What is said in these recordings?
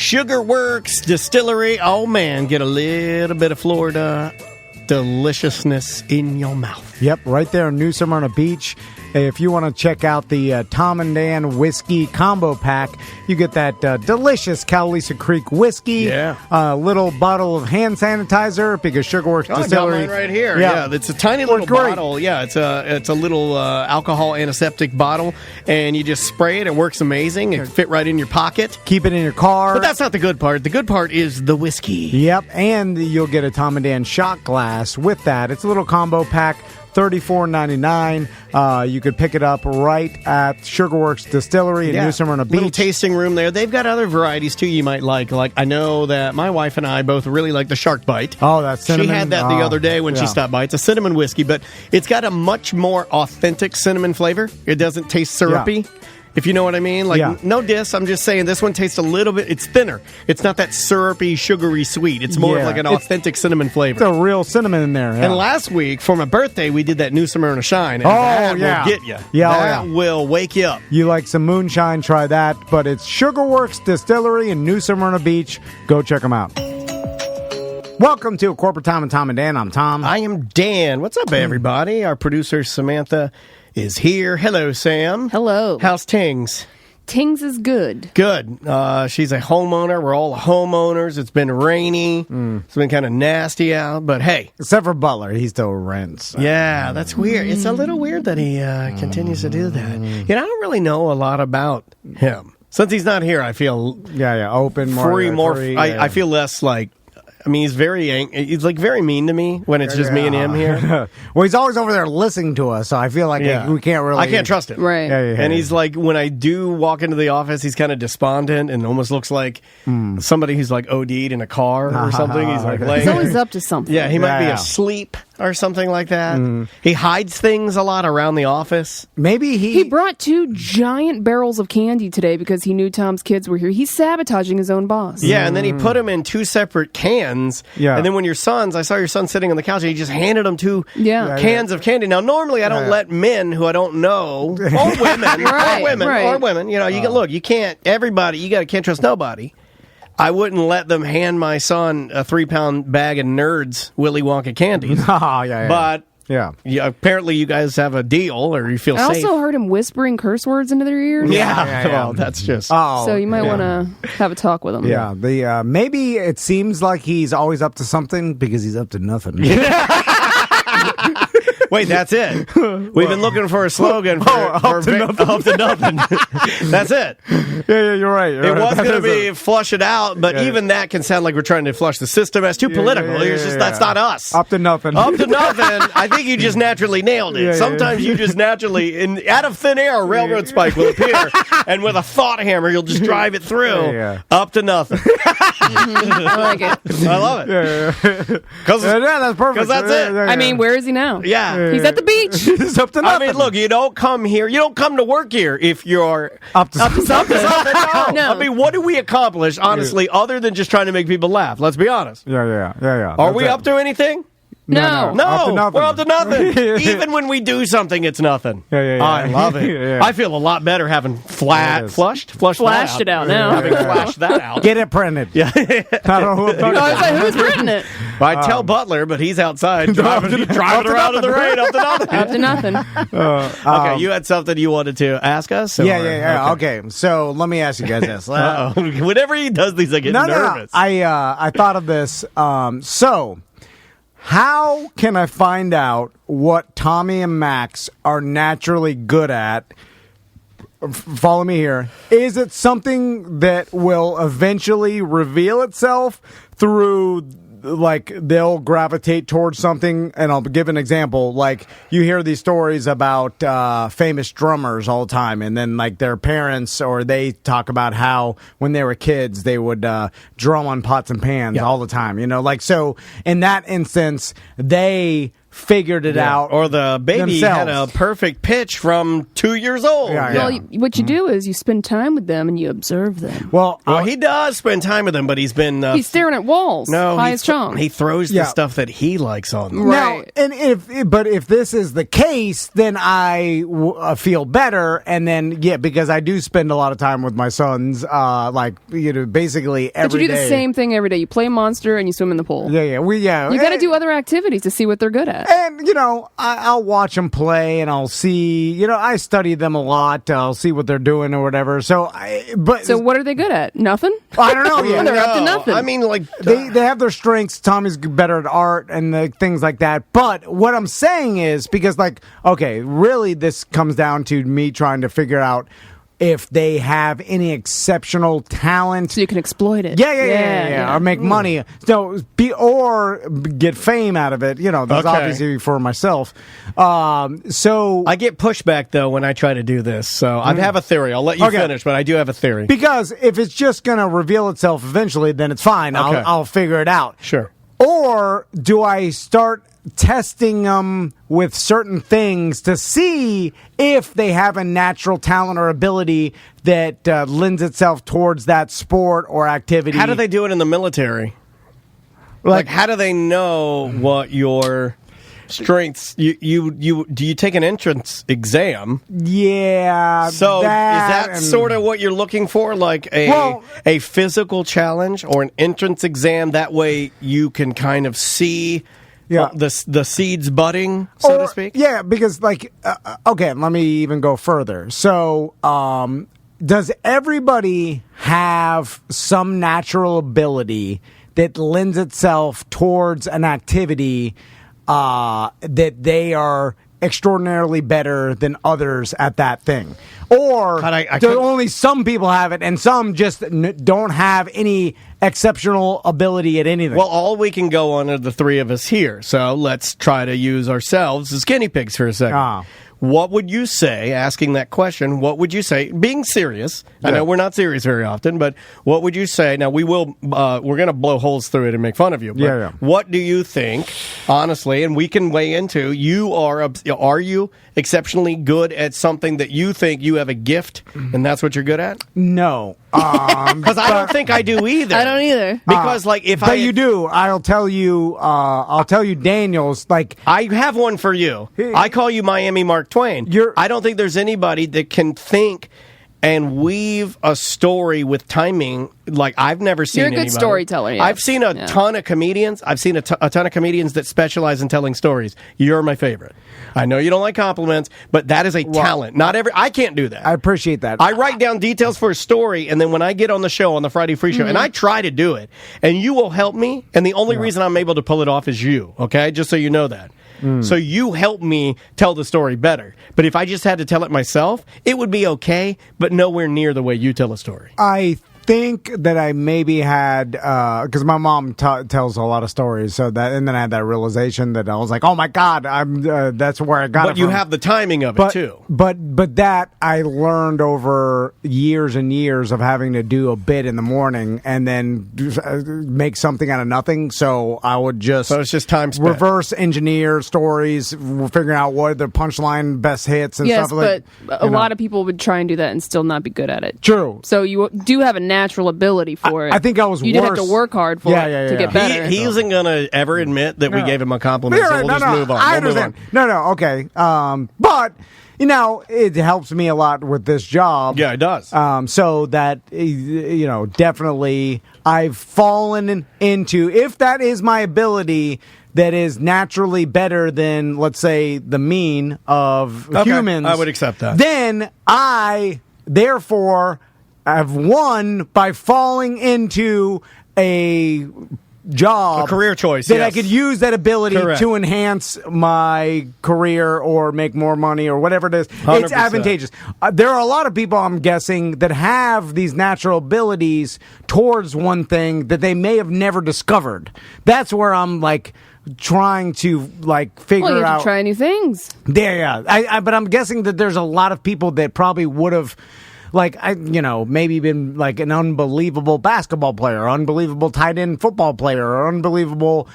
Sugar Works Distillery. Oh, man, get a little bit of Florida deliciousness in your mouth. Yep, right there in New Smyrna Beach. If you want to check out the Tom and Dan Whiskey Combo Pack, you get that delicious Catalisa Creek whiskey, a little bottle of hand sanitizer because Sugar Works Distillery. I got mine right here. Yeah, it's a tiny little bottle. Yeah, it's a little alcohol antiseptic bottle, and you just spray it. It works amazing. It fit right in your pocket. Keep it in your car. But that's not the good part. The good part is the whiskey. Yep, and you'll get a Tom and Dan shot glass with that. It's a little combo pack. $34.99. You could pick it up right at Sugarworks Distillery in New Smyrna Beach. Little tasting room there. They've got other varieties too you might like. Like I know that my wife and I both really like the Shark Bite. Oh, that's cinnamon. She had that the other day when she stopped by. It's a cinnamon whiskey, but it's got a much more authentic cinnamon flavor. It doesn't taste syrupy. If you know what I mean. Like, no diss, I'm just saying this one tastes a little bit, it's thinner. It's not that syrupy, sugary sweet. It's more of like an authentic cinnamon flavor. It's a real cinnamon in there. Yeah. And last week, for my birthday, we did that New Smyrna Shine. And that will get you. That will wake you up. You like some moonshine, try that. But it's Sugarworks Distillery in New Smyrna Beach. Go check them out. Welcome to Corporate Tom and Tom and Dan. I'm Tom. I am Dan. What's up, everybody? Our producer, Samantha, is here. Hello, Sam. Hello. How's Tings? Tings is good. Good. She's a homeowner. We're all homeowners. It's been rainy. It's been kind of nasty out, but hey. Except for Butler. He still rents. Yeah, that's weird. It's a little weird that he continues to do that. You know, I don't really know a lot about him. Since he's not here, I feel open, more free. I feel less like. I mean, he's like very mean to me when it's just me and him here. Well, he's always over there listening to us, so I feel like we can't really. I can't trust him. Right. And he's like, when I do walk into the office, he's kind of despondent and almost looks like somebody who's like OD'd in a car or something. He's like, he's always up to something. Yeah, he might be asleep or something like that. He hides things a lot around the office. Maybe he brought 2 giant barrels of candy today because he knew Tom's kids were here. He's sabotaging his own boss. Yeah, and then he put them in 2 separate cans. Yeah. And then when I saw your son sitting on the couch and he just handed them 2 cans of candy. Now, normally I don't let men who I don't know, or women, you know, you can't, everybody, can't trust nobody. I wouldn't let them hand my son a 3-pound bag of Nerds Willy Wonka candies. But apparently you guys have a deal, or you feel safe. I also heard him whispering curse words into their ears. Well, that's just... so you might want to have a talk with him. Yeah, maybe it seems like he's always up to something because he's up to nothing. Wait, that's it. We've been looking for a slogan for up to nothing. That's it. Yeah, you're right. It was going to be flush it out, but even that can sound like we're trying to flush the system. That's too political. That's not us. Up to nothing. Up to nothing. I think you just naturally nailed it. Sometimes you just naturally, out of thin air, a railroad spike will appear, and with a thought hammer, you'll just drive it through. Up to nothing. I like it. I love it. Because that's perfect. Because that's it. I mean, where is he now? Yeah. He's at the beach. It's up to nothing. I mean, look, you don't come here. You don't come to work here if you're up to something. No. I mean, what do we accomplish, honestly, other than just trying to make people laugh? Let's be honest. Yeah. Are we up to anything? No. We're up to nothing. Even when we do something, it's nothing. I love it. I feel a lot better having flashed it out now. Having flashed that out. Get it printed. Yeah. I don't know who I was like, who's written it? Well, I tell Butler, but he's outside driving around in the rain. Up to nothing. Up to nothing. Okay, you had something you wanted to ask us? Yeah. Okay, so let me ask you guys this. Whenever he does these, I get nervous. No. I thought of this. So, how can I find out what Tommy and Max are naturally good at? Follow me here. Is it something that will eventually reveal itself through, like, they'll gravitate towards something? And I'll give an example. Like, you hear these stories about famous drummers all the time, and then, like, their parents, or they talk about how when they were kids they would drum on pots and pans all the time, you know? Like, so in that instance, they figured it out. Or the baby themselves. had a perfect pitch from 2 years old. Well, what you do is you spend time with them and you observe them. Well, he does spend time with them, but he's been... he's staring at walls. No, high as chong. He throws the stuff that he likes on them. Right. Now, and if this is the case, then I feel better, and then because I do spend a lot of time with my sons, basically every day. But you do the same thing every day. You play Monster and you swim in the pool. Yeah. You got to do other activities to see what they're good at. And, I'll watch them play and I'll see, I study them a lot. I'll see what they're doing or whatever. So what are they good at? Nothing? I don't know. They're up to nothing. I mean, they have their strengths. Tommy's better at art and things like that. But what I'm saying is, because really this comes down to me trying to figure out if they have any exceptional talent, so you can exploit it. Yeah. Or make money. So or get fame out of it. That's obviously for myself. So I get pushback though when I try to do this. So I have a theory. I'll let you finish, but I do have a theory. Because if it's just going to reveal itself eventually, then it's fine. Okay. I'll figure it out. Sure. Or do I start testing them with certain things to see if they have a natural talent or ability that lends itself towards that sport or activity? How do they do it in the military? Like how do they know what your strengths? Do you take an entrance exam? Yeah. So is that sort of what you're looking for, like a physical challenge or an entrance exam? That way you can kind of see the seeds budding, so to speak? Yeah, because let me even go further. So does everybody have some natural ability that lends itself towards an activity that they are extraordinarily better than others at that thing? Or do only some people have it and some just don't have any exceptional ability at anything? Well, all we can go on are the three of us here, so let's try to use ourselves as guinea pigs for a second. What would you say, asking that question, what would you say, being serious, I know we're not serious very often, but what would you say, now we're going to blow holes through it and make fun of you, but what do you think, honestly, and we can weigh into, are you exceptionally good at something that you think you have a gift, and that's what you're good at? No. Because I don't think I do either. I don't either. Because but you do. I'll tell you, Daniel's, I have one for you. I call you Miami Mark Twain. I don't think there's anybody that can think and weave a story with timing like I've never seen anybody. You're a good storyteller, yes. I've seen a ton of comedians. I've seen a ton of comedians that specialize in telling stories. You're my favorite. I know you don't like compliments, but that is a talent. I can't do that. I appreciate that. I write down details for a story, and then when I get on the show, on the Friday Free Show, and I try to do it, and you will help me, and the only reason I'm able to pull it off is you, okay? Just so you know that. So you help me tell the story better. But if I just had to tell it myself, it would be okay, but nowhere near the way you tell a story. I think that I maybe had, because my mom tells a lot of stories, and then I had that realization that I was like, oh my God, that's where I got it from. But you have the timing of it too. But that I learned over years and years of having to do a bit in the morning and then make something out of nothing. So I would just, so it's just time spent. Reverse engineer stories, figuring out what the punchline best hits and stuff like that. Yes, but a lot of people would try and do that and still not be good at it. True. So you do have a natural ability for it. I think I was You worse. did have to work hard for it to get better. He isn't going to ever admit that we gave him a compliment, so we'll just move on. I understand. Okay. But, it helps me a lot with this job. Yeah, it does. So that, definitely I've fallen into, if that is my ability that is naturally better than, let's say, the mean of humans. I would accept that. Then I, therefore, have won by falling into a job, a career choice that I could use that ability to enhance my career or make more money or whatever it is. 100%. It's advantageous. There are a lot of people, I'm guessing, that have these natural abilities towards one thing that they may have never discovered. That's where I'm trying to figure you have out. To try new things. Yeah. But I'm guessing that there's a lot of people that probably would have maybe been like an unbelievable basketball player, unbelievable tight end football player, or unbelievable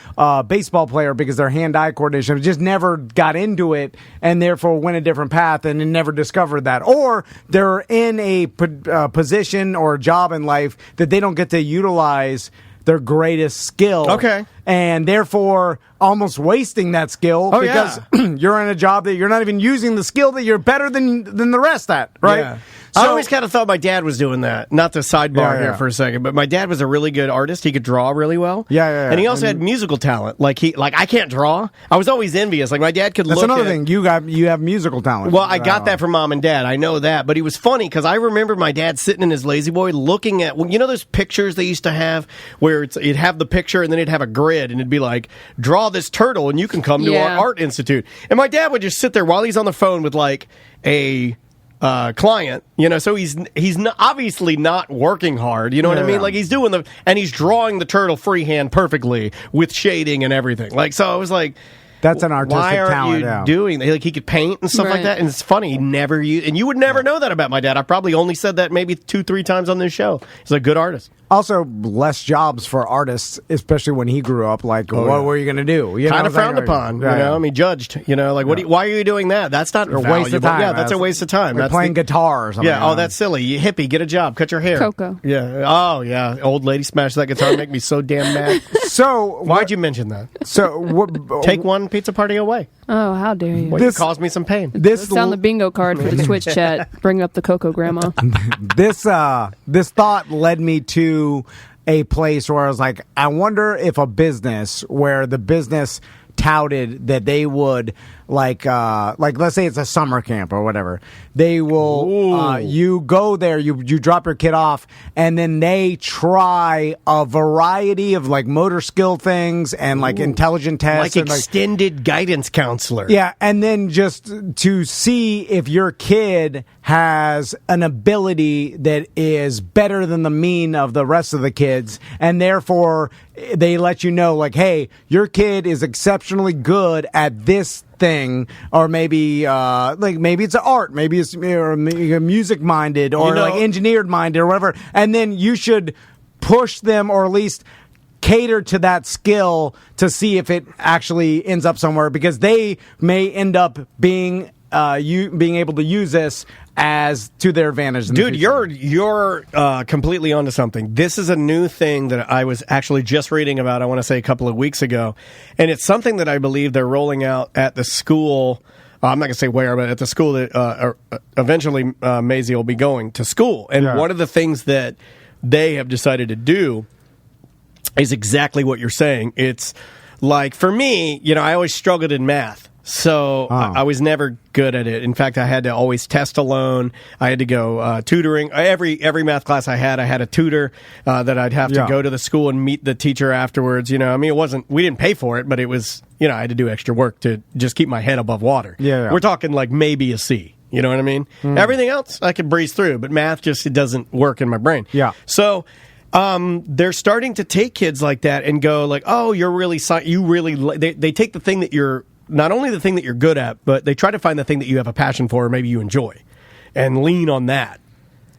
baseball player because their hand-eye coordination just never got into it and therefore went a different path and never discovered that. Or they're in a position or a job in life that they don't get to utilize their greatest skill. Okay. And therefore almost wasting that skill because you're in a job that you're not even using the skill that you're better than the rest at, right? Yeah. So, I always kind of thought my dad was doing that. Not to sidebar here for a second, but my dad was a really good artist. He could draw really well. Yeah. And he also had musical talent. Like I can't draw. I was always envious. Like my dad could look. That's another thing. You have musical talent. Well, I got that from mom and dad. I know that. But he was funny because I remember my dad sitting in his lazy boy looking at, those pictures they used to have where it'd have the picture and then it'd have a grid and it'd be like, draw this turtle and you can come to our art institute. And my dad would just sit there while he's on the phone with like a client, so he's not, obviously not working hard, you know what I mean? Like he's doing and he's drawing the turtle freehand perfectly with shading and everything. Like, so I was like, that's an artistic talent. Why are you doing that? Like he could paint and stuff like that. And it's funny, he never used, and you would never know that about my dad. I probably only said that maybe 2-3 times on this show. He's a good artist. Also, less jobs for artists, especially when he grew up. Like, what were you going to do? Kind of frowned upon, I mean, judged. Like, why are you doing that? That's not a waste of time. Yeah, that's a waste of time. That's playing guitar or something. Yeah, that's silly. You hippie, get a job, cut your hair. Coco. Yeah. Oh, yeah. Old lady smash that guitar, make me so damn mad. So, why'd you mention that? So, take one pizza party away. Oh, how dare you! This caused me some pain. This on the bingo card for the Twitch chat. Bring up the Coco Grandma. This thought led me to a place where I was like, I wonder if a business where the business touted that they would like let's say it's a summer camp or whatever, they will you go there, you drop your kid off and then they try a variety of like motor skill things and like intelligent tests, like extended guidance counselor. Yeah, and then just to see if your kid has an ability that is better than the mean of the rest of the kids, and therefore they let you know like, hey, your kid is exceptionally good at this thing, or maybe maybe it's art, maybe it's music minded or like engineered minded or whatever, and then you should push them or at least cater to that skill to see if it actually ends up somewhere, because they may end up being being able to use this as to their advantage. Dude, you're completely onto something. This is a new thing that I was actually just reading about, I want to say a couple of weeks ago, and it's something that I believe they're rolling out at the school. I'm not going to say where, but at the school that eventually Maisie will be going to school. And one of the things that they have decided to do is exactly what you're saying. It's like, for me, I always struggled in math. So I was never good at it. In fact, I had to always test alone. I had to go tutoring. Every math class I had a tutor that I'd have to go to the school and meet the teacher afterwards. I mean, it wasn't, we didn't pay for it, but it was, I had to do extra work to just keep my head above water. Yeah. We're talking like maybe a C. You know what I mean? Everything else I could breeze through, but math it doesn't work in my brain. Yeah. So they're starting to take kids like that and go like, oh, you're really, they take the thing that you're, not only the thing that you're good at, but they try to find the thing that you have a passion for or maybe you enjoy and lean on that.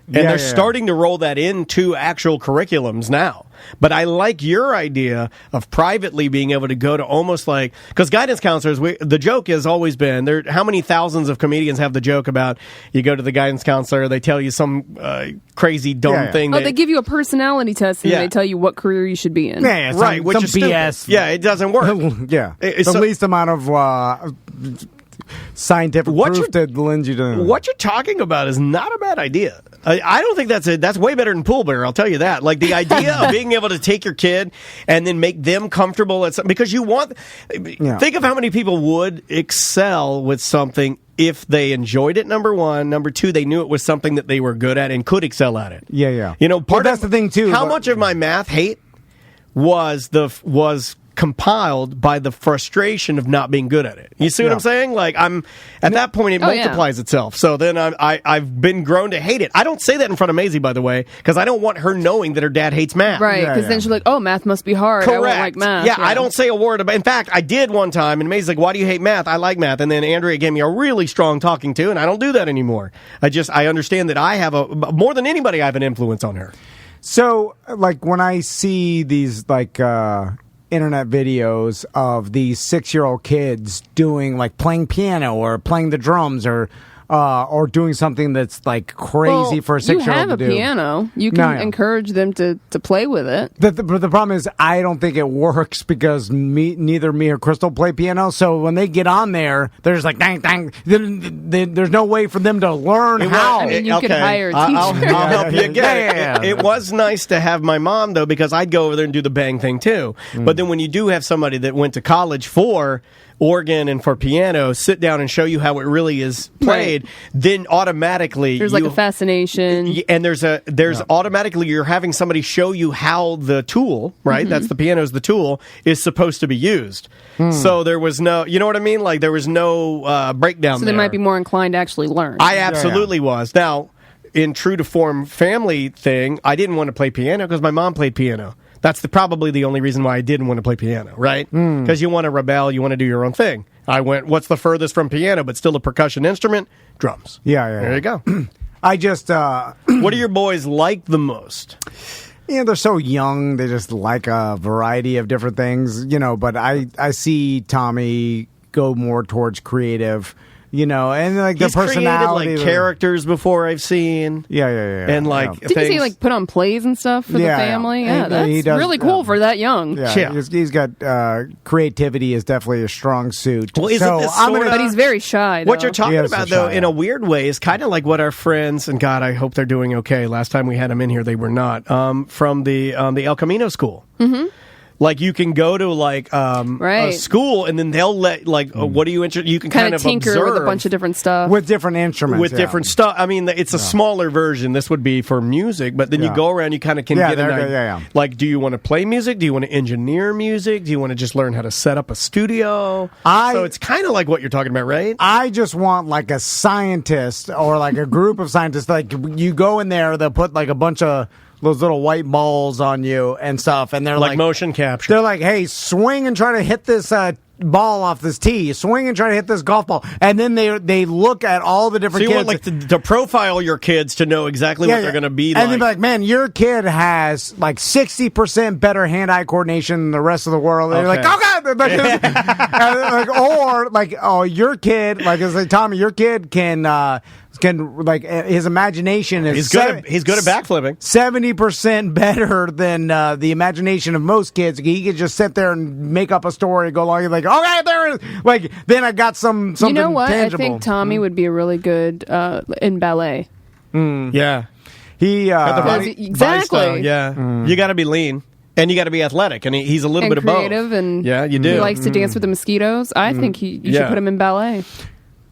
And they're starting to roll that into actual curriculums now. But I like your idea of privately being able to go to almost like, because guidance counselors, the joke has always been, how many thousands of comedians have the joke about you go to the guidance counselor, they tell you some crazy dumb thing. They give you a personality test and they tell you what career you should be in. Yeah, right. Which is BS. Stupid. Yeah, it doesn't work. It's the least amount of scientific proof that lends you to. What you're talking about is not a bad idea. I don't think that's way better than Pool Bear, I'll tell you that. Like the idea of being able to take your kid and then make them comfortable at something, because you want, think of how many people would excel with something if they enjoyed it, number one. Number two, they knew it was something that they were good at and could excel at it. Yeah. That's the thing too. How much of my math hate was compiled by the frustration of not being good at it. You see what I'm saying? Like, I'm at that point, it multiplies itself. So then I've been grown to hate it. I don't say that in front of Maisie, by the way, because I don't want her knowing that her dad hates math. Right, because then she's like, oh, math must be hard. Correct. I won't like math. Yeah, I don't say a word about. In fact, I did one time, and Maisie's like, why do you hate math? I like math. And then Andrea gave me a really strong talking to, and I don't do that anymore. I understand that I have more than anybody, I have an influence on her. So, like, when I see these, like, internet videos of these 6-year-old kids doing, like, playing piano or playing the drums or doing something that's like crazy for a 6-year-old to do. You have a piano. You can encourage them to play with it. But the problem is, I don't think it works because neither me or Crystal play piano. So when they get on there, there's like, dang, dang. There's no way for them to learn how. I mean, you could hire a teacher. I'll help you again. It was nice to have my mom, though, because I'd go over there and do the bang thing, too. But then when you do have somebody that went to college for organ and for piano, sit down and show you how it really is played, then automatically there's like a fascination, and there's automatically you're having somebody show you how the tool, right? That's the piano's the tool, is supposed to be used. So there was no, you know what I mean? Like there was no breakdown. So they might be more inclined to actually learn. I absolutely was. Now, in true to form family thing, I didn't want to play piano because my mom played piano. That's probably the only reason why I didn't want to play piano, right? Because you want to rebel, you want to do your own thing. I went, what's the furthest from piano, but still a percussion instrument? Drums. Yeah. There you go. I just... what do your boys like the most? Yeah, they're so young. They just like a variety of different things, but I see Tommy go more towards creative... and like the personality, created, like characters before I've seen. Yeah. And like, didn't he like put on plays and stuff for the family? Yeah, that's really cool for that young. Yeah. He's got creativity is definitely a strong suit. Well, but he's very shy. What you're talking about, though, in a weird way, is kind of like what our friends, and God, I hope they're doing okay. Last time we had them in here, they were not. From the El Camino school. Mm-hmm. Like you can go to like a school and then they'll let what are you interested? You can kind of tinker observe with a bunch of different stuff with different instruments, with different stuff. I mean, it's a smaller version. This would be for music, but then you go around. You kind of can get an idea. Like, do you want to play music? Do you want to engineer music? Do you want to just learn how to set up a studio? So it's kind of like what you're talking about, right? I just want like a scientist or like a group of scientists. Like you go in there, they'll put like a bunch of those little white balls on you and stuff, and they're like motion capture. They're like, hey, swing and try to hit this ball off this tee. Swing and try to hit this golf ball. And then they look at all the different kids. So you want to profile your kids to know exactly what they're going to be like. And then be like, man, your kid has like 60% better hand-eye coordination than the rest of the world. And you're like, oh, God! Or like, oh, your kid, like it's like, Tommy, your kid can like his imagination is he's good at backflipping. 70% better than the imagination of most kids. He could just sit there and make up a story, go along, and like, okay, there it is. Like then I got something. You know what? Tangible. I think Tommy would be a really good in ballet. Yeah, he exactly. Yeah, you got to be lean. And you got to be athletic, and he's a little bit of both. Creative, and you do. He likes to dance with the mosquitoes. I think you should put him in ballet.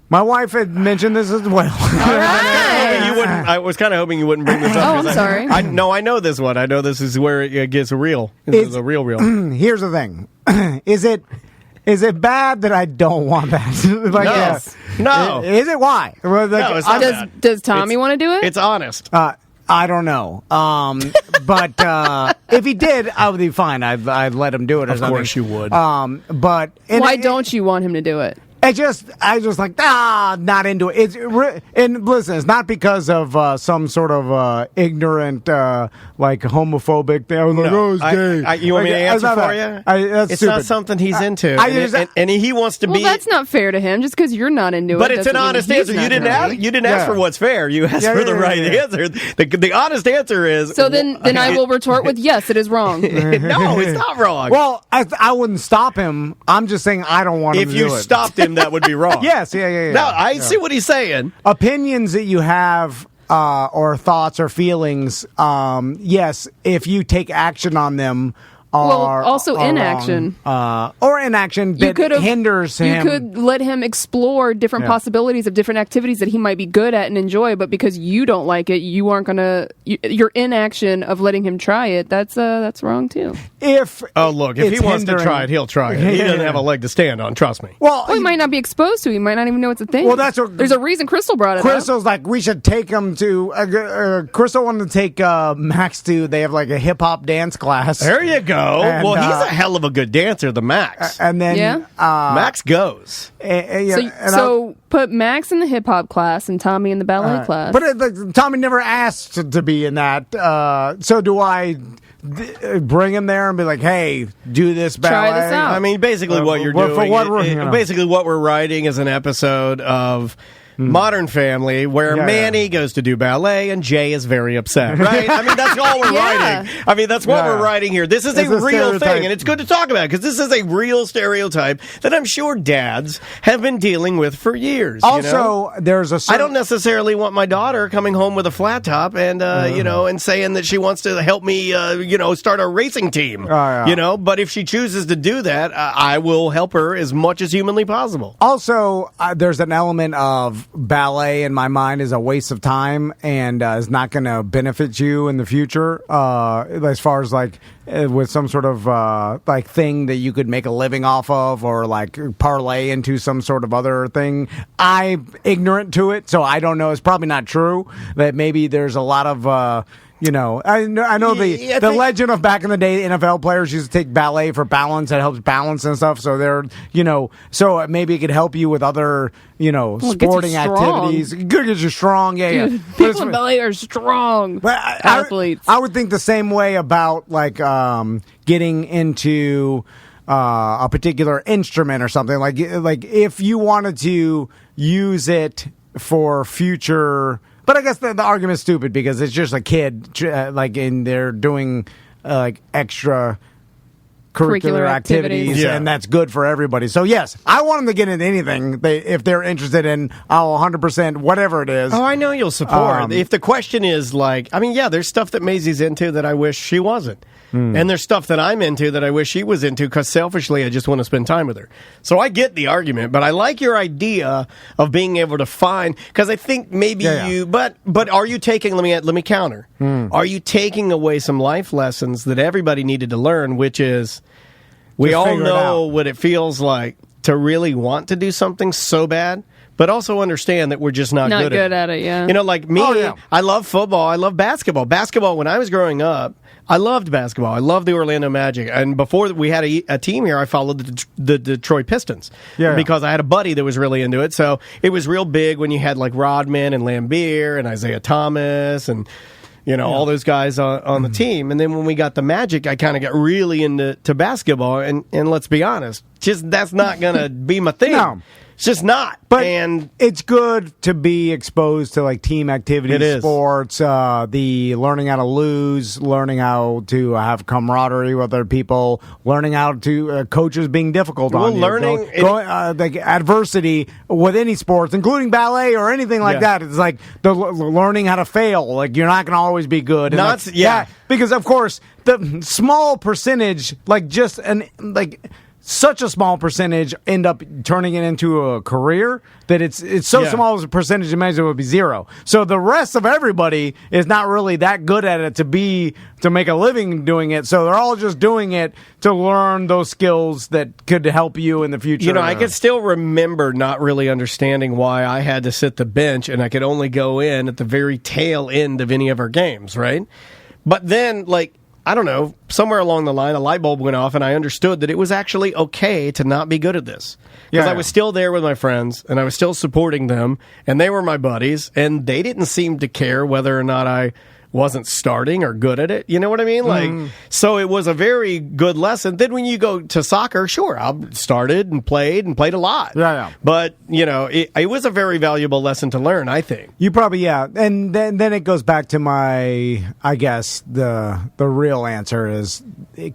My wife had mentioned this as well. All right. I was kind of hoping you wouldn't bring this up. I'm sorry. I know this one. I know this is where it gets real. This is a real. Here's the thing: is it bad that I don't want that? Like, yes. No. Is it why? No, it's not bad. Does Tommy want to do it? It's honest. I don't know. But if he did, I would be fine. I'd let him do it. Of course you would. But why don't you want him to do it? I just like not into it. And listen, it's not because of some sort of ignorant like homophobic thing. I was like, oh, it's gay. You want me to answer for you? It's stupid. not something he's into, and he wants to be. Well, that's not fair to him. Just because you're not into it, but it's an honest answer. You didn't ask for what's fair. You asked for the right answer. The honest answer is. So then I will retort with yes, it is wrong. No, it's not wrong. Well, I wouldn't stop him. I'm just saying I don't want him to do it. If you stopped him, that would be wrong. Yes, yeah. No, I see what he's saying. Opinions that you have or thoughts or feelings, yes, if you take action on them, are also inaction. Or inaction that hinders him. You could let him explore different possibilities of different activities that he might be good at and enjoy, but because you don't like it, you aren't going to... Your inaction of letting him try it, that's wrong, too. If he wants to try it, he'll try it. He doesn't have a leg to stand on, trust me. Well, he might not be exposed to it. He might not even know it's a thing. Well, there's a reason Crystal brought it up. Crystal's like, we should take him to... Crystal wanted to take Max to... They have like a hip-hop dance class. There you go. And, well, he's a hell of a good dancer, the Max. And then Max goes. So put Max in the hip hop class and Tommy in the ballet class. But Tommy never asked to be in that. So do I bring him there and be like, "Hey, do this ballet"? Try this out. I mean, basically what you're doing. Basically, what we're writing is an episode of Modern Family where Manny goes to do ballet and Jay is very upset, right? I mean, that's all we're writing. I mean, that's what we're writing here. This is a real thing, and it's good to talk about because this is a real stereotype that I'm sure dads have been dealing with for years. Also, there's a I don't necessarily want my daughter coming home with a flat top and and saying that she wants to help me start a racing team. But if she chooses to do that, I will help her as much as humanly possible. Also, there's an element of ballet in my mind is a waste of time and is not going to benefit you in the future as far as like with some sort of like thing that you could make a living off of or like parlay into some sort of other thing. I'm ignorant to it, so I don't know. It's probably not true that maybe there's a lot of I know the legend of back in the day, NFL players used to take ballet for balance. It helps balance and stuff. So they're, so maybe it could help you with other, sporting activities. It could get you strong. Dude, people in ballet are strong athletes. I would think the same way about like getting into a particular instrument or something. Like if you wanted to use it for future. But I guess the argument's stupid because it's just a kid, and they're doing extra curricular activities, and that's good for everybody. So yes, I want them to get into anything if they're interested in 100% whatever it is. Oh, I know you'll support. If the question is there's stuff that Maisie's into that I wish she wasn't. And there's stuff that I'm into that I wish she was into because selfishly I just want to spend time with her. So I get the argument, but I like your idea of being able to find, because I think maybe but are you taking, let me counter. Are you taking away some life lessons that everybody needed to learn, which is we all know what it feels like to really want to do something so bad, but also understand that we're just not good at it. Yeah. Like me, I love football. I love basketball. Basketball, when I was growing up, I loved basketball. I loved the Orlando Magic. And before we had a team here, I followed the Detroit Pistons because I had a buddy that was really into it. So it was real big when you had like Rodman and Lambeer and Isaiah Thomas and all those guys on the team. And then when we got the Magic, I kind of got really into basketball. And let's be honest, just that's not going to be my thing. No. It's just not. But it's good to be exposed to like team activities, sports, the learning how to lose, learning how to have camaraderie with other people, learning how to coaches being difficult on you. Like adversity with any sports, including ballet or anything like that. It's like the learning how to fail. Like you're not going to always be good. Because of course the small percentage, such a small percentage end up turning it into a career that it's so small as a percentage, it might as well be zero. So the rest of everybody is not really that good at it to make a living doing it. So they're all just doing it to learn those skills that could help you in the future. I could still remember not really understanding why I had to sit the bench and I could only go in at the very tail end of any of our games, right? But then, I don't know, somewhere along the line, a light bulb went off, and I understood that it was actually okay to not be good at this. Because I was still there with my friends, and I was still supporting them, and they were my buddies, and they didn't seem to care whether or not I wasn't starting or good at it. You know what I mean? So it was a very good lesson. Then when you go to soccer, sure, I started and played a lot. Yeah. But, it was a very valuable lesson to learn, I think. You probably, And then it goes back to my, I guess, the real answer is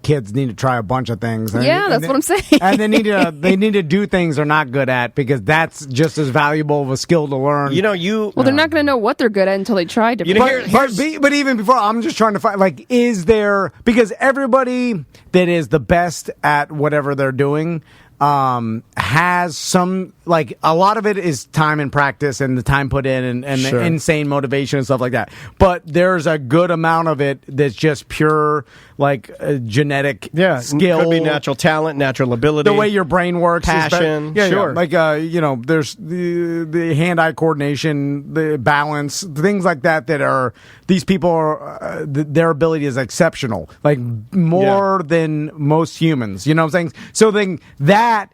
kids need to try a bunch of things. That's what I'm saying. And they need to do things they're not good at because that's just as valuable of a skill to learn. They're not going to know what they're good at until they try different But even before, I'm just trying to find, is there, because everybody, that is the best at whatever they're doing has some, like, a lot of it is time and practice and the time put in and sure. insane motivation and stuff like that. But there's a good amount of it that's just pure, like, genetic skill. Could be natural talent, natural ability. The way your brain works. Passion. Sure. Like, there's the hand-eye coordination, the balance, things like that are, these people are, their ability is exceptional. Like, more than most humans. You know what I'm saying? So then that,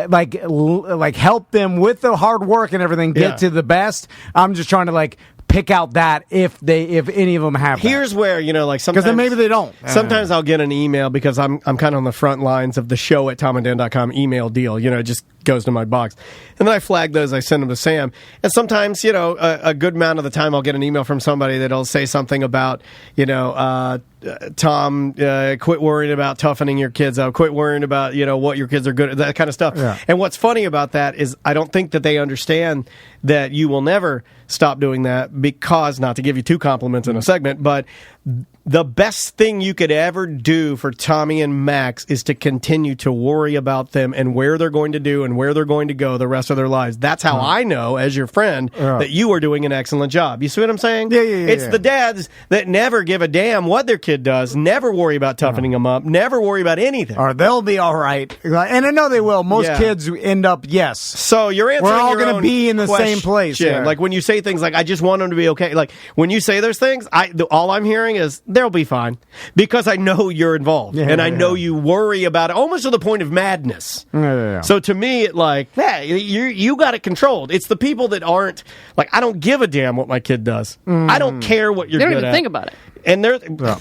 like help them with the hard work and everything get to the best. I'm just trying to, like, pick out that if any of them have Here's that. where, like, sometimes... Because then maybe they don't. Sometimes I'll get an email because I'm kind of on the front lines of the show at tomanddan.com email deal. It just goes to my box. And then I flag those, I send them to Sam. And sometimes, a good amount of the time I'll get an email from somebody that'll say something about, Tom, quit worrying about toughening your kids up. Quit worrying about, what your kids are good at, that kind of stuff. Yeah. And what's funny about that is I don't think that they understand that you will never stop doing that because, not to give you two compliments in a segment, but the best thing you could ever do for Tommy and Max is to continue to worry about them and where they're going to do and where they're going to go the rest of their lives. That's how I know, as your friend, that you are doing an excellent job. You see what I'm saying? Yeah. It's the dads that never give a damn what their kid does, never worry about toughening them up, never worry about anything. Or they'll be all right. And I know they will. Most kids end up, yes. So you're answering We're all going to be in the same place. Yeah. Like when you say things like, I just want them to be okay. Like when you say those things, all I'm hearing is, they'll be fine. Because I know you're involved. And I know you worry about it almost to the point of madness. Yeah. So to me, you got it controlled. It's the people that aren't, like, I don't give a damn what my kid does. I don't care what you're good at. They don't even think about it. And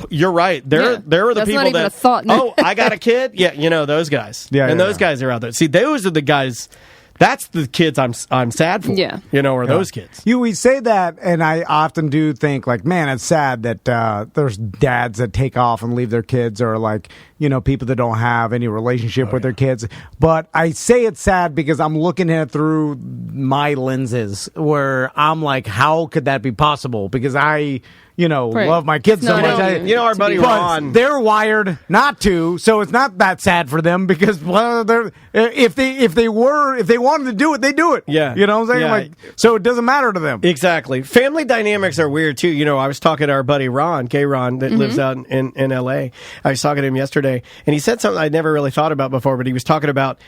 you're right. There are the That's people not even that, a thought. Oh, I got a kid? Yeah, those guys. Those guys are out there. See, those are the guys... That's the kids I'm sad for. Yeah. Those kids. We say that, and I often do think, like, man, it's sad that there's dads that take off and leave their kids, or, like, people that don't have any relationship with their kids. But I say it's sad because I'm looking at it through my lenses, where I'm like, how could that be possible? Because I... love my kids so much. Our buddy Ron, they're wired not to, so it's not that sad for them because if they wanted to do it, they do it. Yeah, you know what I'm saying? Like, so it doesn't matter to them. Exactly. Family dynamics are weird too. I was talking to our buddy Ron, gay Ron, that lives out in L.A. I was talking to him yesterday, and he said something I'd never really thought about before. But he was talking about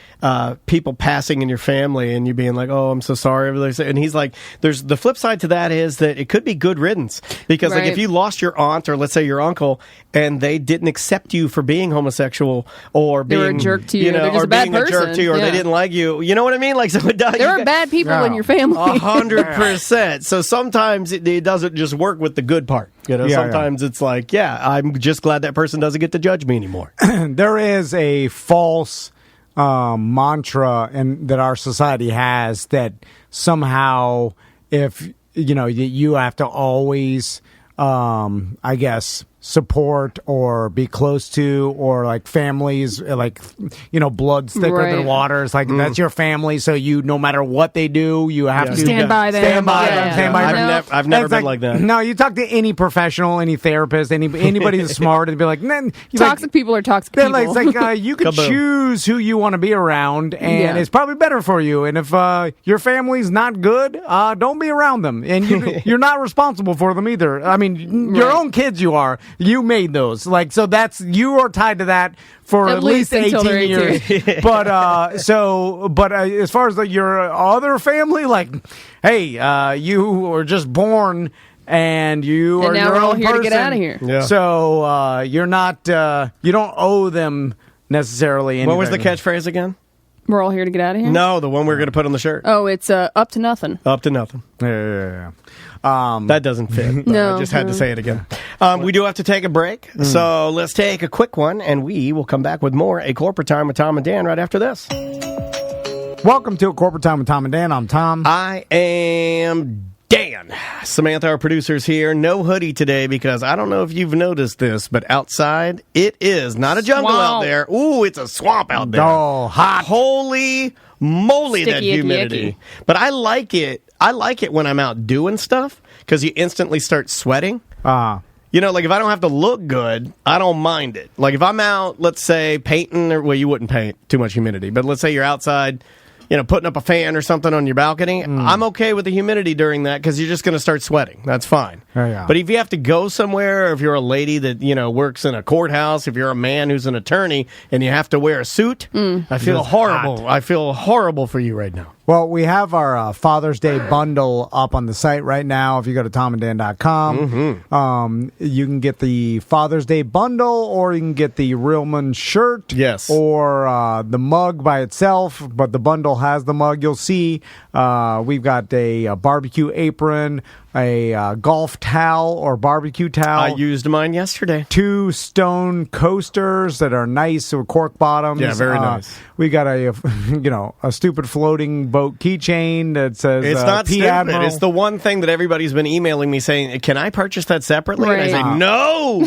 people passing in your family, and you being like, "Oh, I'm so sorry." And he's like, "There's the flip side to that is that it could be good riddance because." Like if you lost your aunt or let's say your uncle and they didn't accept you for being homosexual or being they were a jerk to you, or being a jerk to you, or they didn't like you, you know what I mean? Like so, there are bad people in your family. 100%. So sometimes it doesn't just work with the good part. Sometimes it's like, I'm just glad that person doesn't get to judge me anymore. There is a false mantra that our society has that somehow if you have to always I guess support or be close to, or like families, like blood's thicker than water. It's like that's your family, so no matter what they do, you have to stand by them. Stand by them. Stand by them. I've never been like that. No, you talk to any professional, any therapist, anybody that's smart, and be like, toxic people are toxic people. Like, it's like you can choose who you want to be around, and it's probably better for you. And if your family's not good, don't be around them, and you're not responsible for them either. I mean, your own kids, you are. You made those, so you are tied to that for at least 18 years. But as far as your other family, like, hey, you were just born and you are now your we're all own here person. to get out of here. Yeah. So you're not, you don't owe them necessarily anything. What was the catchphrase again? We're all here to get out of here? No, the one we're going to put on the shirt. Oh, it's up to nothing. Up to nothing. Yeah. That doesn't fit. No. I just had to say it again. We do have to take a break, so let's take a quick one, and we will come back with more A Corporate Time with Tom and Dan right after this. Welcome to A Corporate Time with Tom and Dan. I'm Tom. I am Dan. Samantha, our producer's here. No hoodie today because I don't know if you've noticed this, but outside it is not a jungle out there. Ooh, it's a swamp out there. Oh, hot. Holy moly, Sticky, that humidity. icky. But I like it. I like it when I'm out doing stuff because you instantly start sweating. like if I don't have to look good, I don't mind it. Like if I'm out, let's say painting, you wouldn't paint, too much humidity, but let's say you're outside, putting up a fan or something on your balcony, I'm okay with the humidity during that because you're just going to start sweating. That's fine. Yeah. But if you have to go somewhere, or if you're a lady that, works in a courthouse, if you're a man who's an attorney and you have to wear a suit, I feel horrible. Hot. I feel horrible for you right now. Well, we have our Father's Day bundle up on the site right now. If you go to TomandDan.com, you can get the Father's Day bundle, or you can get the Realman shirt, yes, or the mug by itself. But the bundle has the mug. You'll see we've got a barbecue apron, a golf towel or barbecue towel. I used mine yesterday. 2 stone coasters that are nice with cork bottoms. Yeah, very nice. We got a stupid floating boat keychain that says it's not P. stupid. Admiral. It's the one thing that everybody's been emailing me saying, can I purchase that separately? Right. And I say, no,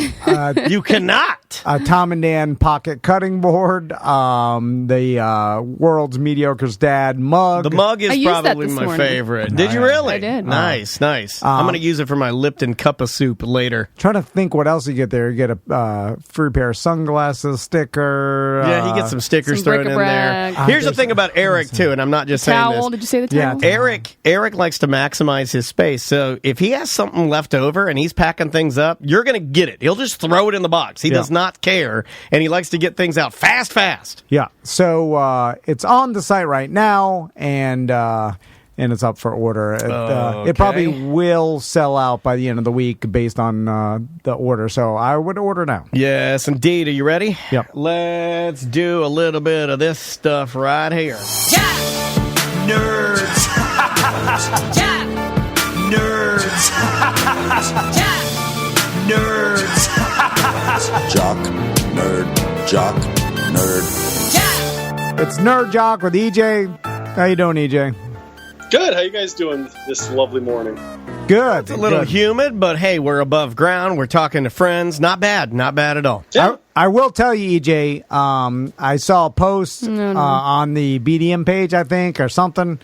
you cannot. A Tom and Dan pocket cutting board, the world's mediocre's dad mug. The mug is probably my favorite. Did you really? I did. Nice. I'm going to use it for my Lipton cup of soup later. Trying to think what else you get there. You get a free pair of sunglasses, sticker. Yeah, he gets some stickers thrown in there. Here's the thing about Eric, too, and I'm not just saying this. Did you say the towel? Yeah, Eric likes to maximize his space. So if he has something left over and he's packing things up, you're going to get it. He'll just throw it in the box. He does not care, and he likes to get things out fast. Yeah. So it's on the site right now, and it's up for order. It probably will sell out by the end of the week based on the order. So I would order now. Yes, indeed. Are you ready? Yep. Let's do a little bit of this stuff right here. Yeah! Nerds! Yeah! Nerds! Yeah! Nerds! Jock, nerd, Yeah! It's Nerd Jock with EJ. How you doing, EJ? Good. How you guys doing this lovely morning? Good. It's a little humid, but hey, we're above ground. We're talking to friends. Not bad. Not bad at all. Yeah. I will tell you, EJ, I saw a post on the BDM page, I think, or something.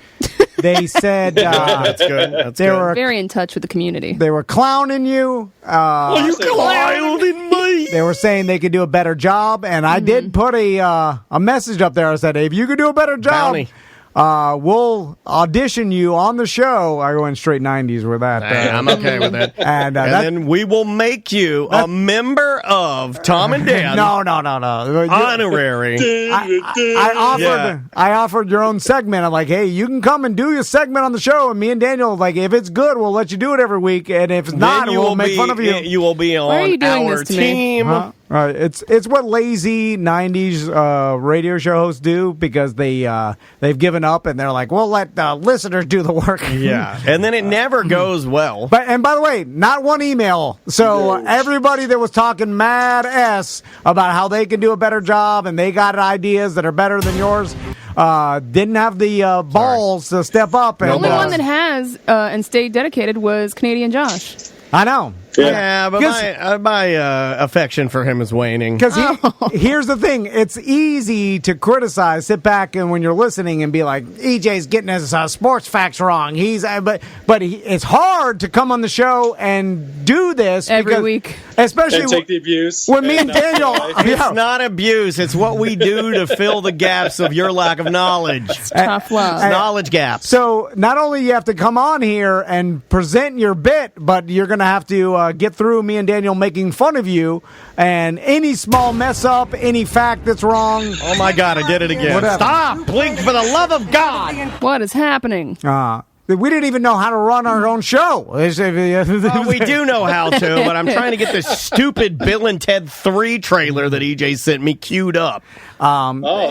They said that's good. They were very in touch with the community. They were clowning you. You clowning me. They were saying they could do a better job, and I did put a message up there. I said, hey, if you could do a better job, Bounty. We'll audition you on the show. I went straight 90s with that. I'm okay with that. And then we will make you a member of Tom and Dan. No. Honorary. I offered your own segment. I'm like, hey, you can come and do your segment on the show, and me and Daniel, like, if it's good, we'll let you do it every week, and if it's not, we'll make fun of you. You will be on Why are you doing our this to me? team. Huh? It's what lazy 90s radio show hosts do, because they've given up and they're like, we'll let listeners do the work. Yeah, and then it never goes well. And by the way, not one email. So everybody that was talking mad S about how they can do a better job and they got ideas that are better than yours didn't have the balls to step up. The only one that has and stayed dedicated was Canadian Josh. I know. Yeah, but my affection for him is waning. Because here's the thing. It's easy to criticize, sit back, and when you're listening and be like, EJ's getting his sports facts wrong. It's hard to come on the show and do this every week. Especially and take the abuse. When me and Daniel... It's not abuse. It's what we do to fill the gaps of your lack of knowledge. It's tough love. Knowledge gaps. So not only you have to come on here and present your bit, but you're going to have to get through me and Daniel making fun of you, and any small mess up, any fact that's wrong. Oh my God, I did it again. Whatever. Stop! Blink for the love of God! What is happening? We didn't even know how to run our own show. We do know how to, but I'm trying to get this stupid Bill and Ted 3 trailer that EJ sent me queued up.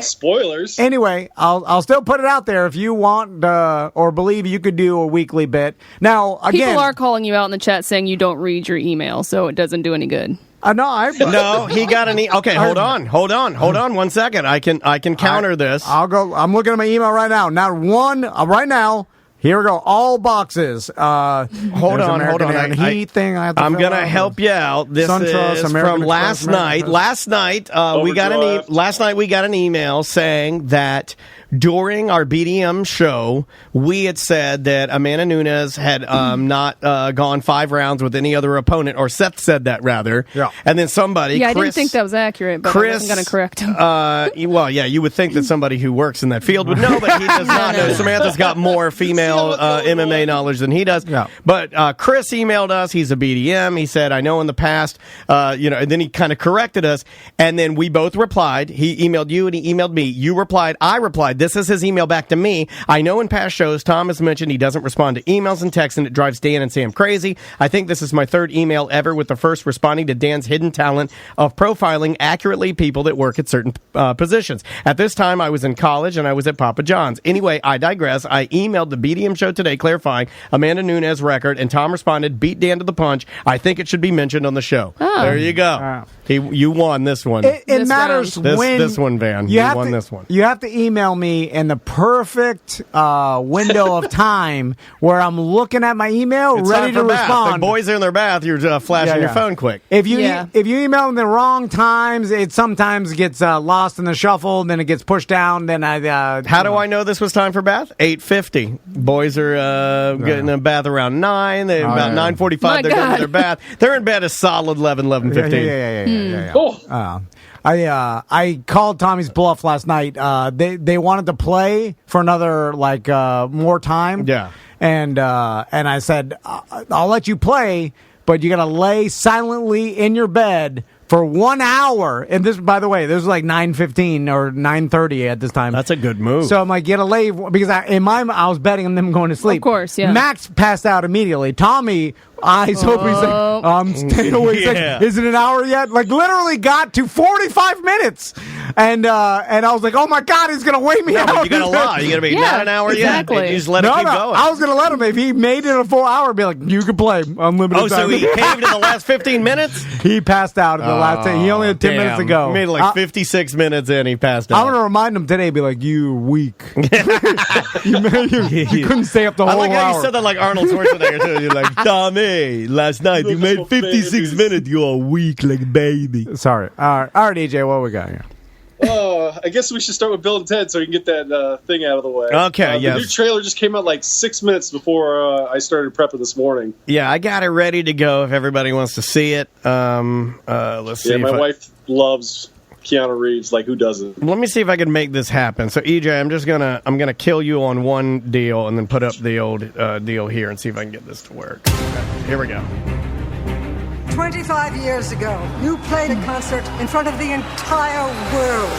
Spoilers. Anyway, I'll still put it out there if you want or believe you could do a weekly bit. Now, again, people are calling you out in the chat saying you don't read your email, so it doesn't do any good. No, he got an Okay, hold on 1 second. I can counter this. I'll go. I'm looking at my email right now. Not one right now. Here we go. All boxes. Hold on. Heat thing. I'm gonna help you out. This is from last night. Last night we got an email saying that during our BDM show, we had said that Amanda Nunes had not gone 5 rounds with any other opponent, or Seth said that rather. Yeah. And then somebody, Yeah, Chris, I didn't think that was accurate, but I wasn't going to correct him. well, yeah, you would think that somebody who works in that field would know, but he does not know. Samantha's got more female MMA knowledge than he does. Yeah. But Chris emailed us. He's a BDM. He said, I know in the past, and then he kind of corrected us. And then we both replied. He emailed you and he emailed me. You replied. I replied. This is his email back to me. I know in past shows, Tom has mentioned he doesn't respond to emails and texts, and it drives Dan and Sam crazy. I think this is my 3rd email ever, with the first responding to Dan's hidden talent of profiling accurately people that work at certain positions. At this time, I was in college and I was at Papa John's. Anyway, I digress. I emailed the BDM show today clarifying Amanda Nunes record, and Tom responded, beat Dan to the punch. I think it should be mentioned on the show. Oh. There you go. You won this one. It matters when this one, Van. You won this one. You have to email me in the perfect window of time where I'm looking at my email, it's ready to respond. The boys are in their bath. You're flashing your phone quick. If you email in the wrong times, it sometimes gets lost in the shuffle. Then it gets pushed down. Then how do I know this was time for bath? 8:50. Boys are getting a bath around 9. About 9:45. They're getting their bath. They're in bed a solid 11:15. Yeah. I called Tommy's bluff last night. They wanted to play for another more time. Yeah. And I said, I'll let you play, but you got to lay silently in your bed for 1 hour. And this, by the way, this was like 9:15 or 9:30 at this time. That's a good move. So I'm like, get a lay, because I was betting on them going to sleep. Of course, yeah. Max passed out immediately. Tommy, eyes open, he's like, I'm staying awake. He's like, is it an hour yet? Like, literally got to 45 minutes. And I was like, oh my God, he's going to wake me out. You got to lie. You got to be not an hour exactly. yet. You just let it keep going. I was going to let him. If he made it a full hour, be like, you can play unlimited time. So he caved in the last 15 minutes? He passed out in the last 10. He only had 10 minutes to go. He made it like 56 minutes in, he passed out. I'm going to remind him today, be like, you weak. you couldn't stay up the whole hour. I like how you said that like Arnold Schwarzenegger, too. You're like, Tommy, last night you made 56 minutes. You're weak like a baby. Sorry. All right, EJ, what we got here? I guess we should start with Bill and Ted so we can get that thing out of the way. Okay, The new trailer just came out like 6 minutes before I started prepping this morning. Yeah, I got it ready to go if everybody wants to see it. Let's see. Yeah, my wife loves Keanu Reeves. Like, who doesn't? Let me see if I can make this happen. So, EJ, I'm gonna kill you on one deal and then put up the old deal here and see if I can get this to work. Okay, here we go. 25 years ago, you played a concert in front of the entire world.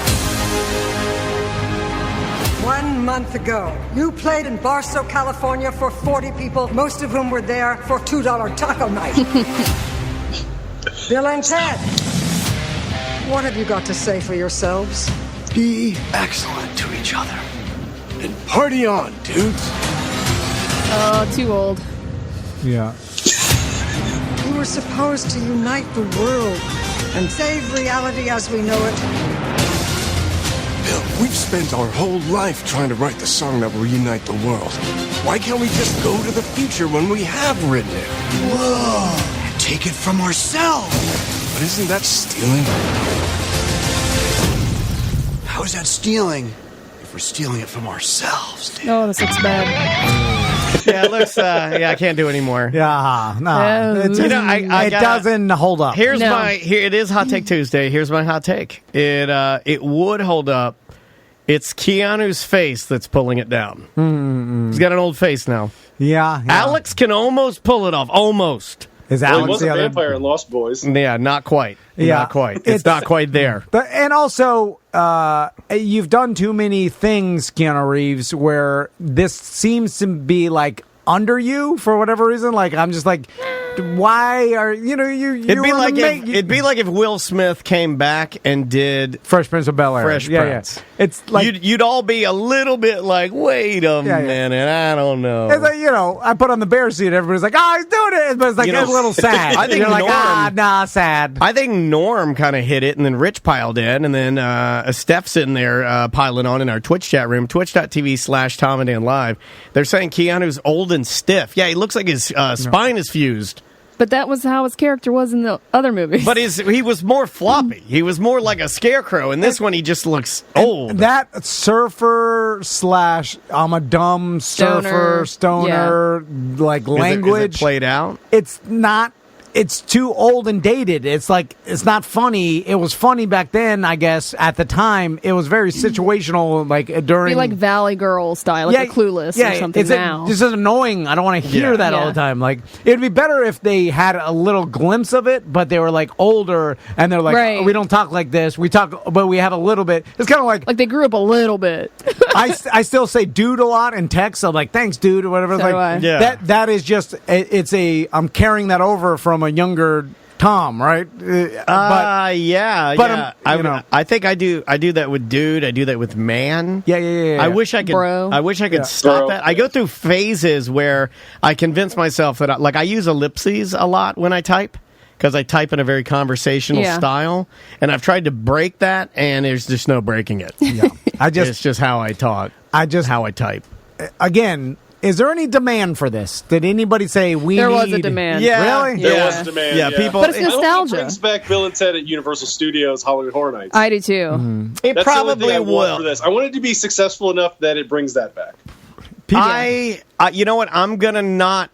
1 month ago, you played in Barstow, California for 40 people, most of whom were there for $2 taco night. Bill and Ted, what have you got to say for yourselves? Be excellent to each other. And party on, dudes. Oh, too old. Yeah. You were supposed to unite the world and save reality as we know it. Bill, we've spent our whole life trying to write the song that will unite the world. Why can't we just go to the future when we have written it? Whoa! And take it from ourselves. But isn't that stealing? How is that stealing if we're stealing it from ourselves, dude? Oh, this looks bad. Yeah, it looks. I can't do anymore. Yeah, no. It doesn't hold up. It is Hot Take Tuesday. Here's my hot take. It would hold up. It's Keanu's face that's pulling it down. Mm-hmm. He's got an old face now. Yeah. Alex can almost pull it off. Almost. Is Alex he was a vampire in Lost Boys. Yeah, not quite. Yeah. Not quite. It's not quite there. And also, you've done too many things, Keanu Reeves, where this seems to be like under you for whatever reason. Like, I'm just like, why are you? It'd be like if Will Smith came back and did Fresh Prince of Bel-Air. Fresh Prince. Yeah. It's like you'd all be a little bit like, wait a minute, I don't know. It's like, I put on the bear suit. Everybody's like, oh, he's doing it, but it's like a little sad. I think you're like, sad. I think Norm kind of hit it, and then Rich piled in, and then Steph's sitting there piling on in our Twitch chat room, twitch.tv/Tom and Dan Live. They're saying Keanu's old and stiff. Yeah, he looks like his spine is fused. But that was how his character was in the other movies. But he was more floppy. He was more like a scarecrow. In this one, he just looks old. That surfer / I'm a dumb surfer, stoner, like language. Is it played out? It's not. It's too old and dated. It's like, it's not funny. It was funny back then, I guess. At the time, it was very situational, like during... Be like Valley Girl style, like a Clueless or something now. This is annoying. I don't want to hear that all the time. Like, it'd be better if they had a little glimpse of it, but they were like older, and they're like, oh, we don't talk like this. We talk, but we have a little bit. It's kind of like... Like they grew up a little bit. I still say dude a lot in text. I'm like, thanks, dude, or whatever. So like, that is just, I'm carrying that over from a younger Tom, right? I think I do that with dude. I do that with man. Yeah. I wish I could. Bro. I wish I could stop that. I go through phases where I convince myself that I use ellipses a lot when I type, because I type in a very conversational style, and I've tried to break that, and there's just no breaking it. Yeah. It's just how I talk. How I type. Again. Is there any demand for this? Did anybody say there was a demand? Yeah, really? There was a demand. Yeah, people. But it's nostalgia. I hope it brings back Bill and Ted at Universal Studios Hollywood Horror Nights. I do too. Mm-hmm. It That's probably the only thing I will. want for this. I want it to be successful enough that it brings that back. You know what? I'm gonna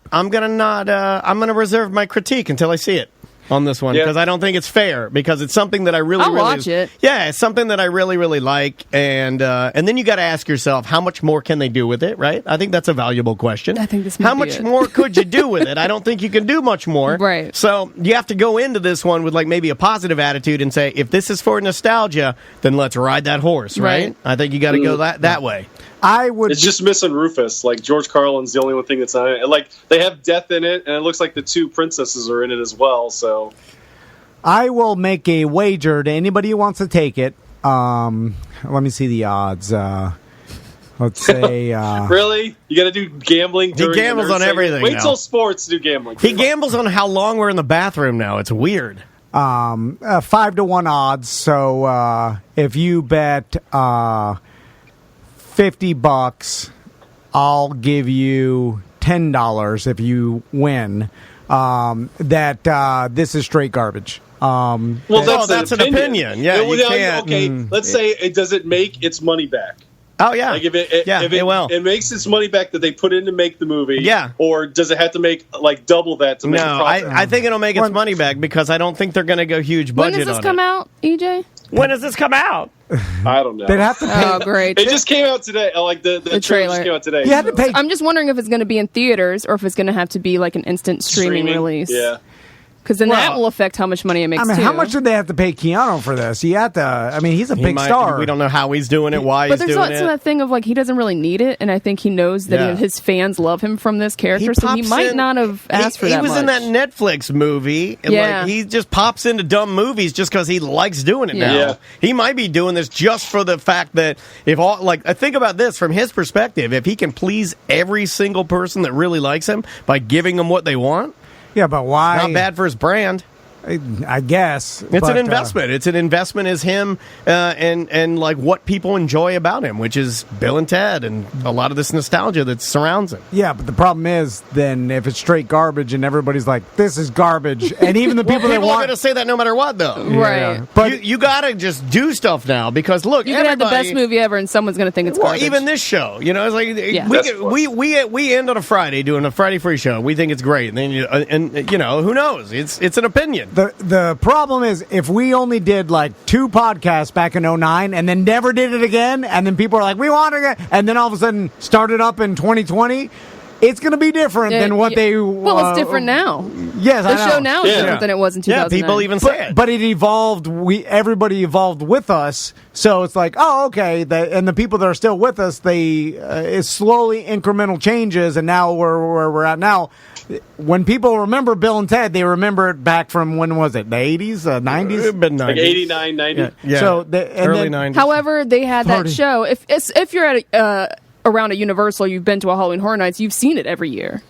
reserve my critique until I see it on this one, because I don't think it's fair, because it's something that I really watch it. Yeah, it's something that I really like, and then you got to ask yourself, how much more can they do with it, right? I think that's a valuable question. I think this might How be much it. more could you do with it? I don't think you can do much more. Right. So you have to go into this one with like maybe a positive attitude and say, if this is for nostalgia, then let's ride that horse, right? I think you got to go that way. It's just missing Rufus. Like, George Carlin's the only one thing that's on it. Like, they have death in it, and it looks like the two princesses are in it as well. So, I will make a wager to anybody who wants to take it. Let me see the odds. Let's say really, you got to do gambling. He gambles on everything. Wait till sports to do gambling. He gambles on how long we're in the bathroom now. It's weird. 5-1 odds. So if you bet $50, I'll give you $10 if you win. This is straight garbage. That's an opinion. Yeah, you can't. Okay, let's say does it make its money back? Oh yeah, like if it will. It makes its money back that they put in to make the movie. Yeah, or does it have to make like double that to make a profit? I think it'll make its money back, because I don't think they're going to go huge budget. When does this come out, EJ? When does this come out? I don't know. They'd have to pay. Oh, great! It just came out today. Like the trailer just came out today. You had to pay. I'm just wondering if it's going to be in theaters or if it's going to have to be like an instant streaming release. Yeah. Because then that will affect how much money it makes, too. How much did they have to pay Keanu for this? He's a big star. We don't know how he's doing it, why he's doing it. But there's also that thing of, like, he doesn't really need it, and I think he knows that his fans love him from this character, so he might not have asked for that much. He was in that Netflix movie, and he just pops into dumb movies just because he likes doing it now. Yeah. He might be doing this just for the fact that think about this from his perspective, if he can please every single person that really likes him by giving them what they want. Yeah, but why? Not bad for his brand. I guess it's an investment. It's an investment as him and like what people enjoy about him, which is Bill and Ted and a lot of this nostalgia that surrounds him. Yeah, but the problem is then if it's straight garbage and everybody's like, "This is garbage," and even the people that want are going to say that no matter what, though. Right? But you got to just do stuff now, because look, you can have the best movie ever, and someone's going to think it's garbage. Even this show, it's like we end on a Friday doing a Friday free show. We think it's great, and then who knows? It's an opinion. The problem is if we only did like 2 podcasts back in 2009 and then never did it again, and then people are like, we want it again, and then all of a sudden started up in 2020, it's going to be different than what they... Well, it's different now. Yes, the show now is different than it was in 2009. Yeah, people even say it. But it evolved. Everybody evolved with us, so it's like, oh, okay. And the people that are still with us, it's slowly incremental changes, and now where we're at now... When people remember Bill and Ted, they remember it back from, when was it, the 80s, 90s? Been 90s. Like 89, 90. Yeah. So early 90s. However, they had that show. If you're at around a Universal, you've been to a Halloween Horror Nights, you've seen it every year.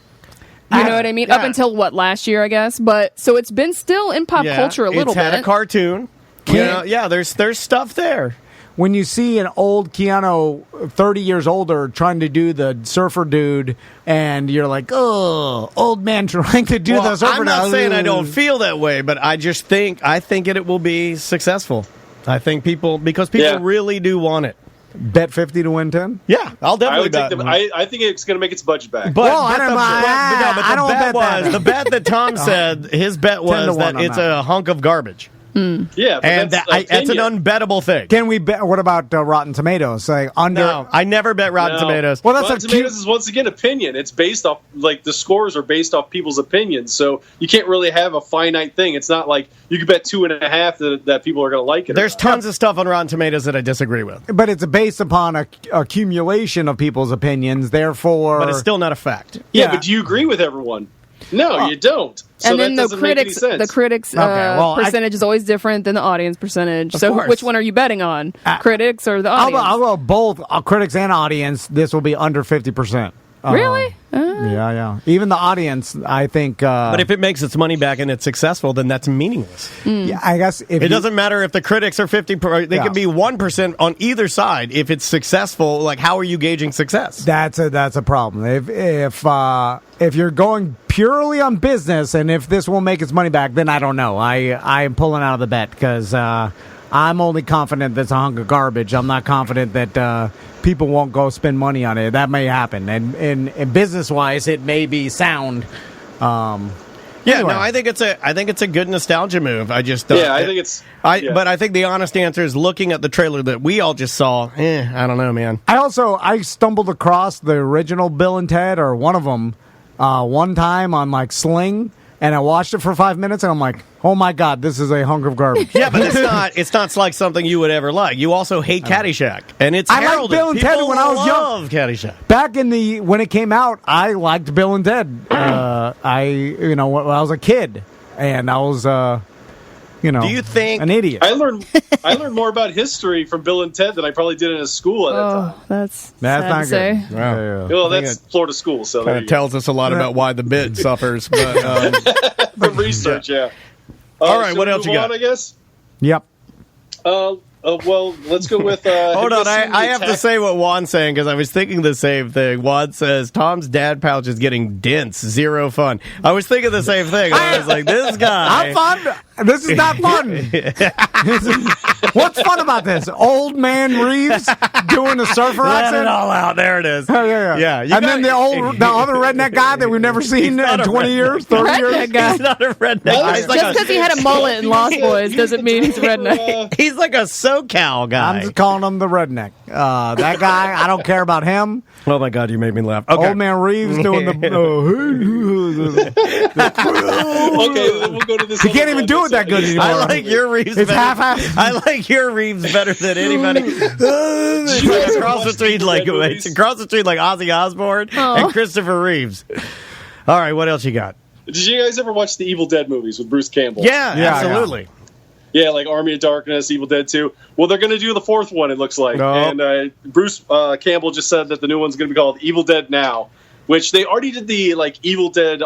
You know what I mean? Yeah. Up until, last year, I guess. But so it's been still in pop culture a little bit. It's had a cartoon. There's stuff there. when you see an old Keanu, 30 years older, trying to do the surfer dude, and you're like, oh, old man trying to do the surfer dude. I'm not saying I don't feel that way, but I think it will be successful. I think because people really do want it. Bet 50 to win 10? Yeah, I'll definitely bet. I think it's going to make its budget back. But the bet that Tom said, his bet was that it's a hunk of garbage. Yeah, and that's an unbettable thing. Can we bet? What about Rotten Tomatoes? No, I never bet Rotten Tomatoes. Well, Rotten Tomatoes is once again opinion. It's based off the scores are based off people's opinions, so you can't really have a finite thing. It's not like you could bet 2.5 that people are going to like it. There's tons of stuff on Rotten Tomatoes that I disagree with, but it's based upon a accumulation of people's opinions. Therefore, but it's still not a fact. Yeah, but do you agree with everyone? No, you don't. So and then the critics percentage is always different than the audience percentage. So which one are you betting on? Critics or the audience? I'll go both critics and audience. This will be under 50%. Really? Yeah. Even the audience, I think. But if it makes its money back and it's successful, then that's meaningless. Yeah, I guess it doesn't matter if the critics are 50%. They could be 1% on either side. If it's successful, how are you gauging success? That's a problem. If you're going purely on business, and if this will make its money back, then I don't know. I'm pulling out of the bet because I'm only confident that it's a hunk of garbage. I'm not confident that people won't go spend money on it. That may happen, and business-wise, it may be sound. Anyway. I think it's a good nostalgia move. I just I think it's. But I think the honest answer is looking at the trailer that we all just saw. I don't know, man. I stumbled across the original Bill and Ted, or one of them, one time on Sling. And I watched it for 5 minutes, and I'm like, "Oh my God, this is a hunk of garbage." Yeah, but it's not like something you would ever like. You also hate Caddyshack, and it's I heralded. liked Bill and Ted when I was young. Love Caddyshack. Back when it came out, I liked Bill and Ted. When I was a kid, and I was do you think an idiot? I learned more about history from Bill and Ted than I probably did in a school at that time. That's not good. Wow. Well, that's Florida school, so it tells us a lot about why the bid suffers. But the research, yeah. All right, what else you got? I guess. Yep. Well, let's go with. Hold on, I have to say what Juan's saying because I was thinking the same thing. Juan says Tom's dad pouch is getting dense, zero fun. I was thinking the same thing. I was like, this guy. I'm fun. This is not fun. What's fun about this? Old man Reeves doing a surfer accent? Let it all out. There it is. Yeah. Then the other redneck guy that we've never seen in 20 years, 30 years. Guy. He's not a redneck. Just because he had a mullet in Lost Boys doesn't mean he's a redneck. He's like a SoCal guy. I'm just calling him the redneck. That guy, I don't care about him. Oh my God, you made me laugh. Okay. Old man Reeves doing the. Okay, then we'll go to this. He can't even do it that good anymore. I like your Reeves. It's better. half-half. I like your Reeves better than anybody. It's across the street like Ozzy Osbourne and Christopher Reeves. All right, what else you got? Did you guys ever watch the Evil Dead movies with Bruce Campbell? Yeah, absolutely. Yeah, like Army of Darkness, Evil Dead 2. Well, they're going to do the fourth one, it looks like. No. And Bruce Campbell just said that the new one's going to be called Evil Dead Now, which they already did the Evil Dead,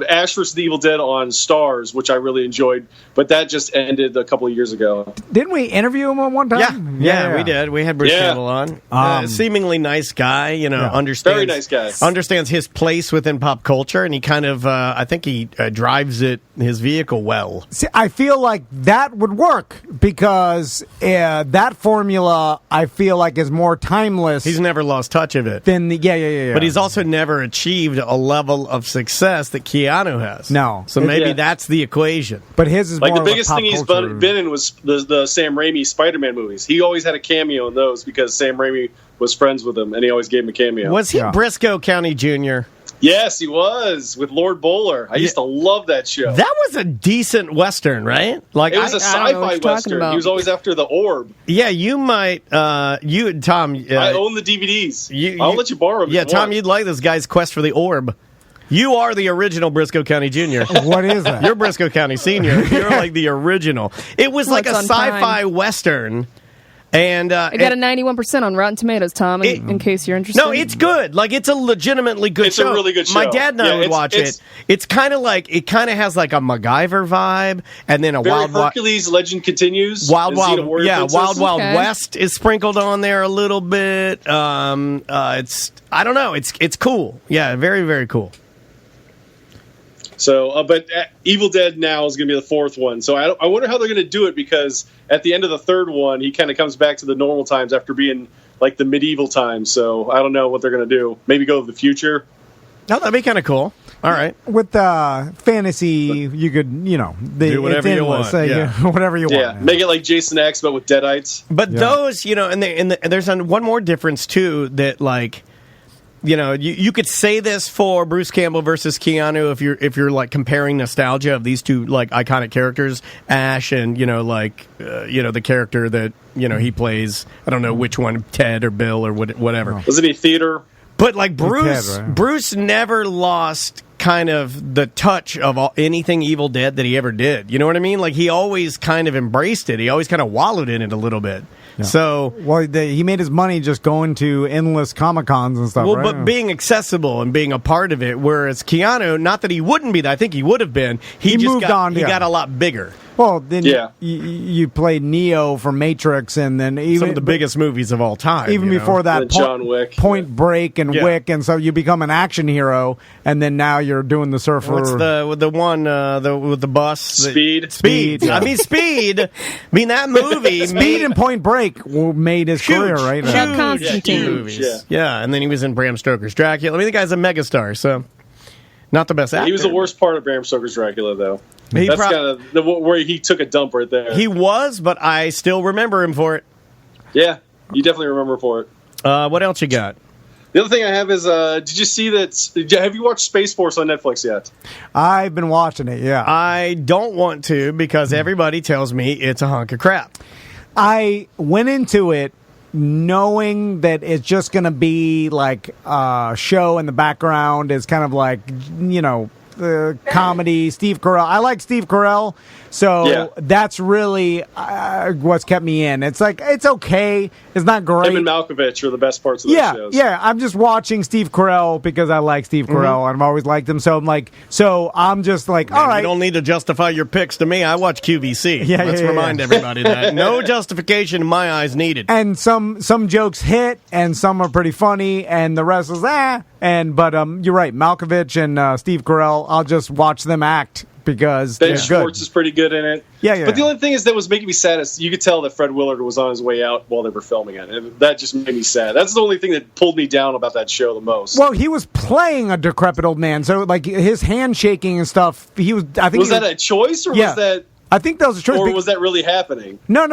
Ash vs. the Evil Dead on Stars, which I really enjoyed, but that just ended a couple of years ago. Didn't we interview him one time? Yeah, we did. We had Bruce Campbell on. Seemingly nice guy, understands. Very nice guy. Understands his place within pop culture, and he kind of, I think he drives his vehicle well. See, I feel like that would work because that formula, I feel like, is more timeless. He's never lost touch of it. Yeah. But he's also never achieved a level of success that Keanu has. No. So maybe that's the equation. But his is like more the biggest thing he's culture. been in was the Sam Raimi Spider-Man movies. He always had a cameo in those because Sam Raimi was friends with him, and he always gave him a cameo. Was he Briscoe County Jr.? Yes, he was with Lord Bowler. I used to love that show. That was a decent Western, right? Like it was a sci-fi Western. He was always after the orb. Yeah, you might. Tom. I own the DVDs. I'll let you borrow them. Yeah, Tom, you'd like this guy's quest for the orb. You are the original Briscoe County Jr. What is that? You're Briscoe County Senior. You're like the original. It was like a sci-fi Western. And I got a 91% on Rotten Tomatoes, Tom, in case you're interested. No, it's good. Like, it's a legitimately good show. It's a really good show. My dad and I would watch it. It's kind of like, it kind of has like a MacGyver vibe, and then a Wild Hercules Legend continues. Wild West is sprinkled on there a little bit. It's, I don't know. It's cool. Yeah, very, very cool. So, but Evil Dead Now is going to be the fourth one. So I wonder how they're going to do it, because at the end of the third one, he kind of comes back to the normal times after being like the medieval times. So I don't know what they're going to do. Maybe go to the future. No, that'd be kind of cool. All right. With fantasy, you could, do whatever you want. Whatever you want. Yeah, make it like Jason X, but with Deadites. But those, and there's one more difference, too, that, like, you could say this for Bruce Campbell versus Keanu if you're like comparing nostalgia of these two like iconic characters, Ash and the character that he plays. I don't know which one, Ted or Bill or whatever. Wasn't he theater? But like Bruce, Ted, right? Bruce never lost kind of the touch of anything Evil Dead that he ever did. You know what I mean? Like he always kind of embraced it. He always kind of wallowed in it a little bit. Yeah. So, he made his money just going to endless Comic-Cons and stuff, right? But being accessible and being a part of it, whereas Keanu, not that he wouldn't be, I think he would have been. He just moved on. He got a lot bigger. Well, then you played Neo from Matrix, and then even some of the biggest movies of all time. Even before that, John Wick, Point Break, and Wick, and so you become an action hero, and then now you're doing the surfer. What's the one with the bus? Speed. Yeah. I mean, Speed. I mean that movie. Speed and Point Break made his career, right? Constantine movies. Yeah, and then he was in Bram Stoker's Dracula. I mean, the guy's a megastar, so not the best actor. He was the worst part of Bram Stoker's Dracula, though. That's kind of where he took a dump right there. He was, but I still remember him for it. Yeah, you definitely remember for it. What else you got? The other thing I have is, did you see that? Have you watched Space Force on Netflix yet? I've been watching it, yeah. I don't want to because everybody tells me it's a hunk of crap. I went into it knowing that it's just going to be like a show in the background. It's kind of like, comedy. Steve Carell. I like Steve Carell, so that's really what's kept me in. It's like, it's okay. It's not great. Him and Malkovich are the best parts of those shows. Yeah, I'm just watching Steve Carell because I like Steve Carell, and I've always liked him. So I'm just like, all right. You don't need to justify your picks to me. I watch QVC. Let's remind everybody that. No justification in my eyes needed. And some jokes hit, and some are pretty funny, and the rest is But you're right, Malkovich and Steve Carell, I'll just watch them act because Ben Schwartz is pretty good in it. Yeah. But the only thing is that was making me sad is you could tell that Fred Willard was on his way out while they were filming it. And that just made me sad. That's the only thing that pulled me down about that show the most. Well, he was playing a decrepit old man, so like his handshaking and stuff. Was that a choice or was that? I think that was a choice. Or was that really happening? No.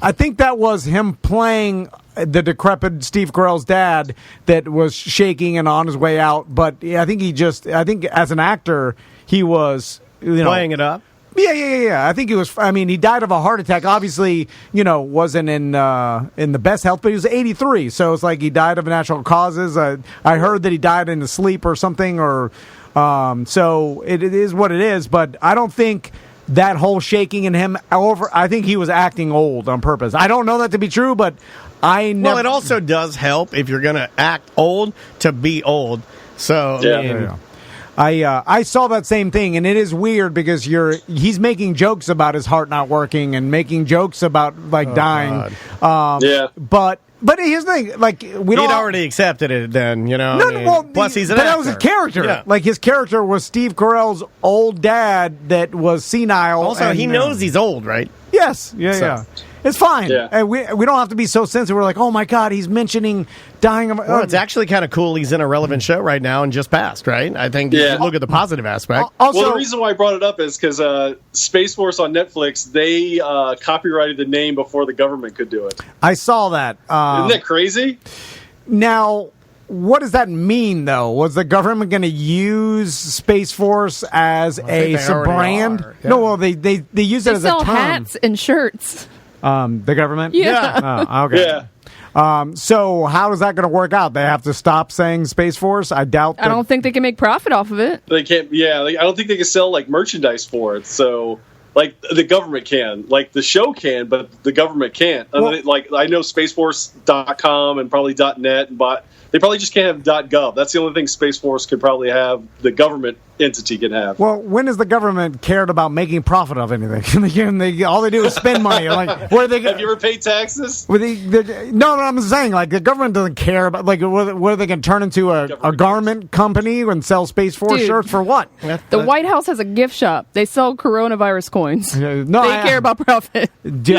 I think that was him playing the decrepit Steve Carell's dad that was shaking and on his way out. But I think as an actor, he was playing it up. Yeah. I think he was. I mean, he died of a heart attack. Obviously, wasn't in the best health, but he was 83. So it's like he died of natural causes. I heard that he died in his sleep or something. So it is what it is. But I don't think that whole shaking in him. However, I think he was acting old on purpose. I don't know that to be true, but Well, it also does help if you're going to act old to be old. So I saw that same thing, and it is weird because he's making jokes about his heart not working and making jokes about dying. But here's the thing, like he'd already accepted it then, plus he's an actor. That was his character. Yeah. Like his character was Steve Carell's old dad that was senile. Also, he knows he's old, right? Yes. Yeah. It's fine. Yeah. And we don't have to be so sensitive. We're like, oh my God, he's mentioning dying of. Well, it's actually kind of cool. He's in a relevant show right now and just passed, right? I think you should look at the positive aspect. Also, the reason why I brought it up is because Space Force on Netflix, they copyrighted the name before the government could do it. I saw that. Isn't that crazy? Now, what does that mean, though? Was the government going to use Space Force as a brand? Yeah. No, well, they use it as a term. They sell hats and shirts. The government? Yeah. Oh, okay. Yeah. So how is that going to work out? They have to stop saying Space Force? I doubt that. I don't think they can make profit off of it. They can't. Yeah, I don't think they can sell merchandise for it. So Like the government can, like the show can, but the government can't. Well, like I know SpaceForce.com and probably .net, but they probably just can't have .gov. That's the only thing Space Force could probably have. The government entity can have. Well, when has the government cared about making profit of anything? All they do is spend money. Like, where they have you ever paid taxes? No, I'm saying like the government doesn't care about like what are they going to turn into a garment company and sell Space Force shirts for what? The White House has a gift shop. They sell coronavirus coins. No, they care about profit. Do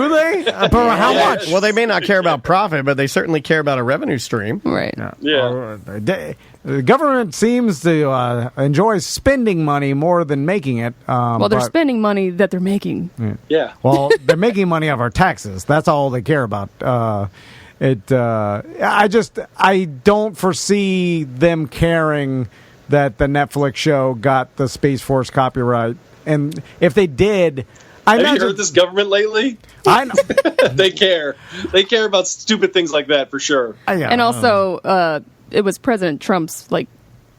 they? How much? Well, they may not care about profit, but they certainly care about a revenue stream. Right. Yeah. The government seems to enjoy spending money more than making it. Well, they're spending money that they're making. Yeah. Well, they're making money off our taxes. That's all they care about. I don't foresee them caring that the Netflix show got the Space Force copyright. And if they did, have you heard this government lately? I know. They care. They care about stupid things like that for sure. And also, it was President Trump's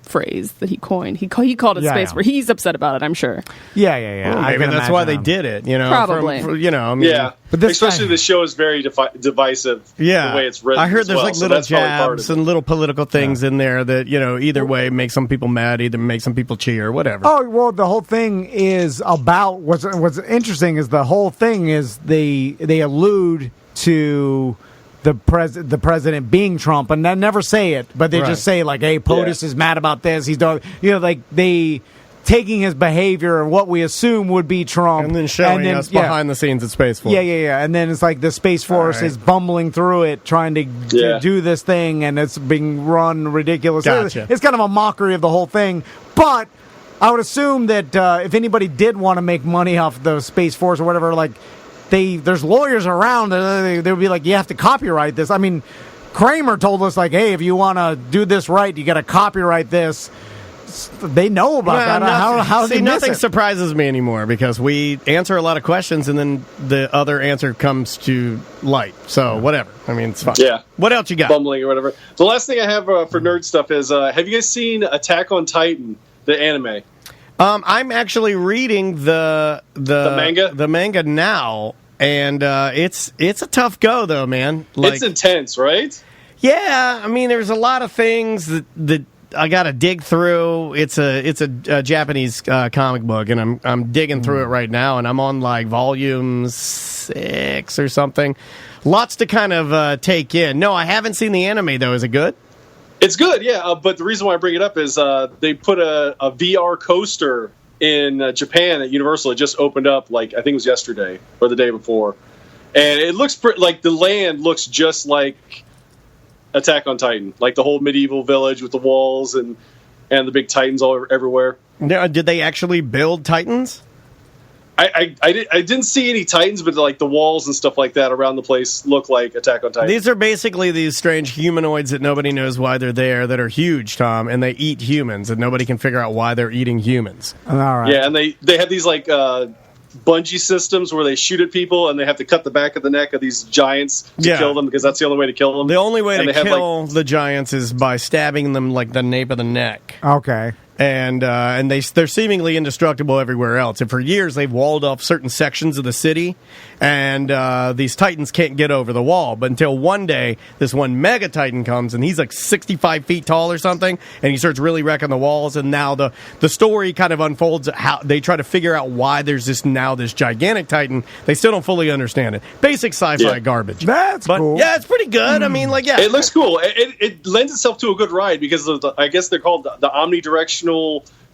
phrase that he coined. He called it space. Where he's upset about it, I'm sure. Yeah. Well, maybe that's why they did it. Probably. But especially the show is very divisive. Yeah, the way it's written. I heard there's little jabs and little political things in there that either way make some people mad, either make some people cheer, whatever. Oh well, the whole thing is about what's interesting is the whole thing is they allude to the president being Trump, and they never say it, but they just say like, "Hey, POTUS is mad about this. He's done," like they taking his behavior and what we assume would be Trump, and then showing us behind the scenes at Space Force. Yeah, and then it's like the Space Force is bumbling through it, trying to do this thing, and it's being run ridiculous. Gotcha. It's kind of a mockery of the whole thing, but I would assume that if anybody did want to make money off the Space Force or whatever, like. There's lawyers around. They would be like, you have to copyright this. I mean, Kramer told us like, hey, if you want to do this right, you got to copyright this. They know about that. How do nothing surprises me anymore because we answer a lot of questions and then the other answer comes to light. So whatever. I mean, it's fine. Yeah. What else you got? Bumbling or whatever. The last thing I have for nerd stuff is, have you guys seen Attack on Titan, the anime? I'm actually reading the manga now. And it's a tough go, though, man. It's intense, right? Yeah, I mean, there's a lot of things that I got to dig through. It's a Japanese comic book, and I'm digging through it right now, and I'm on volume 6 or something. Lots to kind of take in. No, I haven't seen the anime though. Is it good? It's good, yeah. But the reason why I bring it up is they put a VR coaster in Japan at Universal. It just opened up, I think it was yesterday or the day before, and it looks like the land looks just like Attack on Titan, like the whole medieval village with the walls and the big Titans all everywhere. Now, did they actually build Titans? I didn't see any Titans, but the walls and stuff like that around the place look like Attack on Titan. These are basically these strange humanoids that nobody knows why they're there, that are huge, Tom, and they eat humans, and nobody can figure out why they're eating humans. All right. Yeah, and they have these bungee systems where they shoot at people, and they have to cut the back of the neck of these giants to kill them because that's the only way to kill them. The only way to kill the giants is by stabbing them the nape of the neck. Okay. And they're seemingly indestructible everywhere else. And for years, they've walled off certain sections of the city, and these Titans can't get over the wall. But until one day, this one Mega Titan comes, and he's 65 feet tall or something, and he starts really wrecking the walls. And now the story kind of unfolds how they try to figure out why there's this gigantic Titan. They still don't fully understand it. Basic sci-fi garbage. That's cool. Yeah, it's pretty good. I mean, it looks cool. It lends itself to a good ride because of I guess they're called the omnidirectional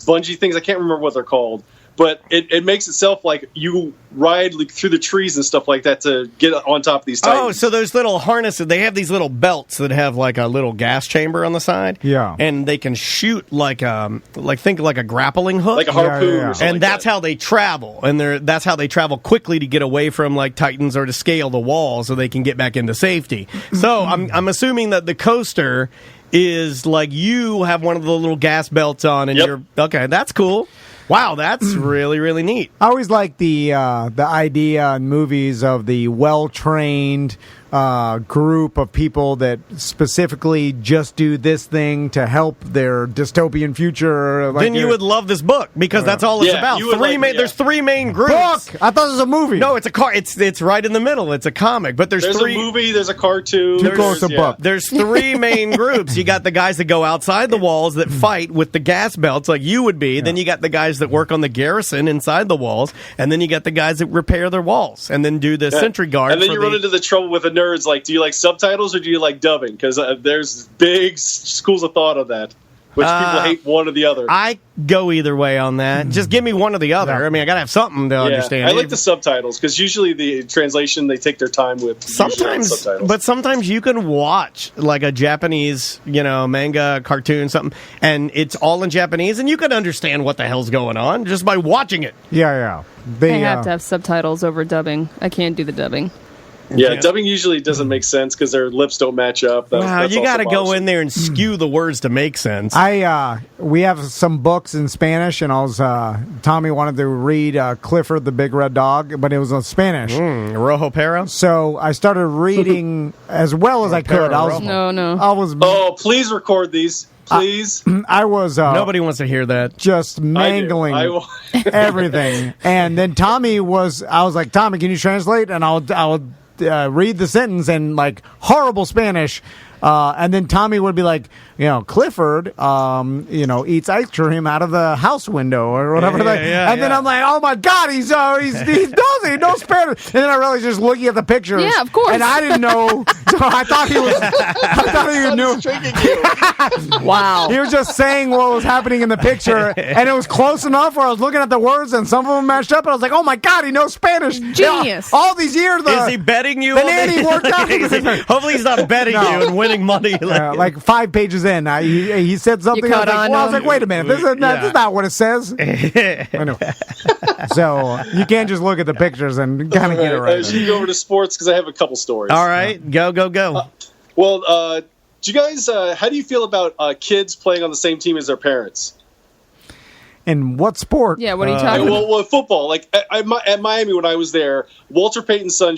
bungee things. I can't remember what they're called, but it makes itself like you ride through the trees and stuff like that to get on top of these Titans. Oh, so those little harnesses, they have these little belts that have a little gas chamber on the side. Yeah. And they can shoot think like a grappling hook. Like a harpoon or something. And that's how they travel. And that's how they travel quickly to get away from Titans or to scale the wall so they can get back into safety. So I'm assuming that the coaster is you have one of the little gas belts on and you're okay, that's cool. Wow, that's really, really neat. I always like the idea in movies of the well-trained group of people that specifically just do this thing to help their dystopian future. Then you would love this book because that's all it's about. There's three main groups. Book. I thought it was a movie. No, it's a car. It's right in the middle. It's a comic, but there's three. There's a movie. There's a cartoon. There's a book. There's three main groups. You got the guys that go outside the walls that fight with the gas belts, like you would be. Yeah. Then you got the guys that work on the garrison inside the walls, and then you got the guys that repair their walls, and then do the sentry guard. And then you run into the trouble with the nerds. Like, do you like subtitles or do you like dubbing? Because there's big schools of thought on that, which people hate one or the other. I go either way on that. Just give me one or the other. I mean, I gotta have something to understand. I like the subtitles because usually the translation they take their time with. Sometimes, but sometimes you can watch like a Japanese, manga, cartoon, something, and it's all in Japanese, and you can understand what the hell's going on just by watching it. Yeah. I have to have subtitles over dubbing. I can't do the dubbing. Yeah, dubbing usually doesn't make sense because their lips don't match up. That's you got to go in there and skew the words to make sense. We have some books in Spanish, and Tommy wanted to read Clifford the Big Red Dog, but it was in Spanish. Rojo Perro. So I started reading as well as I could. Oh, please record these. Please. I was. Nobody wants to hear that. Just mangling everything. And then I was like, Tommy, can you translate? And I would read the sentence in like horrible Spanish. And then Tommy would be like, Clifford, eats ice cream out of the house window or whatever. And then I'm like, oh my God, he knows Spanish. And then I realized just looking at the pictures. Yeah, of course. And I didn't know. So I thought he knew. Wow. He was just saying what was happening in the picture. And it was close enough where I was looking at the words and some of them matched up. And I was like, oh my God, he knows Spanish. Genius. All these years. Is he betting you? The nanny worked out. Hopefully he's not betting you and winning money. Like 5 pages in, he said something. I was like, wait a minute, this is not what it says. Anyway. So you can't just look at the pictures and kind of get it right. I should go over to sports because I have a couple stories. All right, go. Do you guys? How do you feel about kids playing on the same team as their parents? In what sport? Yeah, what are you talking about? Well, football. Like at Miami when I was there, Walter Payton's son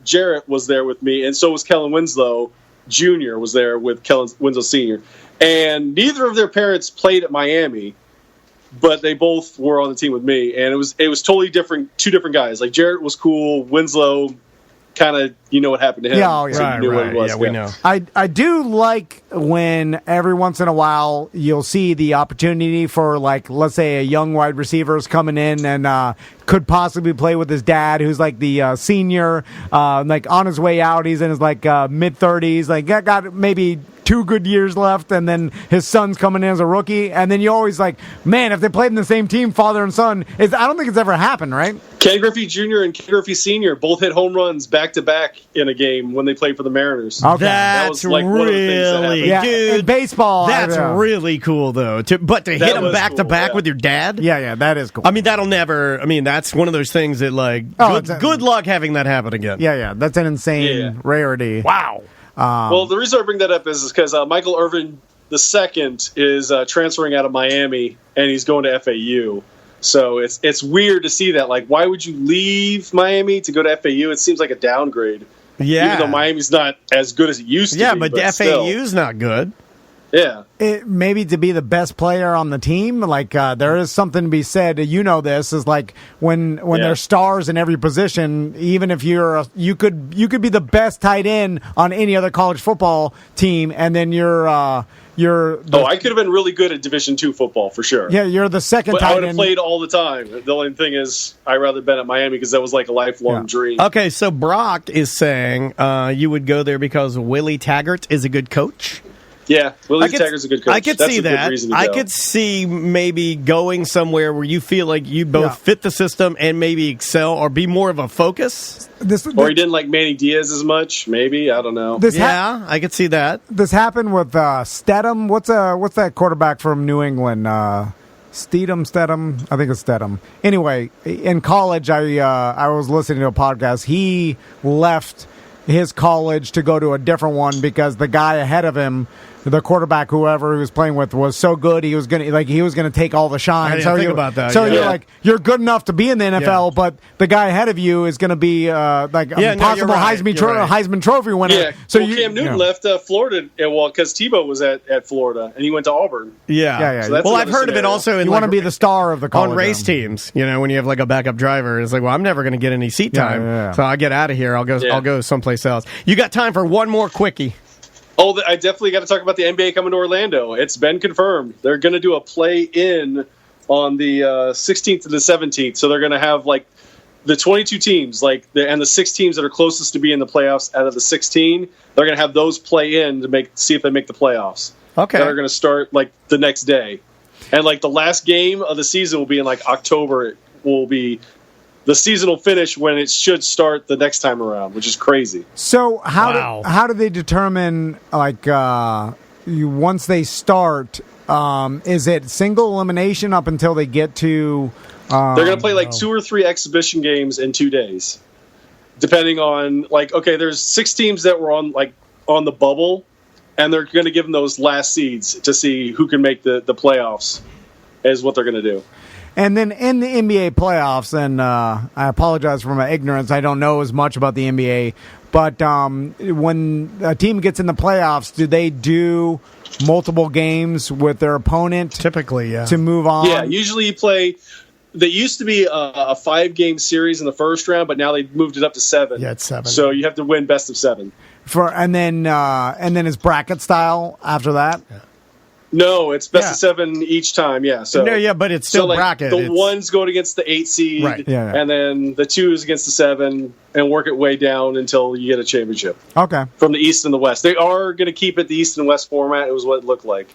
Jarrett was there with me, and so was Kellen Winslow Jr. was there with Kellen Winslow Sr. And neither of their parents played at Miami, but they both were on the team with me, and it was totally different. Two different guys. Like Jarrett was cool, Winslow kind of what happened to him. Yeah, so you knew what it was. Yeah, we know. I do like when every once in a while you'll see the opportunity for, like, let's say a young wide receiver is coming in and could possibly play with his dad, who's like the senior, like on his way out. He's in his like mid-30s, like got maybe 2 good years left, and then his son's coming in as a rookie, and then you always like, man, if they played in the same team, father and son, I don't think it's ever happened, right? Ken Griffey Jr. and Ken Griffey Sr. both hit home runs back-to-back in a game when they played for the Mariners. Okay. That was like one of the things that happened. Dude, in baseball. That's really cool, though. But to hit them back-to-back with your dad? Yeah, that is cool. I mean, that's one of those things that, like, good luck having that happen again. Yeah, that's an insane rarity. Wow. Well, the reason I bring that up is because Michael Irvin II is transferring out of Miami, and he's going to FAU. So it's weird to see that. Like, why would you leave Miami to go to FAU? It seems like a downgrade. Yeah. Even though Miami's not as good as it used to be. Yeah, but FAU's not good. Yeah. Maybe to be the best player on the team, like there is something to be said. This is like when there's stars in every position. Even if you could be the best tight end on any other college football team, and then I could have been really good at Division II football for sure. Yeah, you're the second but tight end. I would have played all the time. The only thing is, I'd rather been at Miami because that was like a lifelong dream. Okay, so Brock is saying you would go there because Willie Taggart is a good coach. Yeah, Willie Taggart's a good coach. I could see that. I could see maybe going somewhere where you feel like you both fit the system and maybe excel or be more of a focus. Or he didn't like Manny Diaz as much, maybe. I don't know. I could see that. This happened with Stedham. What's that quarterback from New England? Stedham? I think it's Stedham. Anyway, in college, I was listening to a podcast. He left his college to go to a different one because the guy ahead of him the quarterback, whoever he was playing with, was so good he was gonna take all the shine. I didn't think about that. So you're good enough to be in the NFL, but the guy ahead of you is going to be a possible Heisman Trophy winner. Yeah. So Cam Newton left Florida, because Tebow was at Florida and he went to Auburn. Yeah. So I've heard of it also. You want to be the star of the college on race teams. When you have like a backup driver, it's like, well, I'm never going to get any seat time, so I get out of here. I'll go someplace else. You got time for one more quickie? Oh, I definitely got to talk about the NBA coming to Orlando. It's been confirmed. They're going to do a play-in on the 16th to the 17th. So they're going to have like the 22 teams, and the 6 teams that are closest to be in the playoffs out of the 16. They're going to have those play in to see if they make the playoffs. Okay, they're going to start like the next day, and like the last game of the season will be in like October. It will be. The season will finish when it should start the next time around, which is crazy. So how do they determine once they start? Is it single elimination up until they get to? They're going to play like 2 or 3 exhibition games in 2 days, depending on there's 6 teams that were on the bubble, and they're going to give them those last seeds to see who can make the playoffs. Is what they're going to do. And then in the NBA playoffs, and I apologize for my ignorance, I don't know as much about the NBA, but when a team gets in the playoffs, do they do multiple games with their opponent? Typically, yeah. To move on? Yeah, usually you play... They used to be a 5-game series in the first round, but now they moved it up to 7. Yeah, it's 7. So you have to win best of 7. And then is bracket style after that? Yeah. No, it's best of 7 each time. Yeah, so but it's still bracket. The 1's going against the 8 seed, right? Yeah. And then the 2 is against the 7, and work it way down until you get a championship. Okay. From the East and the West, they are going to keep it the East and West format. It was what it looked like.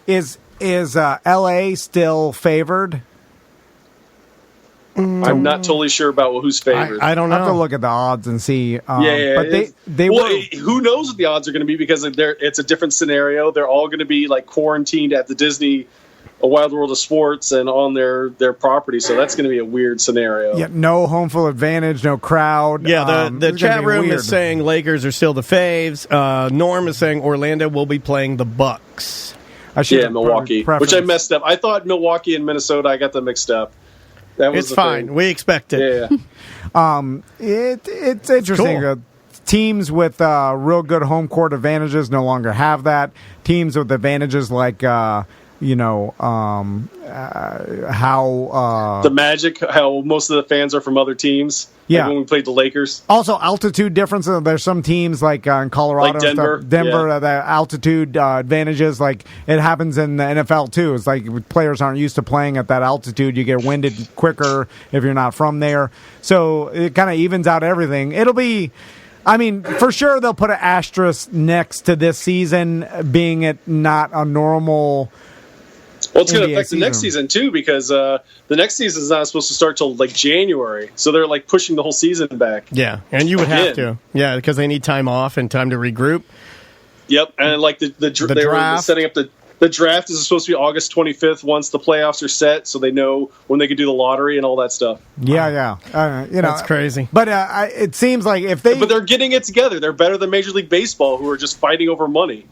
Is LA still favored? I'm not totally sure about who's favored. I don't know. I have to look at the odds and see. But who knows what the odds are going to be, because it's a different scenario. They're all going to be like quarantined at the Disney A Wild World of Sports and on their property, so that's going to be a weird scenario. Yeah, no home field advantage, no crowd. Yeah, the chat room is saying Lakers are still the faves. Norm is saying Orlando will be playing the Bucks. Milwaukee, which I messed up. I thought Milwaukee and Minnesota, I got them mixed up. It's fine. Thing. We expect it. Yeah. It's interesting. Cool. Teams with real good home court advantages no longer have that. Teams with advantages like how the Magic, how most of the fans are from other teams. Yeah, when we played the Lakers. Also, altitude differences. There's some teams like in Colorado, like Denver, the altitude advantages. Like it happens in the NFL too. It's like players aren't used to playing at that altitude. You get winded quicker if you're not from there. So it kind of evens out everything. It'll be. I mean, for sure they'll put an asterisk next to this season being it not a normal. Well, it's going to affect the next season too, because the next season is not supposed to start till like January, so they're like pushing the whole season back. Yeah, and you would have to, because they need time off and time to regroup. Yep, and like the draft. Were setting up the draft is supposed to be August 25th once the playoffs are set, so they know when they can do the lottery and all that stuff. Yeah. That's crazy. But it seems like but they're getting it together. They're better than Major League Baseball, who are just fighting over money.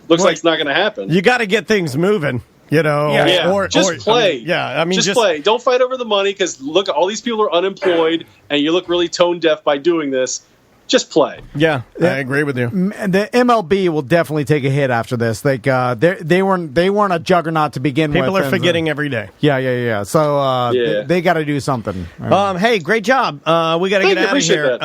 Looks like it's not going to happen. You got to get things moving, Or play. I mean, just play. Don't fight over the money, because look, all these people are unemployed, and you look really tone deaf by doing this. Just play. Yeah, I agree with you. The MLB will definitely take a hit after this. Like they weren't a juggernaut to begin with. People are forgetting every day. Yeah. So they got to do something. Hey, great job. We got to get out of here.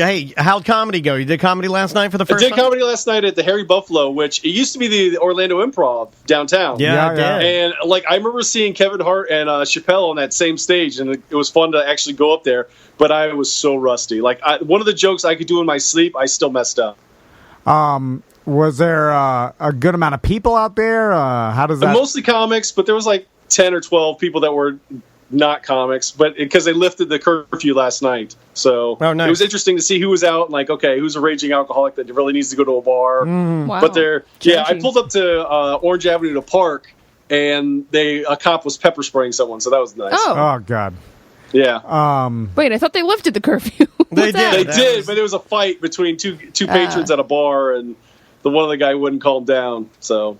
Hey, how'd comedy go? You did comedy last night for the first time? I did comedy last night at the Harry Buffalo, which it used to be the Orlando Improv downtown. Yeah, I did. And I remember seeing Kevin Hart and Chappelle on that same stage, and it was fun to actually go up there. But I was so rusty. One of the jokes I could do in my sleep, I still messed up. Was there a good amount of people out there? How does that? Mostly comics, but there was 10 or 12 people that were not comics, but because they lifted the curfew last night. So nice. It was interesting to see who was out and who's a raging alcoholic that really needs to go to a bar. Wow. But I pulled up to Orange Avenue to park, and a cop was pepper spraying someone, so that was nice. Oh God. Yeah. Wait, I thought they lifted the curfew. They did, but there was a fight between two patrons at a bar, and one of the guy wouldn't calm down. So,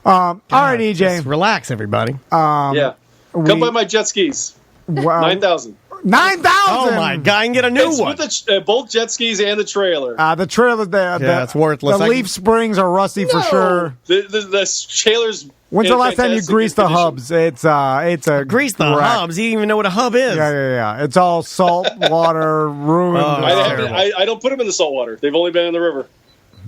all right, EJ, just relax, everybody. Come by my jet skis. Wow. 9,000. 9,000. Oh my God! I can get a new one. With both jet skis and the trailer. The trailer, it's worthless. The leaf springs are rusty for sure. The trailers. When's the last time you greased the hubs? It's a grease the hubs. You didn't even know what a hub is. Yeah. It's all salt water ruined. I don't put them in the salt water. They've only been in the river.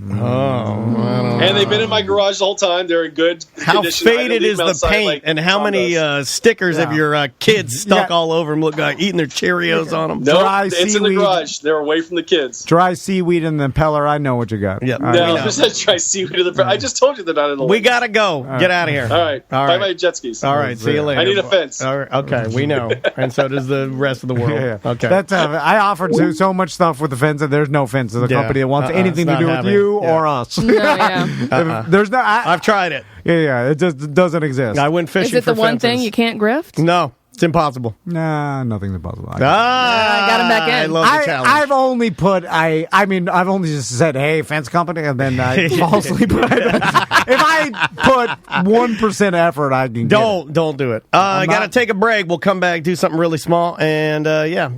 And they've been in my garage the whole time. They're in good condition. How faded is the paint, and how many stickers of your kids stuck all over them? Look like eating their Cheerios on them. No, it's in the garage. They're away from the kids. Dry seaweed in the impeller. I know what you got. Yep. No, there's not dry seaweed in the. I just told you they're not in the. We gotta go. Get out of here. All right. Bye bye jet skis. All right. See you later. I need a fence. All right. Okay, we know, and so does the rest of the world. Yeah. Okay. That's I offered so much stuff with the fence, and there's no fence. There's a company that wants anything to do with you or us. There's no. I've tried it. Yeah. It just doesn't exist. I went fishing. Is it the for one fences. thing you can't grift? No, it's impossible. Nah, nothing's impossible. I got him back in. I love the challenge. I've only put I've only just said, hey, fence company, and then I falsely put. If I put 1% effort, I can. Don't do it. I got to take a break. We'll come back, do something really small, and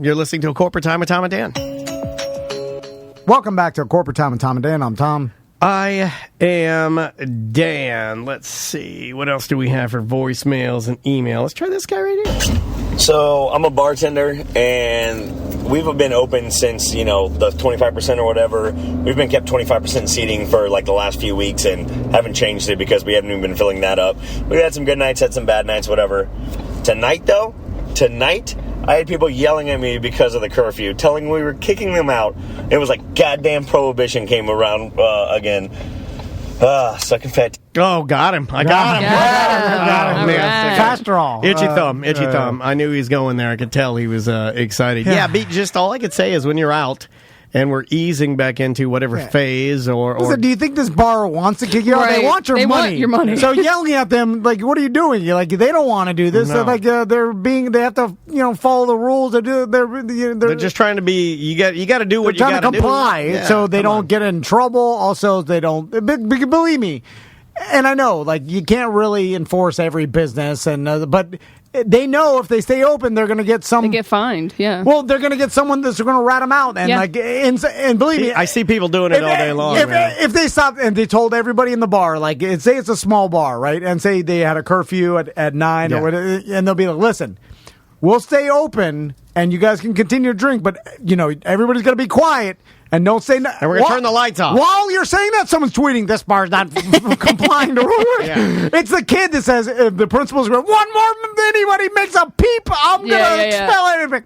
you're listening to A Corporate Time with Tom and Dan. Welcome back to A Corporate Time with Tom and Dan. I'm Tom. I am Dan. Let's see. What else do we have for voicemails and email? Let's try this guy right here. So I'm a bartender, and we've been open since, the 25% or whatever. We've been kept 25% seating for like the last few weeks and haven't changed it because we haven't even been filling that up. We had some good nights, had some bad nights, whatever. Tonight, I had people yelling at me because of the curfew, telling me we were kicking them out. It was like goddamn prohibition came around again. Sucking fat. Oh, got him. I got him. Got him. Man. Faster all. Itchy thumb. I knew he was going there. I could tell he was excited. Yeah, just all I could say is when you're out and we're easing back into whatever phase or Listen, do you think this bar wants to kick you out? Right. They want your They money. want your money. So yelling at them, like, what are you doing? You're like, they don't want to do this. No. They have to, follow the ruels. They're just trying to be. You got to do what you got to do. They're trying to comply, so they don't get in trouble. Also, they don't. Believe me, and I know, like, you can't really enforce every business, but they know if they stay open, they're going to get some. They get fined, yeah. Well, they're going to get someone that's going to rat them out, and and believe me, I see people doing it all day long. If they stopped and they told everybody in the bar, like, say it's a small bar, right, and say they had a curfew at 9 or whatever, and they'll be like, listen, we'll stay open, and you guys can continue to drink, but everybody's going to be quiet. And don't say nothing. And we're going to turn the lights off. While you're saying that, someone's tweeting, this bar's not complying to rules. Yeah. It's the kid that says, if the principal's going, one more, anybody makes a peep, I'm going to expel it.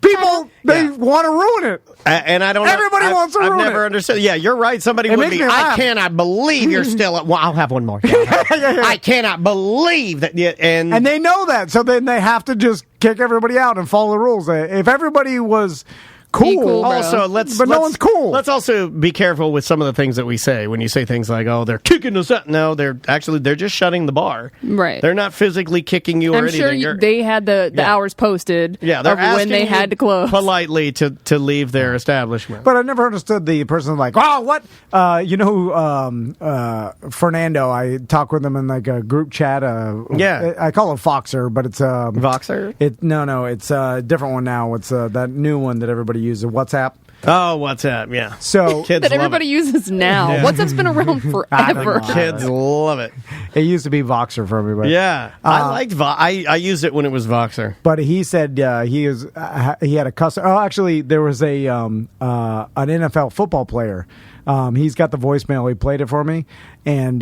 People, they want to ruin it. And I don't know. Everybody wants to ruin it. I've never understood. Yeah, you're right. Somebody would be. I cannot believe you're still. Well, I'll have one more. I cannot believe that. And they know that. So then they have to just kick everybody out and follow the rules. If everybody was cool. Also, no one's cool. Let's also be careful with some of the things that we say. When you say things like, "Oh, they're kicking us out," no, they're just shutting the bar. Right. They're not physically kicking you or anything. I'm sure they had the hours posted. Yeah, they're of when they had to close politely to leave their establishment. But I never understood the person like, oh, what? Fernando. I talk with him in like a group chat. I call it Voxer, but it's Voxer. It's a different one now. It's that new one that everybody uses, WhatsApp. Oh, WhatsApp, yeah. So kids that everybody uses now. Yeah. WhatsApp's been around forever. Kids love it. It used to be Voxer for everybody. Yeah, I liked I used it when it was Voxer. But he said he had a customer. Oh, actually, there was an NFL football player. He's got the voicemail. He played it for me. And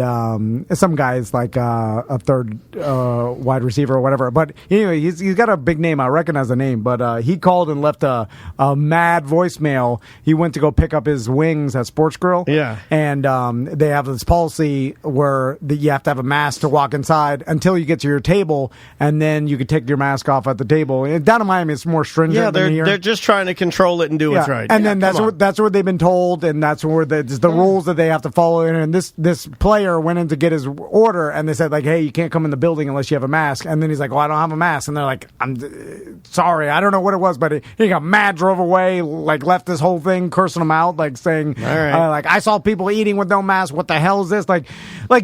some guy's like a third wide receiver or whatever. But anyway, he's got a big name. I recognize the name. But he called and left a mad voicemail. He went to go pick up his wings at Sports Grill. Yeah. And they have this policy where you have to have a mask to walk inside until you get to your table. And then you can take your mask off at the table. And down in Miami, it's more stringent than here. They're just trying to control it and do what's right. And then that's what they've been told. And that's where it's the rules that they have to follow. And this player went in to get his order, and they said, like, hey, you can't come in the building unless you have a mask. And then he's like, well, I don't have a mask. And they're like, I'm sorry, I don't know what it was, but he got mad, drove away, like left this whole thing, cursing them out, like saying, like, I saw people eating with no mask. What the hell is this? Like,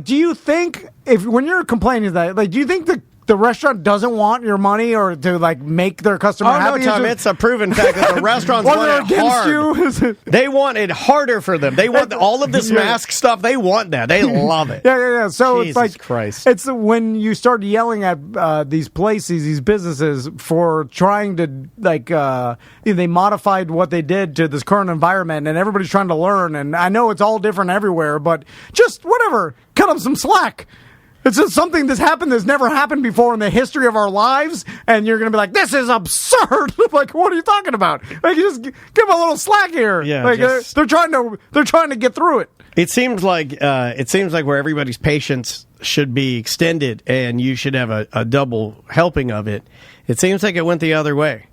do you think when you're complaining that, like, do you think the restaurant doesn't want your money or to like make their customer happy? No, Tom, it's a proven fact that the restaurants want it hard. They want it harder for them. They want all of this mask stuff. They want that. They love it. Yeah. So Jesus it's like Christ. It's when you start yelling at these places, these businesses for trying to like they modified what they did to this current environment, and everybody's trying to learn. And I know it's all different everywhere, but just whatever, cut them some slack. It's just something that's happened that's never happened before in the history of our lives, and you're going to be like, this is absurd. Like, what are you talking about? Like, you just give them a little slack here. Yeah, like, they're trying to get through it. It seems like where everybody's patience should be extended, and you should have a double helping of it. It seems like it went the other way.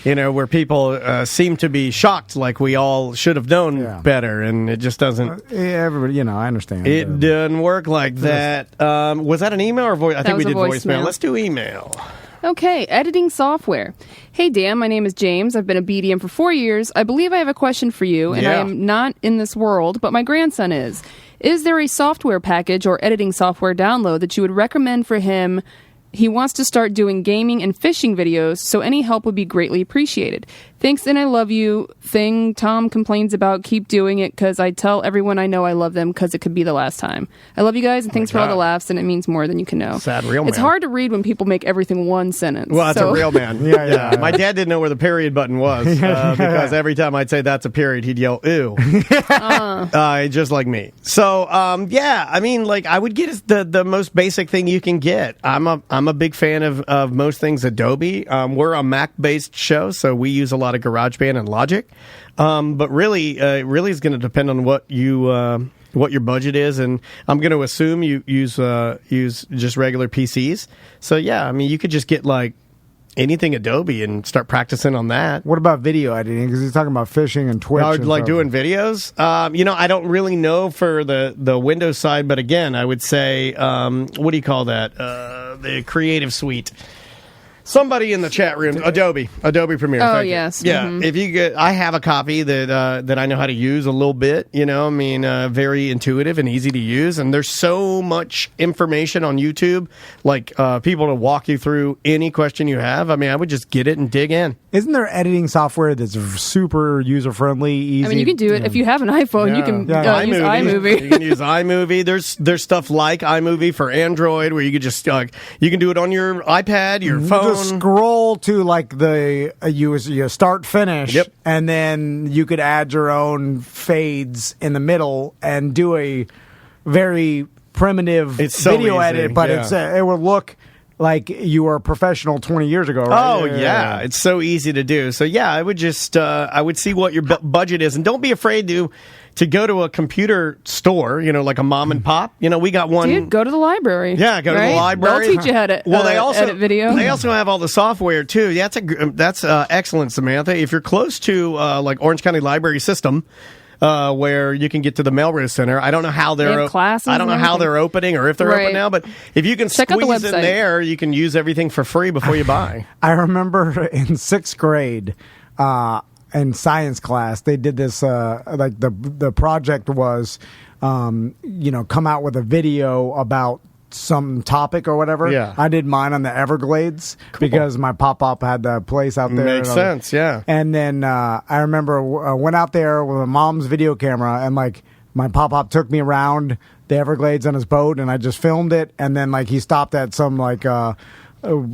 Where people seem to be shocked, like we all should have known better, and it just doesn't. Everybody, I understand. It doesn't work like that. Was that an email or voice? I think we did voicemail. Let's do email. Okay, editing software. Hey, Dan, my name is James. I've been a BDM for 4 years. I believe I have a question for you, and I am not in this world, but my grandson is. Is there a software package or editing software download that you would recommend for him? He wants to start doing gaming and fishing videos, so any help would be greatly appreciated. Thanks, and I love you. Thing Tom complains about, keep doing it, because I tell everyone I know I love them, because it could be the last time. I love you guys, and thanks for all the laughs, and it means more than you can know. Sad real man. It's hard to read when people make everything one sentence. Well, that's a real man. Yeah. My dad didn't know where the period button was, because every time I'd say that's a period, he'd yell, ew. Just like me. So, I would get the most basic thing you can get. I'm a big fan of most things Adobe. We're a Mac-based show, so we use a lot of GarageBand and Logic. But really, it really is going to depend on what your budget is, and I'm going to assume you use just regular PCs. So you could just get like anything Adobe and start practicing on that. What about video editing? Because he's talking about fishing and Twitch. Doing videos. I don't really know for the Windows side, but again, I would say, what do you call that? The Creative Suite. Somebody in the chat room, Adobe Premiere. Oh, yes. Yeah, mm-hmm. If I have a copy that I know how to use a little bit. Very intuitive and easy to use, and there's so much information on YouTube, like people to walk you through any question you have. I would just get it and dig in. Isn't there editing software that's super user friendly, easy? You can do it if you have an iPhone. You can use iMovie. You can use iMovie. There's stuff like iMovie for Android where you could just you can do it on your iPad, your phone. Just scroll to like you start finish, and then you could add your own fades in the middle and do a very primitive video edit, but it will look like you were a professional 20 years ago, right? Oh, yeah. It's so easy to do. So, I would just I would see what your budget is. And don't be afraid to go to a computer store, like a mom and pop. We got one. Dude, go to the library. Yeah, go to the library. They'll teach you how to edit video. They also have all the software, too. Yeah, that's excellent, Samantha. If you're close to like Orange County Library System, where you can get to the Melrose Center. I don't know how they're how they're opening or if they're open now, but if you can squeeze in there, you can use everything for free before you buy. I remember in 6th grade, in science class, they did this. Like the project was, come out with a video about some topic or whatever. Yeah. I did mine on the Everglades because my pop-up had the place out there. Makes sense, yeah. And then I remember went out there with my mom's video camera, and like my pop-up took me around the Everglades on his boat, and I just filmed it. And then like he stopped at some like a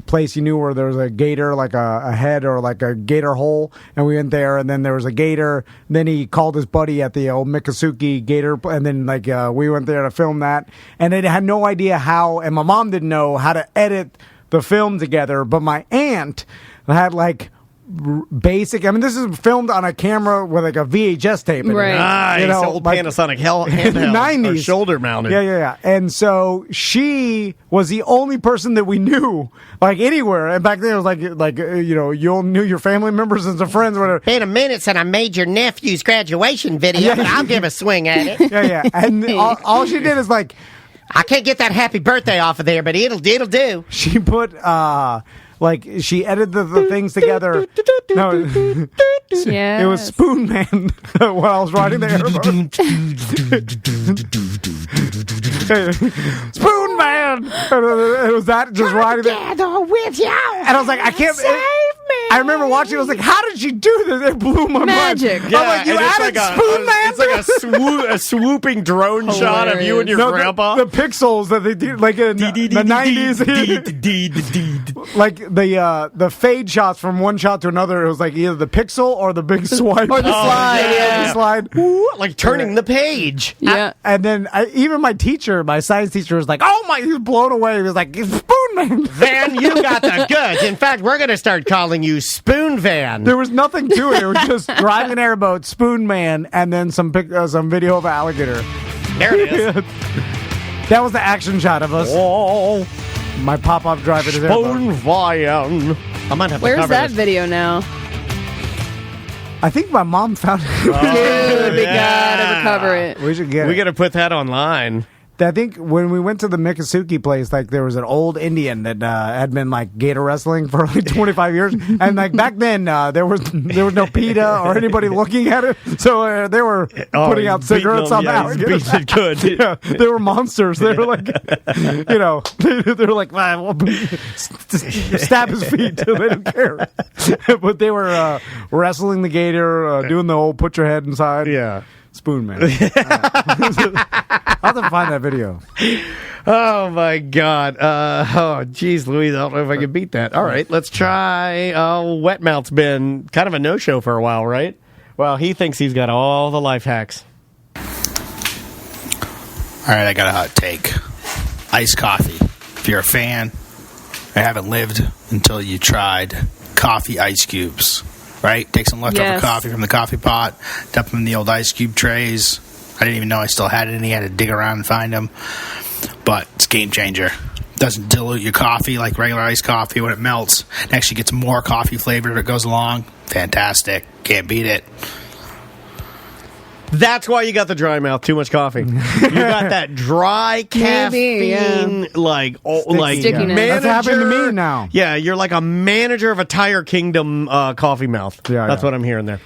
place he knew where there was a gator, like a head or like a gator hole, and we went there, and then there was a gator. Then he called his buddy at the old Miccosukee Gator, and then like we went there to film that, and they had no idea how, and my mom didn't know how to edit the film together, but my aunt had like basic. I mean, this is filmed on a camera with like a VHS tape. Right. Nice. Old Panasonic handheld. 90s. Shoulder mounted. Yeah. And so she was the only person that we knew, like anywhere. And back then it was like you knew your family members and some friends, whatever. In a minute, said I made your nephew's graduation video, but I'll give a swing at it. Yeah. And all she did is like, I can't get that happy birthday off of there, but it'll do. she put she edited the things together. No, Yes. it was Spoon Man while I was riding the airboat. Spoon Man. It was that just riding Together with you. And I was like, I can't. Save me. I remember watching. I was like, how did she do this? It blew my Magic. mind. Yeah, I'm like, you and it's added like Spoon Man. It's like a swooping drone shot of you and your grandpa. The pixels that they do, like in the 90s. Like the fade shots from one shot to another, it was like either the pixel or the big swipe. Or the slide. Yeah, the slide. Ooh, like turning the page. Yeah. And then even my science teacher was like, oh my, he was blown away. He was like, Spoon Man. Van, you got the goods. In fact, we're going to start calling you Spoon Van. There was nothing to it. It was just driving an airboat, Spoon Man, and then some video of an alligator. There it is. That was the action shot of us. Oh, My pop-up driving his airboat. Spoon Van. I might have to Where's cover that this. video now? I think my mom found it. Dude, we gotta recover it. We should get We it. got to put that online. I think when we went to the Miccosukee place, like there was an old Indian that had been like gator wrestling for like 25 years, and like back then there was no PETA or anybody looking at it, so they were putting out cigarettes on the alligator. He's beating it good. Yeah, they were monsters. They were like, they were like, stab his feet. They didn't care, but they were wrestling the gator, doing the old put your head inside. Yeah. Spoon Man. I'll have to find that video. Oh, my God. Geez, Louise, I don't know if I can beat that. All right, let's try. Wet Mouth's been kind of a no-show for a while, right? Well, he thinks he's got all the life hacks. All right, I got a hot take. Iced coffee. If you're a fan, I haven't lived until you tried coffee ice cubes. Right? Take some leftover coffee from the coffee pot, dump them in the old ice cube trays. I didn't even know I still had any. I had to dig around and find them. But it's a game changer. Doesn't dilute your coffee like regular iced coffee when it melts. It actually gets more coffee flavor as it goes along. Fantastic. Can't beat it. That's why you got the dry mouth. Too much coffee. You got that dry caffeine, like Stickiness. manager. That's happened to me now. Yeah, you're like a manager of a Tire Kingdom coffee mouth. Yeah, that's what I'm hearing there.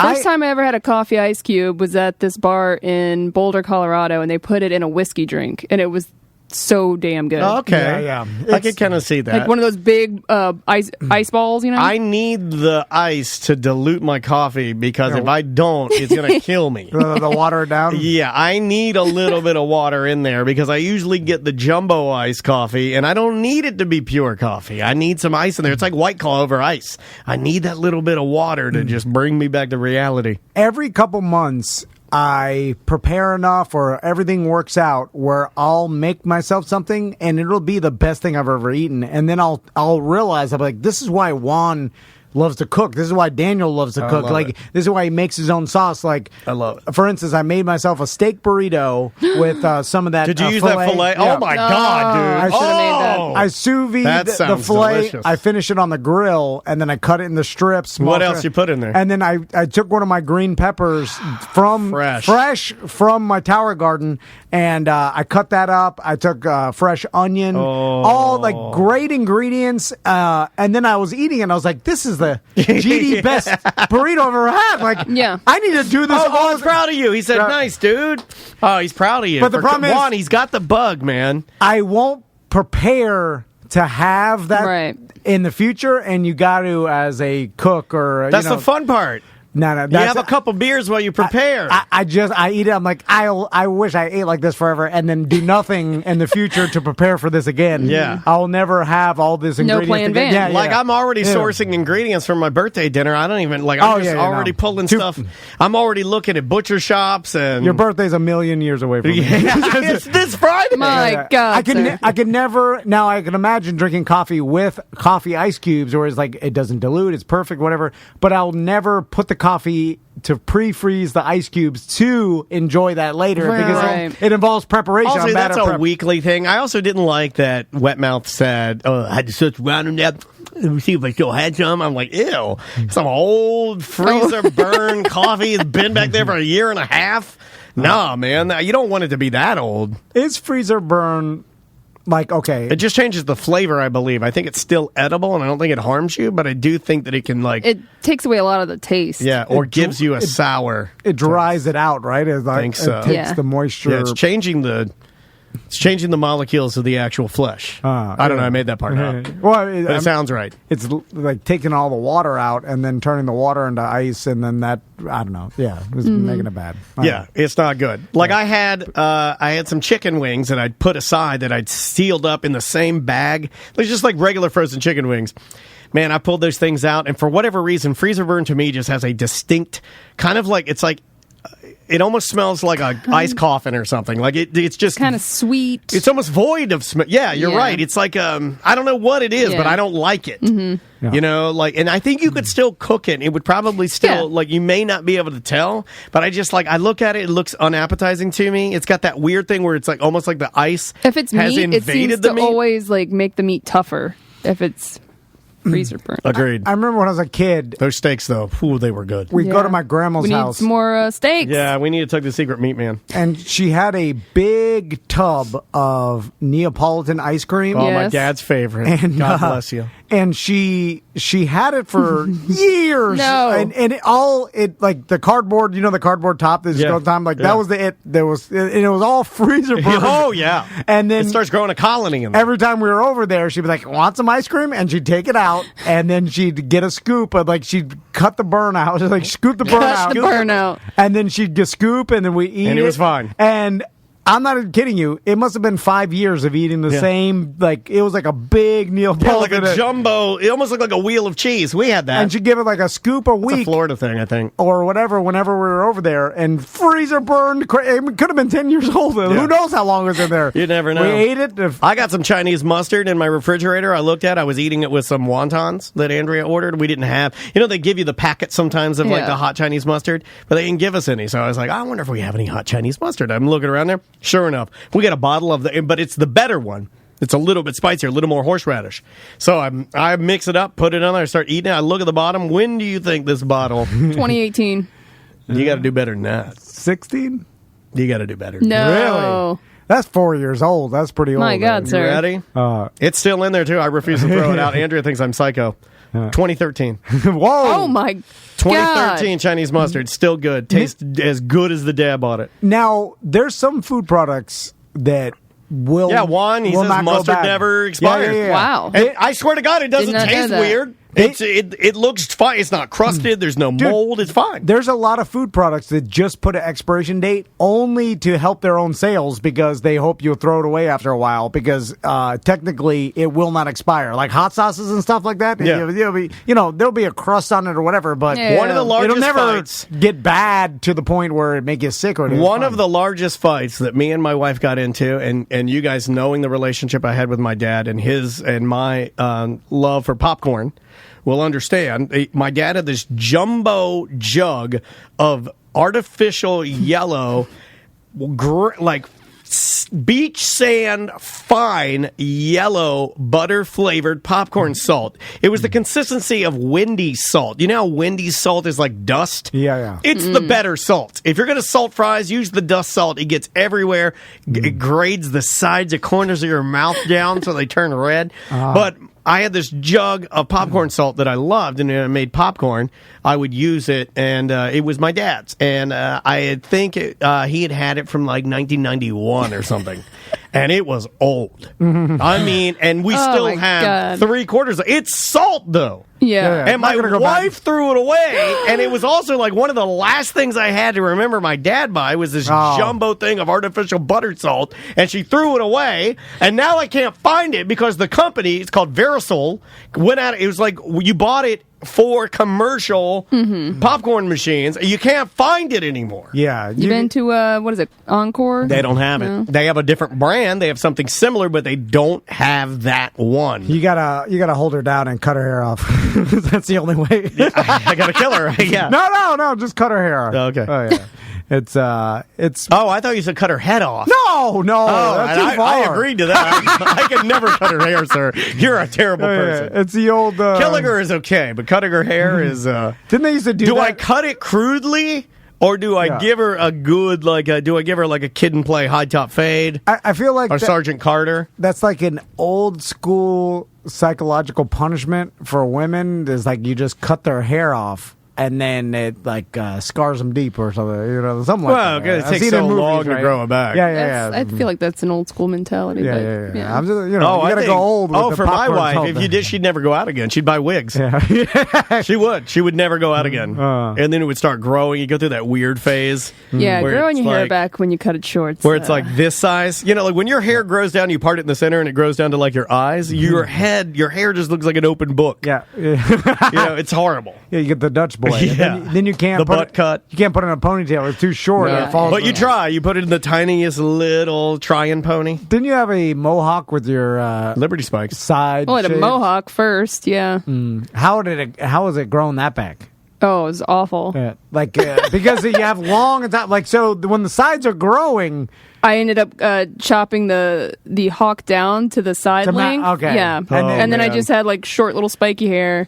First time I ever had a coffee ice cube was at this bar in Boulder, Colorado, and they put it in a whiskey drink, and it was so damn good. Okay, Yeah. I can kind of see that. Like one of those big ice balls, you know? I need the ice to dilute my coffee because if I don't, it's going to kill me. The water it down. Yeah, I need a little bit of water in there because I usually get the jumbo ice coffee, and I don't need it to be pure coffee. I need some ice in there. It's like White Claw over ice. I need that little bit of water to just bring me back to reality. Every couple months, I prepare enough or everything works out where I'll make myself something and it'll be the best thing I've ever eaten. And then I'll realize, I'm like, this is why Juan loves to cook. This is why Daniel loves to cook. Like, this is why he makes his own sauce. Like, I love it. For instance, I made myself a steak burrito with some of that. Did you use filet. that filet? Yeah. Oh my God, dude! I should've made that. I sous vide That the sounds filet. delicious. I finish it on the grill, and then I cut it in the strips. What else you put in there? And then I took one of my green peppers from fresh from my tower garden, and I cut that up. I took fresh onion, all like great ingredients, and then I was eating, and I was like, "This is the GD best burrito I've ever had." Like, I need to do this. I was proud of you. He said, "Nice, dude." Oh, he's proud of you. But the problem is, Juan, he's got the bug, man. I won't prepare to have that in the future, and you got to as a cook or that's the fun part. No, you have a couple beers while you prepare. I eat it. I'm like, I wish I ate like this forever, and then do nothing in the future to prepare for this again. Yeah, I'll never have all this ingredients. No plan B. Yeah, like I'm already sourcing ingredients for my birthday dinner. I don't even like. I'm already pulling stuff. I'm already looking at butcher shops and. Your birthday's a million years away from me. It's this Friday. My God, I can never. Now I can imagine drinking coffee with coffee ice cubes, where it's like it doesn't dilute, it's perfect, whatever. But I'll never put the coffee to pre-freeze the ice cubes to enjoy that later because it involves preparation. Also, that's a weekly thing. I also didn't like that Wet Mouth said, I had to search around and see if I still had some. I'm like, ew. Some old freezer burn coffee has been back there for a year and a half. Nah, man. You don't want it to be that old. Is freezer burn... Like, okay. It just changes the flavor, I believe. I think it's still edible, and I don't think it harms you, but I do think that it can, like... It takes away a lot of the taste. Yeah, or gives you a sour... It dries it out, right? I think so. It takes the moisture... Yeah, it's changing the molecules of the actual flesh. I don't know. I made that part up. Well, it sounds right. It's like taking all the water out and then turning the water into ice, and then that, I don't know. Yeah, it was making it bad. It's not good. Like I had some chicken wings that I'd put aside that I'd sealed up in the same bag. It's just like regular frozen chicken wings. Man, I pulled those things out, and for whatever reason, freezer burn to me just has a distinct kind of like, it's like, it almost smells like a iced coffin or something. Like it's just kind of sweet. It's almost void of smell. Yeah, you're right. It's like I don't know what it is, but I don't like it. Mm-hmm. Yeah. You know, like, and I think you could still cook it. It would probably still like you may not be able to tell, but I just like I look at it. It looks unappetizing to me. It's got that weird thing where it's like almost like the ice. If it's has meat, it seems to always like make the meat tougher. If it's freezer burn. Agreed. I remember when I was a kid. Those steaks, though, they were good. We'd go to my grandma's house. We need some more steaks. Yeah, we need to take the secret meat man. And she had a big tub of Neapolitan ice cream. Oh, my dad's favorite. And, God bless you. And she had it for years. No. And it like the cardboard, the cardboard top that just goes down, like that was it was all freezer burn. Oh yeah. And then it starts growing a colony in there. Every time we were over there, she'd be like, "Want some ice cream?" And she'd take it out, and then she'd get a scoop, and like she'd cut the burn out, like scoop the burn out, and then she'd get scoop, and then we eat and it was fine. And I'm not kidding you. It must have been 5 years of eating the same, like, it was like a big Neapolitan. Yeah, like a jumbo. It almost looked like a wheel of cheese. We had that. And she'd give it like a scoop a week. It's a Florida thing, I think. Or whatever, whenever we were over there. And freezer burned. It could have been 10 years old. Yeah. Who knows how long it was in there? You never know. We ate it. I got some Chinese mustard in my refrigerator. I looked at it. I was eating it with some wontons that Andrea ordered. We didn't have. They give you the packet sometimes of like the hot Chinese mustard, but they didn't give us any. So I was like, I wonder if we have any hot Chinese mustard. I'm looking around there. Sure enough. We got a bottle of but it's the better one. It's a little bit spicier, a little more horseradish. So I mix it up, put it on there, I start eating it. I look at the bottom. When do you think this bottle? 2018. You got to do better than that. 16? You got to do better. Really? No. That's 4 years old. That's pretty old. My God, sir. You ready? It's still in there, too. I refuse to throw it out. Andrea thinks I'm psycho. 2013. Whoa. Oh, my God. 2013 Chinese mustard. Still good. Tastes as good as the dad bought it. Now, there's some food products that will Juan, he says mustard never expires. Yeah. Wow. And I swear to God, it doesn't taste weird. It looks fine. It's not crusted. There's no mold. It's fine. There's a lot of food products that just put an expiration date only to help their own sales because they hope you'll throw it away after a while because technically it will not expire. Like hot sauces and stuff like that. Yeah. There'll be a crust on it or whatever, but one of the largest it'll never fights get bad to the point where it make you sick or anything. One of the largest fights that me and my wife got into, and you guys knowing the relationship I had with my dad and his and my love for popcorn will understand. My dad had this jumbo jug of artificial yellow, like beach sand, fine yellow butter flavored popcorn salt. It was the consistency of Wendy's salt. You know how Wendy's salt is like dust? Yeah. It's the better salt. If you're going to salt fries, use the dust salt. It gets everywhere. It grades the sides, the corners of your mouth down so they turn red. But I had this jug of popcorn salt that I loved, and when I made popcorn, I would use it, and it was my dad's. And I think he had had it from like 1991 or something, and it was old. I mean, and we still have 3/4. It's salt, though. Yeah. And my wife threw it away, and it was also like one of the last things I had to remember my dad buy was this jumbo thing of artificial butter salt, and she threw it away, and now I can't find it because the company, it's called Verisol, went out. It was like you bought it for commercial popcorn machines. You can't find it anymore. Yeah. You've been to, what is it, Encore? They don't have it. They have a different brand. They have something similar, but they don't have that one. You gotta hold her down and cut her hair off. That's the only way. I gotta kill her. Yeah. No, just cut her hair off. Okay. Oh, yeah. It's. Oh, I thought you said cut her head off. No, that's too far. I agreed to that. I could never cut her hair, sir. You're a terrible person. Yeah. It's the old. Killing her is okay, but cutting her hair is. Didn't they used to do? Do that? I cut it crudely, or do I give her a good do I give her like a kid and play high top fade? I feel like Sergeant Carter. That's like an old school psychological punishment for women. Is like you just cut their hair off. And then it scars them deep or something, something like that. Well, it takes so long to grow it back. Yeah. I feel like that's an old school mentality. Yeah. I'm just, you gotta go old. With for my wife, if you did, she'd never go out again. She'd buy wigs. Yeah. She would. She would never go out again. And then it would start growing. You go through that weird phase. Yeah, growing your hair back when you cut it short. Where it's like this size. Like when your hair grows down, you part it in the center and it grows down to like your eyes. Your hair just looks like an open book. Yeah. It's horrible. Yeah, you get the Dutch boy. Yeah. Then you can't put butt cut. You can't put it in a ponytail. It's too short. No. It falls. But you try. You put it in the tiniest little trying pony. Didn't you have a mohawk with your Liberty Spikes side? Oh, I had a mohawk first. Yeah. How was it grown that back? Oh, it was awful. Yeah. Because you have long so when the sides are growing. I ended up chopping the hawk down to the side length. Okay. Yeah. And then I just had short little spiky hair.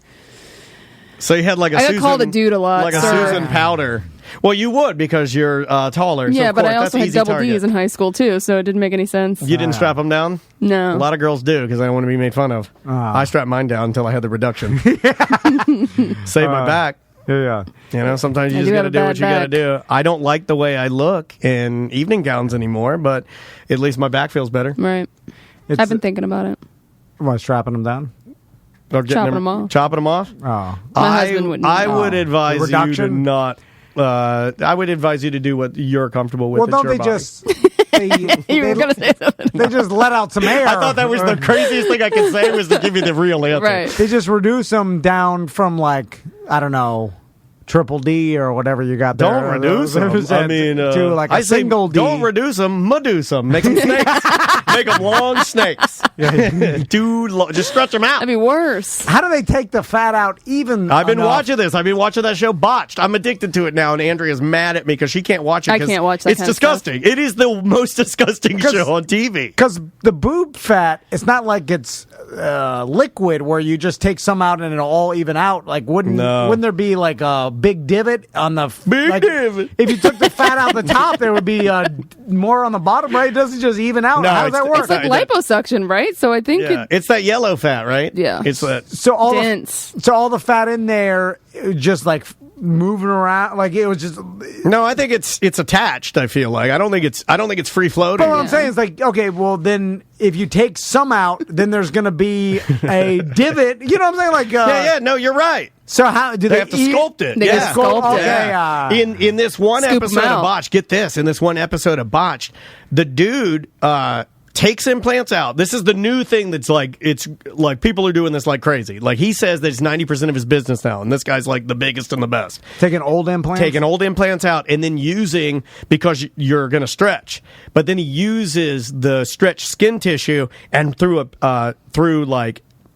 So you had I got called a dude a lot. Like a Susan Powder. Well, you would because you're taller. Yeah, so but I also had double target. D's in high school too, so it didn't make any sense. You didn't strap them down? No. A lot of girls do because I don't want to be made fun of. I strapped mine down until I had the reduction. Save my back. Yeah. Sometimes you just got to do what you got to do. I don't like the way I look in evening gowns anymore, but at least my back feels better. Right. I've been thinking about it. What, strapping them down? Or chopping them off. Chopping them off? Oh. My husband wouldn't. I would advise you to not. I would advise you to do what you're comfortable with. Well, don't they just? You were going to say something. They just let out some air. I thought that was the craziest thing I could say was to give you the real answer. Right. They just reduce them down from I don't know, triple D or whatever you got there. Don't reduce them. I mean, to a single D. Don't reduce them. Meduce them. Make them snakes. Make them long snakes. Just stretch them out. That'd be worse. How do they take the fat out even? I've been watching this. I've been watching that show Botched. I'm addicted to it now, and Andrea's mad at me because she can't watch it. I can't watch that. It's disgusting. It is the most disgusting show on TV. Because the boob fat, it's not like it's liquid where you just take some out and it'll all even out. Wouldn't there be a big divot on the divot? If you took the fat out the top, there would be more on the bottom, right? It doesn't just even out. No, how does that work? It's like liposuction, right? So I think it's that yellow fat, right? Yeah. It's that. So all dense. all the fat in there, just moving around, it was just. No, I think it's attached. I feel like I don't think it's free floating. But what I'm saying is okay, well then if you take some out, then there's going to be a divot. You know what I'm saying? No, you're right. So how do they have to sculpt it? They sculpt it. Yeah. In this one episode of Botched, get this. In this one episode of Botched, the dude takes implants out. This is the new thing that's it's people are doing this like crazy. He says that it's 90% of his business now, and this guy's the biggest and the best. Taking old implants out and then using, because you're going to stretch, but then he uses the stretched skin tissue and through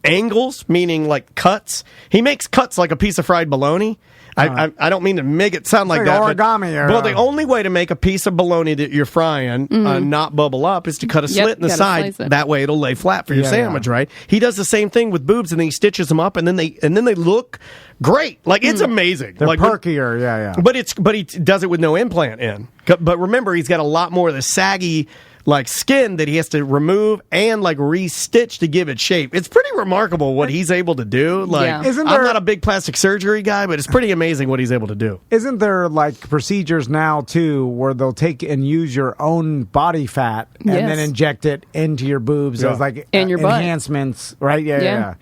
angles, meaning cuts. He makes cuts like a piece of fried bologna. I don't mean to make it sound like that. Origami. Well, the only way to make a piece of bologna that you're frying not bubble up is to cut a slit in the side. That way it'll lay flat for your sandwich, right? He does the same thing with boobs, and then he stitches them up, and then they look great. It's amazing. They're perkier, yeah. But he does it with no implant in. But remember, he's got a lot more of the saggy skin that he has to remove and re-stitch to give it shape. It's pretty remarkable what he's able to do. I'm not a big plastic surgery guy, but it's pretty amazing what he's able to do. Isn't there procedures now too where they'll take and use your own body fat and then inject it into your boobs as and your butt. enhancements, right? Yeah.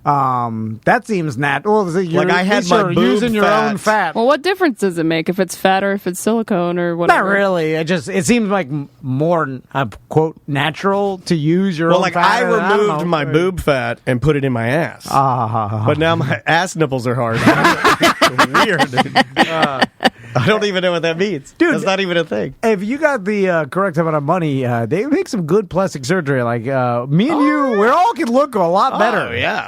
That seems natural. Like I had my boob using your fat. own fat. Well, what difference does it make if it's fat or if it's silicone or whatever? Not really. It seems like more quote natural to use your own like fat. I removed my boob fat and put it in my ass. But now my ass nipples are hard. Weird. I don't even know what that means. Dude, that's not even a thing. If you got the correct amount of money, they make some good plastic surgery. Like me and you, we all could look a lot better. Oh, yeah.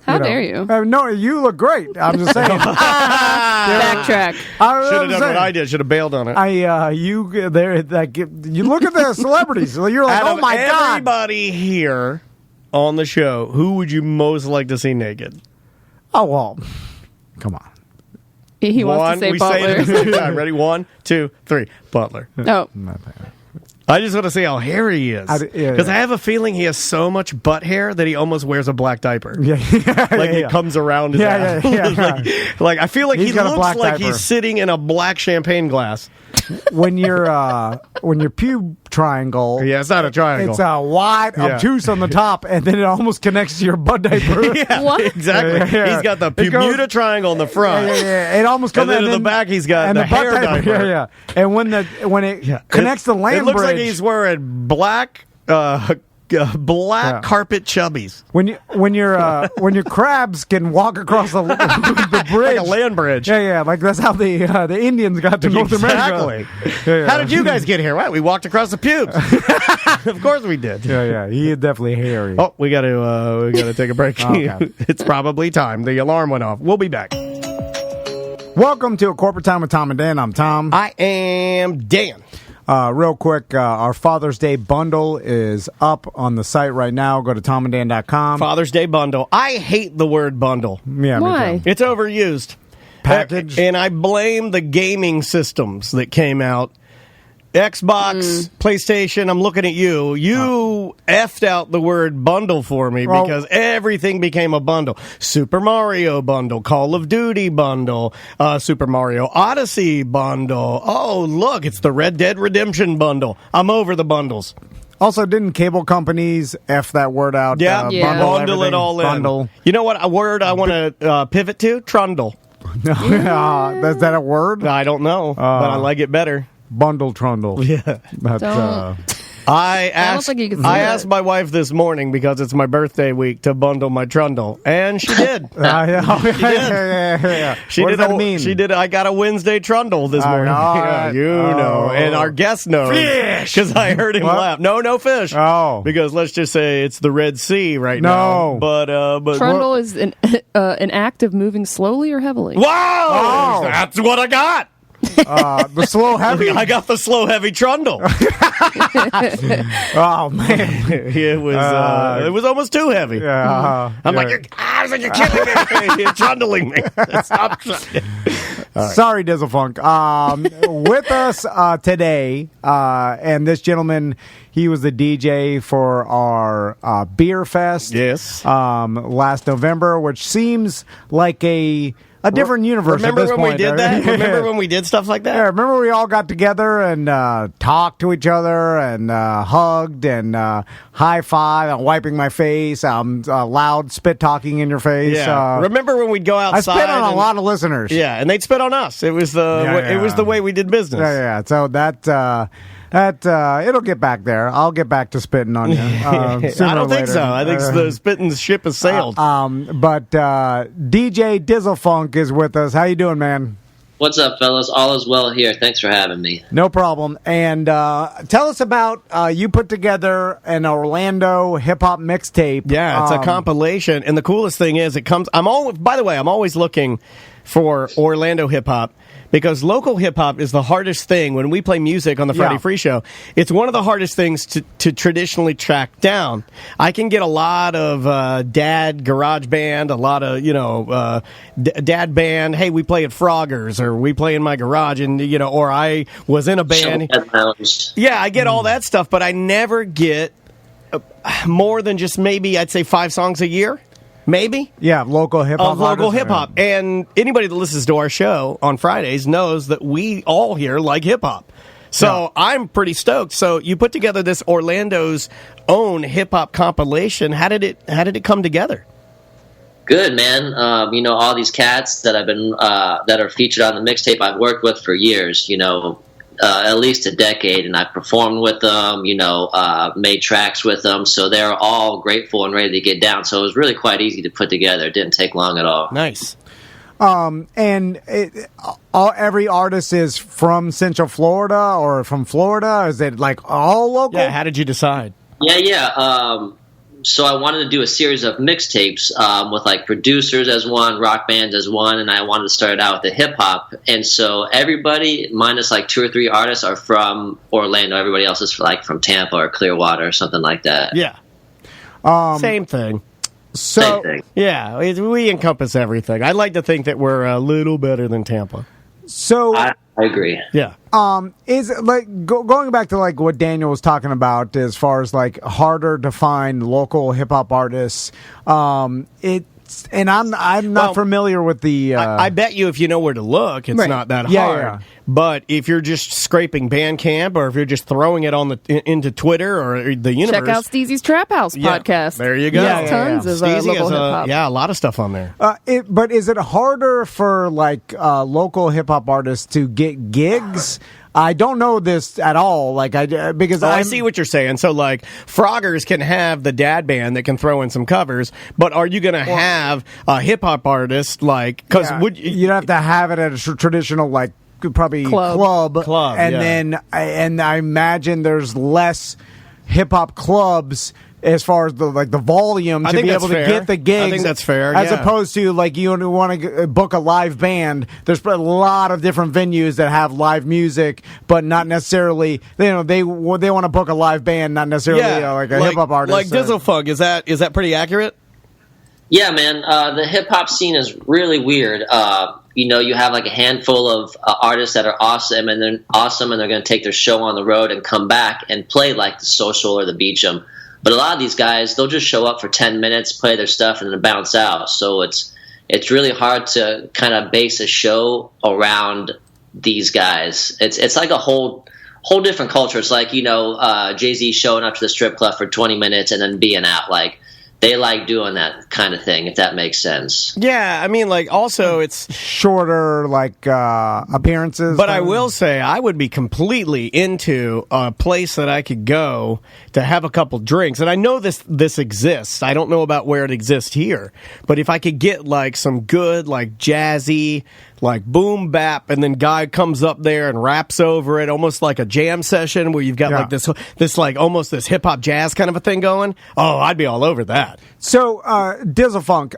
How dare you? No, you look great. I'm just saying. Backtrack. Should have done what I did. Should have bailed on it. You look at the celebrities. You're like, Out oh of my god. everybody here on the show, who would you most like to see naked? Oh well, come on. He wants to say Butler. Say it at the same time. Ready? 1, 2, 3. Butler. Oh. I just want to see how hairy he is. Because I have a feeling he has so much butt hair that he almost wears a black diaper. It comes around his ass. Like I feel like he looks like diaper. He's sitting in a black champagne glass. When your pube triangle, it's not a triangle. It's a wide obtuse on the top, and then it almost connects to your butt diaper. What? Exactly. He's got the pubuta triangle in the front. It almost comes. And then in the back, he's got the hair diaper. And when it connects the land it looks bridge, like he's wearing black. Black carpet chubbies. When your crabs can walk across the bridge, like a land bridge. Like that's how the Indians got to North America. How did you guys get here? Well, we walked across the pubes. Of course we did. He is definitely hairy. Oh, we got to take a break. Okay. It's probably time. The alarm went off. We'll be back. Welcome to A Corporate Time with Tom and Dan. I'm Tom. I am Dan. Real quick, our Father's Day bundle is up on the site right now. Go to tomanddan.com. Father's Day bundle. I hate the word bundle. Yeah, why? Me too. It's overused. Package. And I blame the gaming systems that came out. Xbox, PlayStation, I'm looking at you. You effed out the word bundle for me because everything became a bundle. Super Mario bundle, Call of Duty bundle, Super Mario Odyssey bundle. Oh, look, it's the Red Dead Redemption bundle. I'm over the bundles. Also, didn't cable companies F that word out? Yeah, bundle it all in. Bundle. You know what? A word I want to pivot to? Trundle. Is that a word? I don't know, but I like it better. Bundle trundle. Yeah. I asked my wife this morning because it's my birthday week to bundle my trundle, and she did. She did. What does that mean? She did. I got a Wednesday trundle this morning. Know, and our guest knows because I heard him laugh. No fish. Oh, because let's just say it's the Red Sea right now. But trundle is an act of moving slowly or heavily. Wow, that's what I got. The slow heavy. I got the slow heavy trundle. Oh man, it was almost too heavy. I'm like, you're killing me. You're trundling me. Stop. Right. Sorry, Dizzlefunk. With us today, and this gentleman, he was the DJ for our beer fest. Yes. Last November, which seems like a different universe. Remember at this when point, we did that? Remember when we did stuff like that? Yeah, remember we all got together and talked to each other and hugged and high five. I'm wiping my face. I'm loud spit talking in your face. Yeah. Remember when we'd go outside? I spit on a lot of listeners. Yeah, and they'd spit on us. It was it was the way we did business. Yeah. So that it'll get back there. I'll get back to spitting on you. I don't think so. I think the spitting ship has sailed. But DJ Dizzlefunk is with us. How you doing, man? What's up, fellas? All is well here. Thanks for having me. No problem. And tell us about you put together an Orlando hip hop mixtape. Yeah, it's a compilation. And the coolest thing is, by the way, I'm always looking for Orlando hip hop. Because local hip-hop is the hardest thing. When we play music on the Friday Free Show, it's one of the hardest things to traditionally track down. I can get a lot of dad garage band, a lot of, dad band. Hey, we play at Froggers, or we play in my garage, and, or I was in a band. Yeah, I get all that stuff, but I never get more than just maybe, I'd say 5 songs a year. Maybe. Yeah, local hip-hop. Of local hip-hop. And anybody that listens to our show on Fridays knows that we all here like hip-hop. So I'm pretty stoked. So you put together this Orlando's own hip-hop compilation. How did it come together? Good, man. All these cats that I've been that are featured on the mixtape I've worked with for years. At least a decade, and I performed with them. Made tracks with them, so they're all grateful and ready to get down. So it was really quite easy to put together. It didn't take long at all. Nice. Every artist is from Central Florida or from Florida? Is it like all local? Yeah. How did you decide? Yeah. So I wanted to do a series of mixtapes with like producers as one, rock bands as one, and I wanted to start it out with the hip hop. And so everybody, minus like 2 or 3 artists, are from Orlando. Everybody else is from Tampa or Clearwater or something like that. Yeah. Same thing. So, yeah, we encompass everything. I like to think that we're a little better than Tampa. So I agree. Yeah. Is it like going back to like what Daniel was talking about as far as like harder to find local hip hop artists? And I'm not familiar with the. I bet you if you know where to look, it's not that hard. Yeah. But if you're just scraping Bandcamp, or if you're just throwing it on into Twitter or the universe, check out Steezy's Trap House podcast. There you go. Tons of local hip hop. Yeah, a lot of stuff on there. But is it harder for like local hip hop artists to get gigs? I don't know this at all. Because I see what you're saying. So, like, Froggers can have the dad band that can throw in some covers, but are you going to have a hip hop artist because you'd have to have it at a traditional probably club, and then I imagine there's less hip hop clubs as far as the volume to be able to get the gigs. I think that's fair. As opposed to you want to book a live band. There's a lot of different venues that have live music, but not necessarily. They want to book a live band, not necessarily a hip hop artist. Like Dizzle Funk, is that pretty accurate? Yeah, man. The hip hop scene is really weird. You have like a handful of artists that are awesome, and they're going to take their show on the road and come back and play like the Social or the Beecham. But a lot of these guys, they'll just show up for 10 minutes, play their stuff, and then bounce out. So it's really hard to kind of base a show around these guys. It's like a whole different culture. It's like Jay-Z showing up to the strip club for 20 minutes and then being out. Like they like doing that kind of thing, if that makes sense. Yeah, I mean, also it's shorter, appearances. But I will say, I would be completely into a place that I could go to have a couple drinks. And I know this exists. I don't know about where it exists here. But if I could get, some good, jazzy, boom bap, and then guy comes up there and raps over it, almost like a jam session where you've got this almost this hip hop jazz kind of a thing going. Oh, I'd be all over that. So, Dizzle Funk,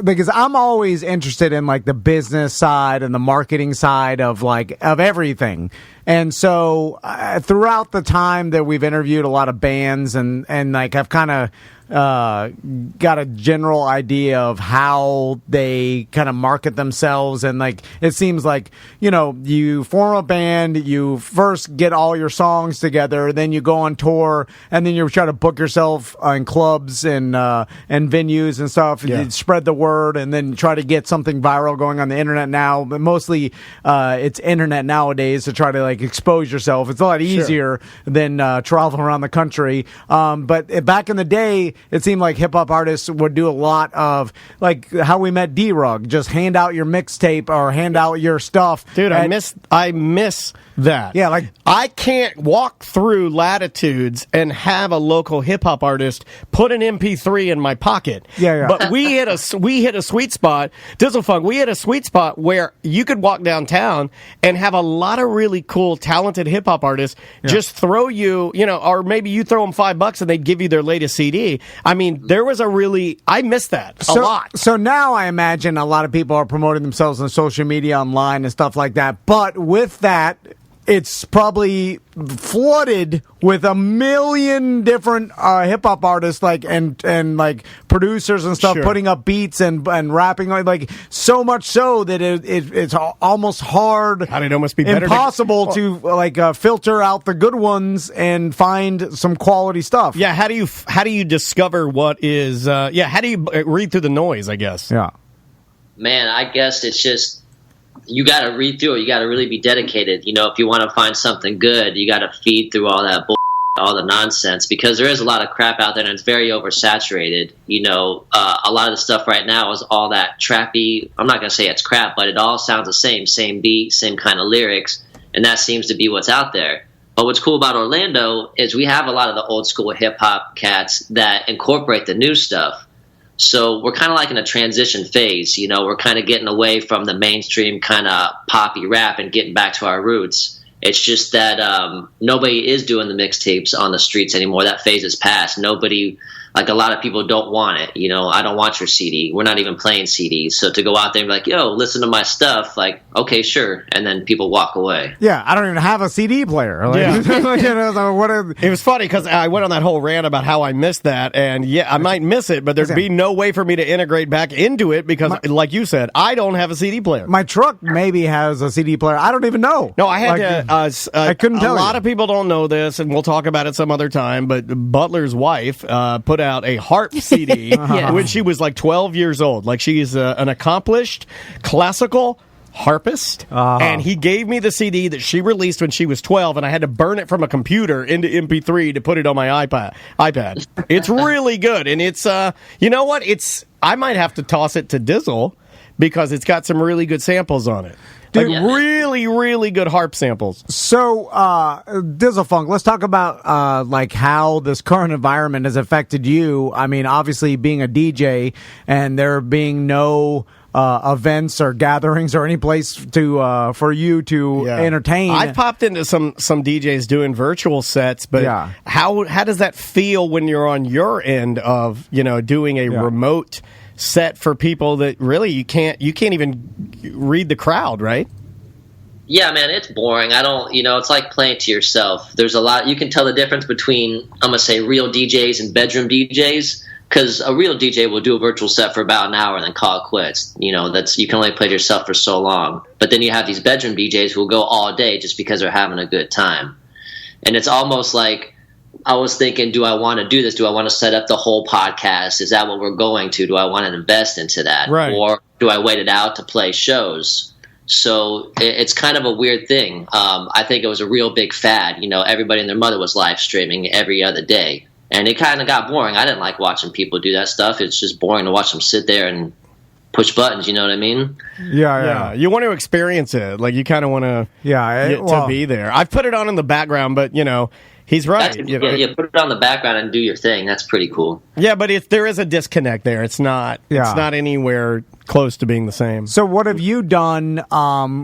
because I'm always interested in the business side and the marketing side of everything. And so throughout the time that we've interviewed a lot of bands and I've kind of got a general idea of how they kind of market themselves, and it seems you form a band, you first get all your songs together, then you go on tour, and then you try to book yourself in clubs and venues and stuff. Yeah. You spread the word, and then try to get something viral going on the internet now. But mostly it's internet nowadays to try to expose yourself. It's a lot easier than traveling around the country. But back in the day, it seemed like hip-hop artists would do a lot of how we met D-Rug, just hand out your mixtape or hand out your stuff. Dude, I miss that. Yeah, I can't walk through Latitudes and have a local hip-hop artist put an MP3 in my pocket. Yeah. But we hit a sweet spot. Dizzle Funk, we hit a sweet spot where you could walk downtown and have a lot of really cool, talented hip-hop artists just throw you, or maybe you throw them $5 and they give you their latest CD. I mean, I miss that a lot. So now I imagine a lot of people are promoting themselves on social media, online, and stuff like that. But with that, it's probably flooded with a million different hip hop artists, and producers and stuff, putting up beats and rapping, so much so that it's almost hard. I'd almost be better impossible to filter out the good ones and find some quality stuff. Yeah, how do you discover what is? How do you read through the noise? I guess. Yeah. Man, I guess it's just. You got to read through it. You got to really be dedicated. If you want to find something good, you got to feed through all that bull all the nonsense, because there is a lot of crap out there and it's very oversaturated. A lot of the stuff right now is all that trappy. I'm not going to say it's crap, but it all sounds the same beat, same kind of lyrics, and that seems to be what's out there. But what's cool about Orlando is we have a lot of the old school hip hop cats that incorporate the new stuff. So we're kind of like in a transition phase. We're kind of getting away from the mainstream kind of poppy rap and getting back to our roots. It's just that nobody is doing the mixtapes on the streets anymore. That phase is past. Nobody, like a lot of people don't want it. I don't want your CD. We're not even playing CDs. So to go out there and be like, yo, listen to my stuff, like, okay, sure. And then people walk away. Yeah, I don't even have a CD player. It was funny because I went on that whole rant about how I missed that. And yeah, I might miss it, but there'd be no way for me to integrate back into it because, like you said, I don't have a CD player. My truck maybe has a CD player. I don't even know. No, I had I couldn't tell you. A lot of people don't know this, and we'll talk about it some other time, but Butler's wife put out a harp CD when she was like 12 years old. Like, she's an accomplished classical harpist, and he gave me the CD that she released when she was 12, and I had to burn it from a computer into MP3 to put it on my iPad. It's really good, and it's you know what? I might have to toss it to Dizzle because it's got some really good samples on it. Like really, really good harp samples. So, Dizzle Funk, let's talk about like how this current environment has affected you. I mean, obviously being a DJ and there being no events or gatherings or any place to for you to entertain. I've popped into some DJs doing virtual sets, but how does that feel when you're on your end of doing a remote set for people that really you can't even read the crowd, right? Yeah, man, it's boring. I don't, it's like playing to yourself. There's a lot, you can tell the difference between, I'm going to say, real DJs and bedroom DJs, because a real DJ will do a virtual set for about an hour and then call it quits. You can only play to yourself for so long. But then you have these bedroom DJs who will go all day just because they're having a good time. And it's almost like, I was thinking, do I want to do this? Do I want to set up the whole podcast? Is that what we're going to? Do I want to invest into that? Right. Or do I wait it out to play shows? So it's kind of a weird thing. I think it was a real big fad. Everybody and their mother was live streaming every other day. And it kind of got boring. I didn't like watching people do that stuff. It's just boring to watch them sit there and push buttons, you know what I mean? Yeah. You want to experience it. Like, you kind of want to to be there. I've put it on in the background, but, he's right. Put it on the background and do your thing. That's pretty cool. Yeah, but there is a disconnect there. It's not anywhere close to being the same. So what have you done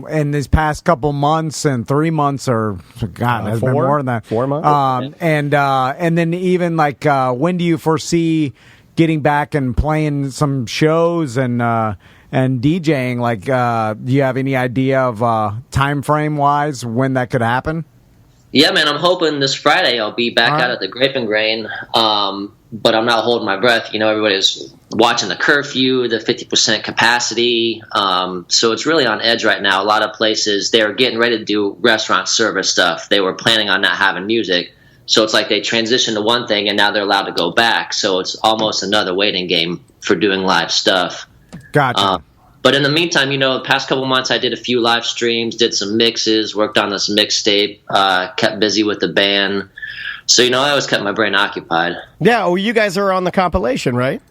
in these past couple months and 3 months, or God, it's been more than that. 4 months. And then even like when do you foresee getting back and playing some shows and DJing? Like, do you have any idea of time frame wise when that could happen? Yeah, man, I'm hoping this Friday I'll be back out at the Grape and Grain, but I'm not holding my breath. Everybody's watching the curfew, the 50% capacity, so it's really on edge right now. A lot of places, they were getting ready to do restaurant service stuff. They were planning on not having music, so it's like they transitioned to one thing, and now they're allowed to go back, so it's almost another waiting game for doing live stuff. Gotcha. But in the meantime, the past couple months I did a few live streams, did some mixes, worked on this mixtape, kept busy with the band. So, I always kept my brain occupied. Yeah, well, you guys are on the compilation, right?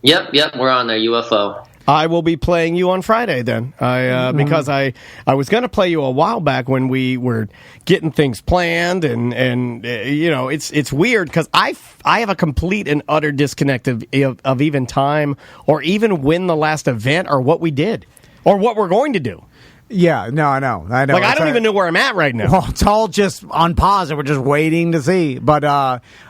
Yep, we're on there, UFO. I will be playing you on Friday then, because I was going to play you a while back when we were getting things planned, and it's weird because I have a complete and utter disconnect of even time or even when the last event or what we did or what we're going to do. Yeah, no, I know. Like, I don't even know where I'm at right now. Well, it's all just on pause, and we're just waiting to see. But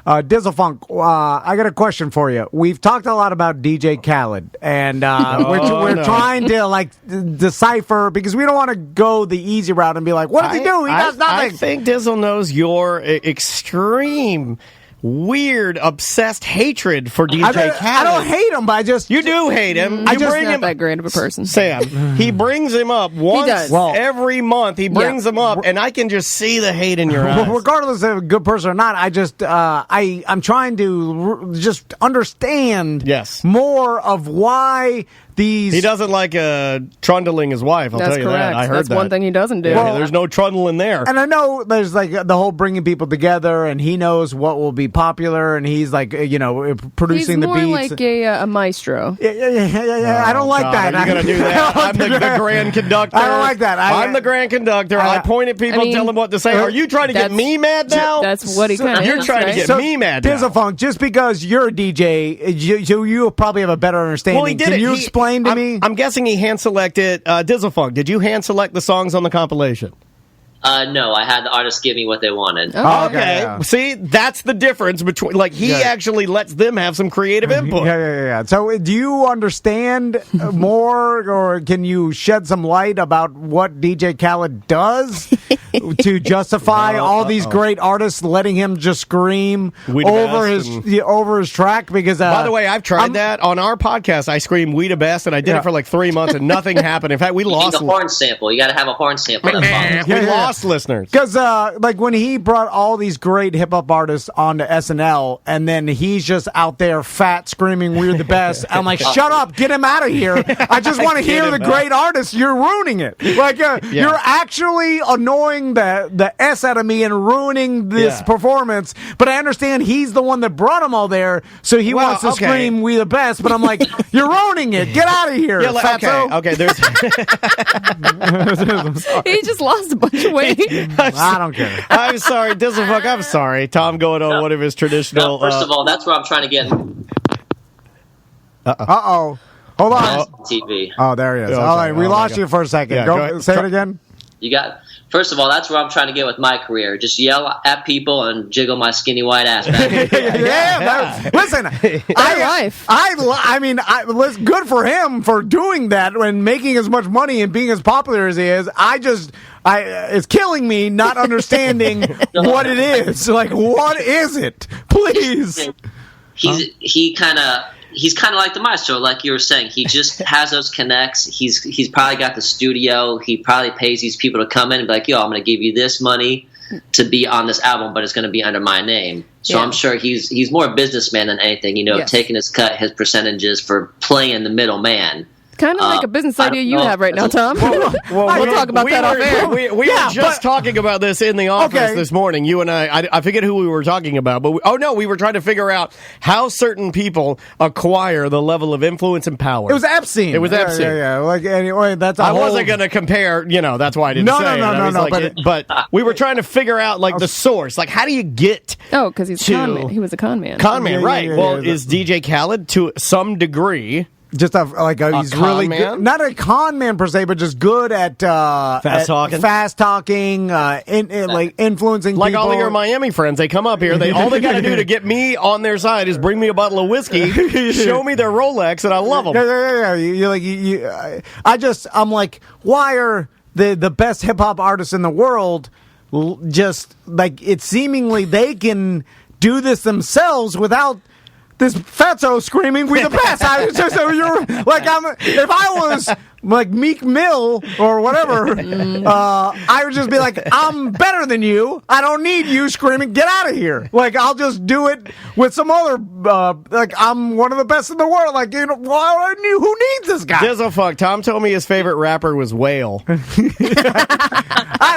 Dizzle Funk, I got a question for you. We've talked a lot about DJ Khaled, and we're trying to decipher, because we don't want to go the easy route and be like, what does he do? He does nothing. I think Dizzle knows your extreme, weird, obsessed hatred for DJ Khaled. I don't hate him, but You do hate him. I just bring him that great of a person. Sam, he brings him up once every month. He brings him up, and I can just see the hate in your eyes. Regardless of a good person or not, I just I'm trying to just understand more of why these. He doesn't like trundling his wife. I'll tell you correct. that. I heard That's that. one thing he doesn't do. Yeah, there's no trundling there. And I know there's like the whole bringing people together, and he knows what will be popular, and he's like, producing the beats. He's more like a maestro. Yeah. I don't like that. Are you going to do that? I'm the grand conductor. I don't like that. I'm the grand conductor. I point at people and tell them what to say. Are you trying to get me mad now? That's what he kind of You're trying to get me mad now. Dizzafunk, just because you're a DJ, you probably have a better understanding. Well, he did Can it. you explain to me? I'm guessing he hand-selected Dizzafunk. Did you hand-select the songs on the compilation? No, I had the artists give me what they wanted. Okay. Yeah. See, that's the difference between, he actually lets them have some creative input. Yeah. So do you understand more, or can you shed some light about what DJ Khaled does to justify all these great artists letting him just scream over his track? Because by the way, I've tried that on our podcast. I screamed "We the Best," and I did it for like 3 months, and nothing happened. In fact, we lost the horn sample. You got to have a horn sample. We lost listeners because when he brought all these great hip hop artists onto SNL, and then he's just out there fat screaming "We're the best." I'm like, shut up, get him out of here. I just want to hear the great artists. You're ruining it. You're actually annoying the S out of me and ruining this performance. But I understand he's the one that brought them all there, so he wants to scream "We the best." But I'm like, you're ruining it. Get out of here, fatso. Okay. There's he just lost a bunch of weight. I don't care. I'm sorry, Dizzlefuck. I'm sorry. Tom going on one of his traditional. First of all, that's where I'm trying to get. Hold on. TV. Oh, there he is. All right, we lost you for a second. Yeah, go say it again. You got. First of all, that's where I'm trying to get with my career. Just yell at people and jiggle my skinny white ass back. Listen, I mean, good for him for doing that and making as much money and being as popular as he is. It's killing me not understanding what it is. Like, what is it? Please. He's kind of like the maestro, like you were saying. He just has those connects. He's probably got the studio. He probably pays these people to come in and be like, yo, I'm going to give you this money to be on this album, but it's going to be under my name. So I'm sure he's more a businessman than anything, taking his cut, his percentages for playing the middleman. Kind of like a business idea you have right now, Tom. We'll talk about that off air. We were just talking about this in the office this morning. You and I forget who we were talking about, but we were trying to figure out how certain people acquire the level of influence and power. It was Epstein. Yeah. Like, anyway, that's I wasn't going to compare, that's why I didn't say it. No. But we were trying to figure out, the source. Like, how do you get because he's a con man. He was a con man. Con man, right. Is DJ Khaled, to some degree... Just he's really good, not a con man per se, but just good at fast talking, like influencing like people. All of your Miami friends. They come up here. All they got to do to get me on their side is bring me a bottle of whiskey, show me their Rolex, and I love them. Yeah. I'm like, why are the best hip hop artists in the world just like it? Seemingly they can do this themselves without this fatso screaming, "We the best!" If I was like Meek Mill or whatever, I would just be like, "I'm better than you. I don't need you screaming. Get out of here!" Like, I'll just do it with some other. I'm one of the best in the world. Like, who needs this guy? Dizzlefuck. Tom told me his favorite rapper was Whale.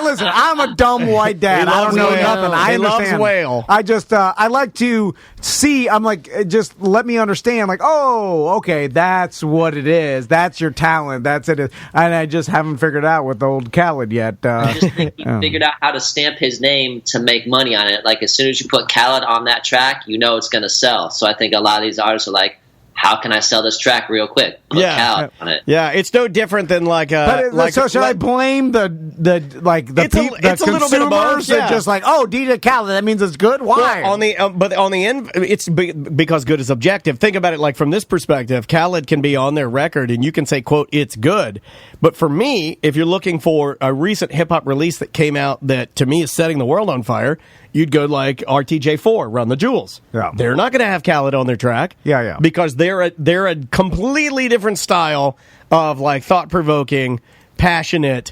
Listen, I'm a dumb white dad. I don't know nothing. I understand. Loves Whale. I just, I like to see. I'm like, just let me understand. Like, oh, okay, that's what it is. That's your talent. That's it. And I just haven't figured out with old Khaled yet. I just think he figured out how to stamp his name to make money on it. Like, as soon as you put Khaled on that track, it's going to sell. So I think a lot of these artists are like, how can I sell this track real quick? Put Khaled on it. Yeah, it's no different than like. So should I blame the it's a little bit of both, that just like, oh, DJ Khaled, that means it's good? Why? Well, but on the end, it's because good is objective. Think about it like from this perspective. Khaled can be on their record and you can say, quote, it's good. But for me, if you're looking for a recent hip hop release that came out that to me is setting the world on fire, you'd go like RTJ4, Run the Jewels. Yeah. They're not going to have Khaled on their track. Yeah. Because they're a completely different style of like thought-provoking, passionate,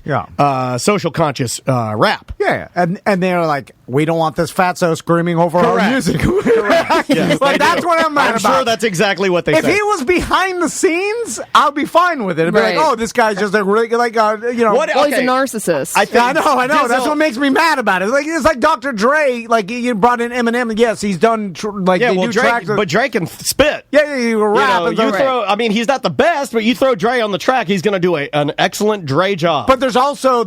social conscious rap. Yeah. And they're like, we don't want this fatso screaming over our music. Correct. Yes, like, that's what I'm mad about. I'm sure that's exactly what they said. If he was behind the scenes, I'll be fine with it. It'd be like, oh, this guy's just a really, like, you know. Well, he's a narcissist. I know. That's what makes me mad about it. Like, it's like Dr. Dre, like, you brought in Eminem. Yes, he's done, tracks. But Dre can spit. Yeah, you rap. He's not the best, but you throw Dre on the track, he's going to do an excellent Dre job. But there's also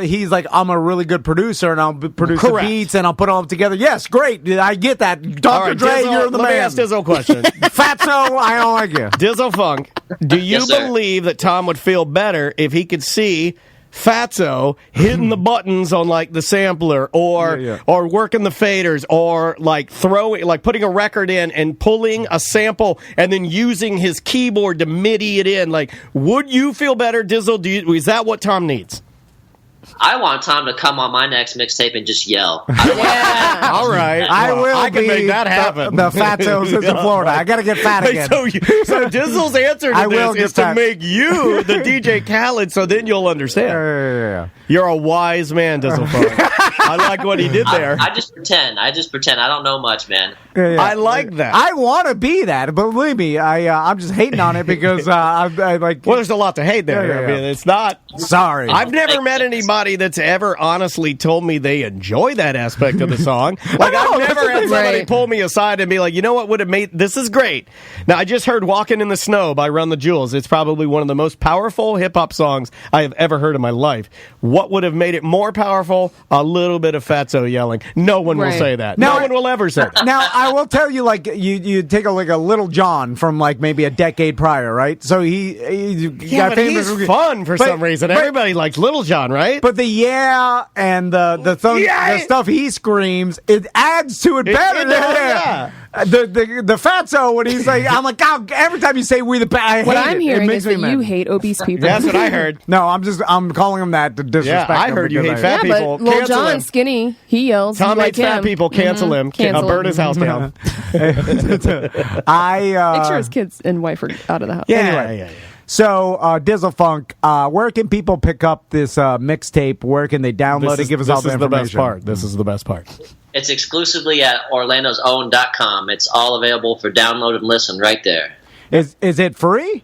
he's like, I'm a really good producer, and I'll produce the beats, and I'll put them all together. Yes, great. I get that. Dr. Dre, Dizzle, you're the man. Let me ask Dizzle a question. Fatso, I don't like you. Dizzle Funk, do you believe that Tom would feel better if he could see Fatso hitting the buttons on like the sampler or working the faders or like putting a record in and pulling a sample and then using his keyboard to MIDI it in? Like, would you feel better, Dizzle? Is that what Tom needs? I want Tom to come on my next mixtape and just yell. All right. I can make that happen. The Fatsos in Florida. I got to get fat again. So Dizzle's answer to this is to make you the DJ Khaled, so then you'll understand. Yeah. You're a wise man, Dizzle Funk. I like what he did there. I just pretend. I don't know much, man. Yeah. I like that. I want to be that, but believe me, I'm just hating on it because I like. Well, there's a lot to hate there. Yeah. I mean, it's not. Sorry, I've never met anybody that's ever honestly told me they enjoy that aspect of the song. Like, I've never had somebody pull me aside and be like, you know what would have made this is great. Now, I just heard "Walking in the Snow" by Run the Jewels. It's probably one of the most powerful hip hop songs I have ever heard in my life. What would have made it more powerful? A little bit of Fatso yelling. No one will say that. No one will ever say that. Now, I will tell you, like, you take a Little John from like maybe a decade prior, right? So he got famous. He's fun for some reason. Everybody likes Little John, right? But the and the stuff he screams, it adds to it better. The Fatso, when he's like, I'm like, God, every time you say "we the bad," what I'm hearing is that you hate obese people. That's what I heard. No, I'm calling him that to disrespect. Yeah, I heard you hate fat people. But Lil John's skinny. He yells. Tom hates fat people. Cancel him. Burn his house down. Make sure his kids and wife are out of the house. Yeah. So, Dizzle Funk, where can people pick up this mixtape? Where can they download it? Give us all the information. This is the best part. It's exclusively at orlandosown.com. It's all available for download and listen right there. Is it free?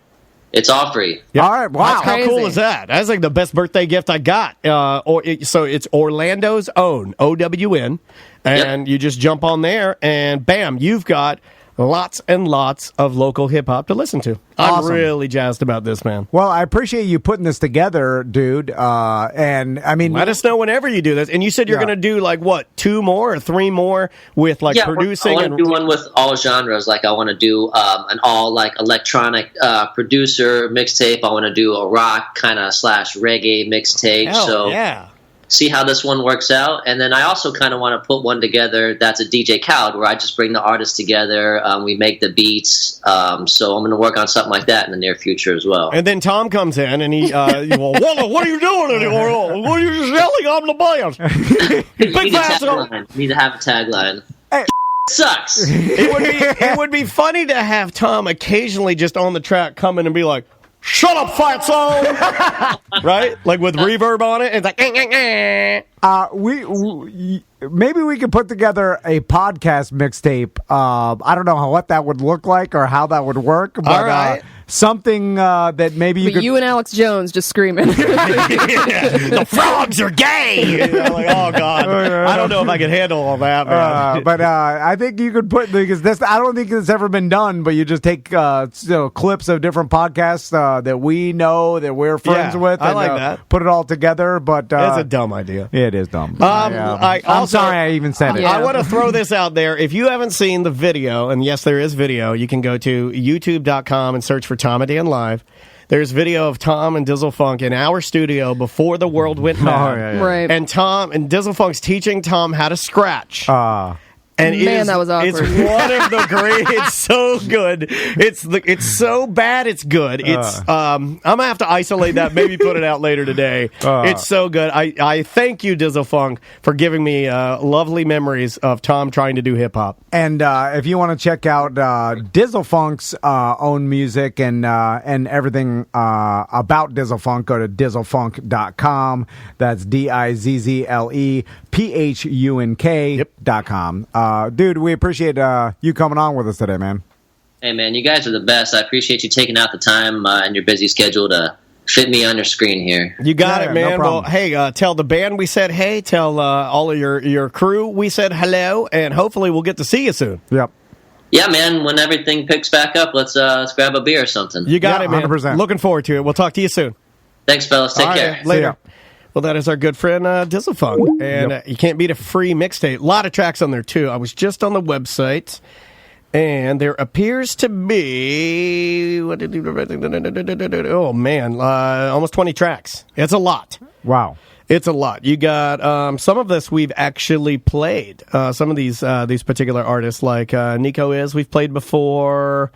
It's all free. Yep. All right, wow. How cool is that? That's like the best birthday gift I got. So it's Orlando's Own, OWN, and you just jump on there, and bam, you've got lots and lots of local hip-hop to listen to. Awesome. I'm really jazzed about this, man. Well, I appreciate you putting this together, dude. And, I mean... Let us know whenever you do this. And you said you're going to do, like, what, 2 more or 3 more with, like, producing? I want to do one with all genres. Like, I want to do an all, like, electronic producer mixtape. I want to do a rock kind of / reggae mixtape. See how this one works out. And then I also kind of want to put one together that's a DJ Khaled, where I just bring the artists together. We make the beats. So I'm going to work on something like that in the near future as well. And then Tom comes in and he, what are you doing anymore? What are you just yelling? I'm the band. You need to have a tagline. Hey. Sucks. It would be funny to have Tom occasionally just on the track come in and be like, "Shut up, Fatso!" Right? Like with reverb on it. It's like, maybe we could put together a podcast mixtape. I don't know what that would look like or how that would work, but all right. Something that maybe you could... You and Alex Jones just screaming. The frogs are gay! Like, oh, God. I don't know if I can handle all that, man. But I think you could put... Because this, I don't think it's ever been done, but you just take clips of different podcasts that we know, that we're friends with. I like that. Put it all together, but... it's a dumb idea. It is dumb. I'm sorry I even said it. I want to throw this out there. If you haven't seen the video, and yes, there is video, you can go to youtube.com and search for Tom and Dan Live. There's video of Tom and Dizzle Funk in our studio before the world went mad. Right. And Tom and Dizzle Funk's teaching Tom how to scratch. And man, that was awkward. It's one of the great. It's so good. It's so bad. It's good. It's I'm gonna have to isolate that. Maybe put it out later today. It's so good. I thank you, Dizzle Funk, for giving me lovely memories of Tom trying to do hip hop. And if you want to check out Dizzle Funk's own music and everything about Dizzle Funk, go to dizzlefunk.com. That's DIZZLE phunk.com. Dude, we appreciate you coming on with us today, man. Hey, man, you guys are the best. I appreciate you taking out the time in your busy schedule to fit me on your screen here. You got it, man. No well, hey, tell the band we said hey. Tell all of your crew we said hello, and hopefully we'll get to see you soon. Yep. Yeah, man, when everything picks back up, let's grab a beer or something. You got it, man. 100%. Looking forward to it. We'll talk to you soon. Thanks, fellas. Take care. Right, later. Well, that is our good friend Dizzlefunk, and you can't beat a free mixtape. A lot of tracks on there, too. I was just on the website, and there appears to be... Oh, man, almost 20 tracks. It's a lot. Wow. It's a lot. You got some of this we've actually played. Some of these particular artists, like Nico is, we've played before.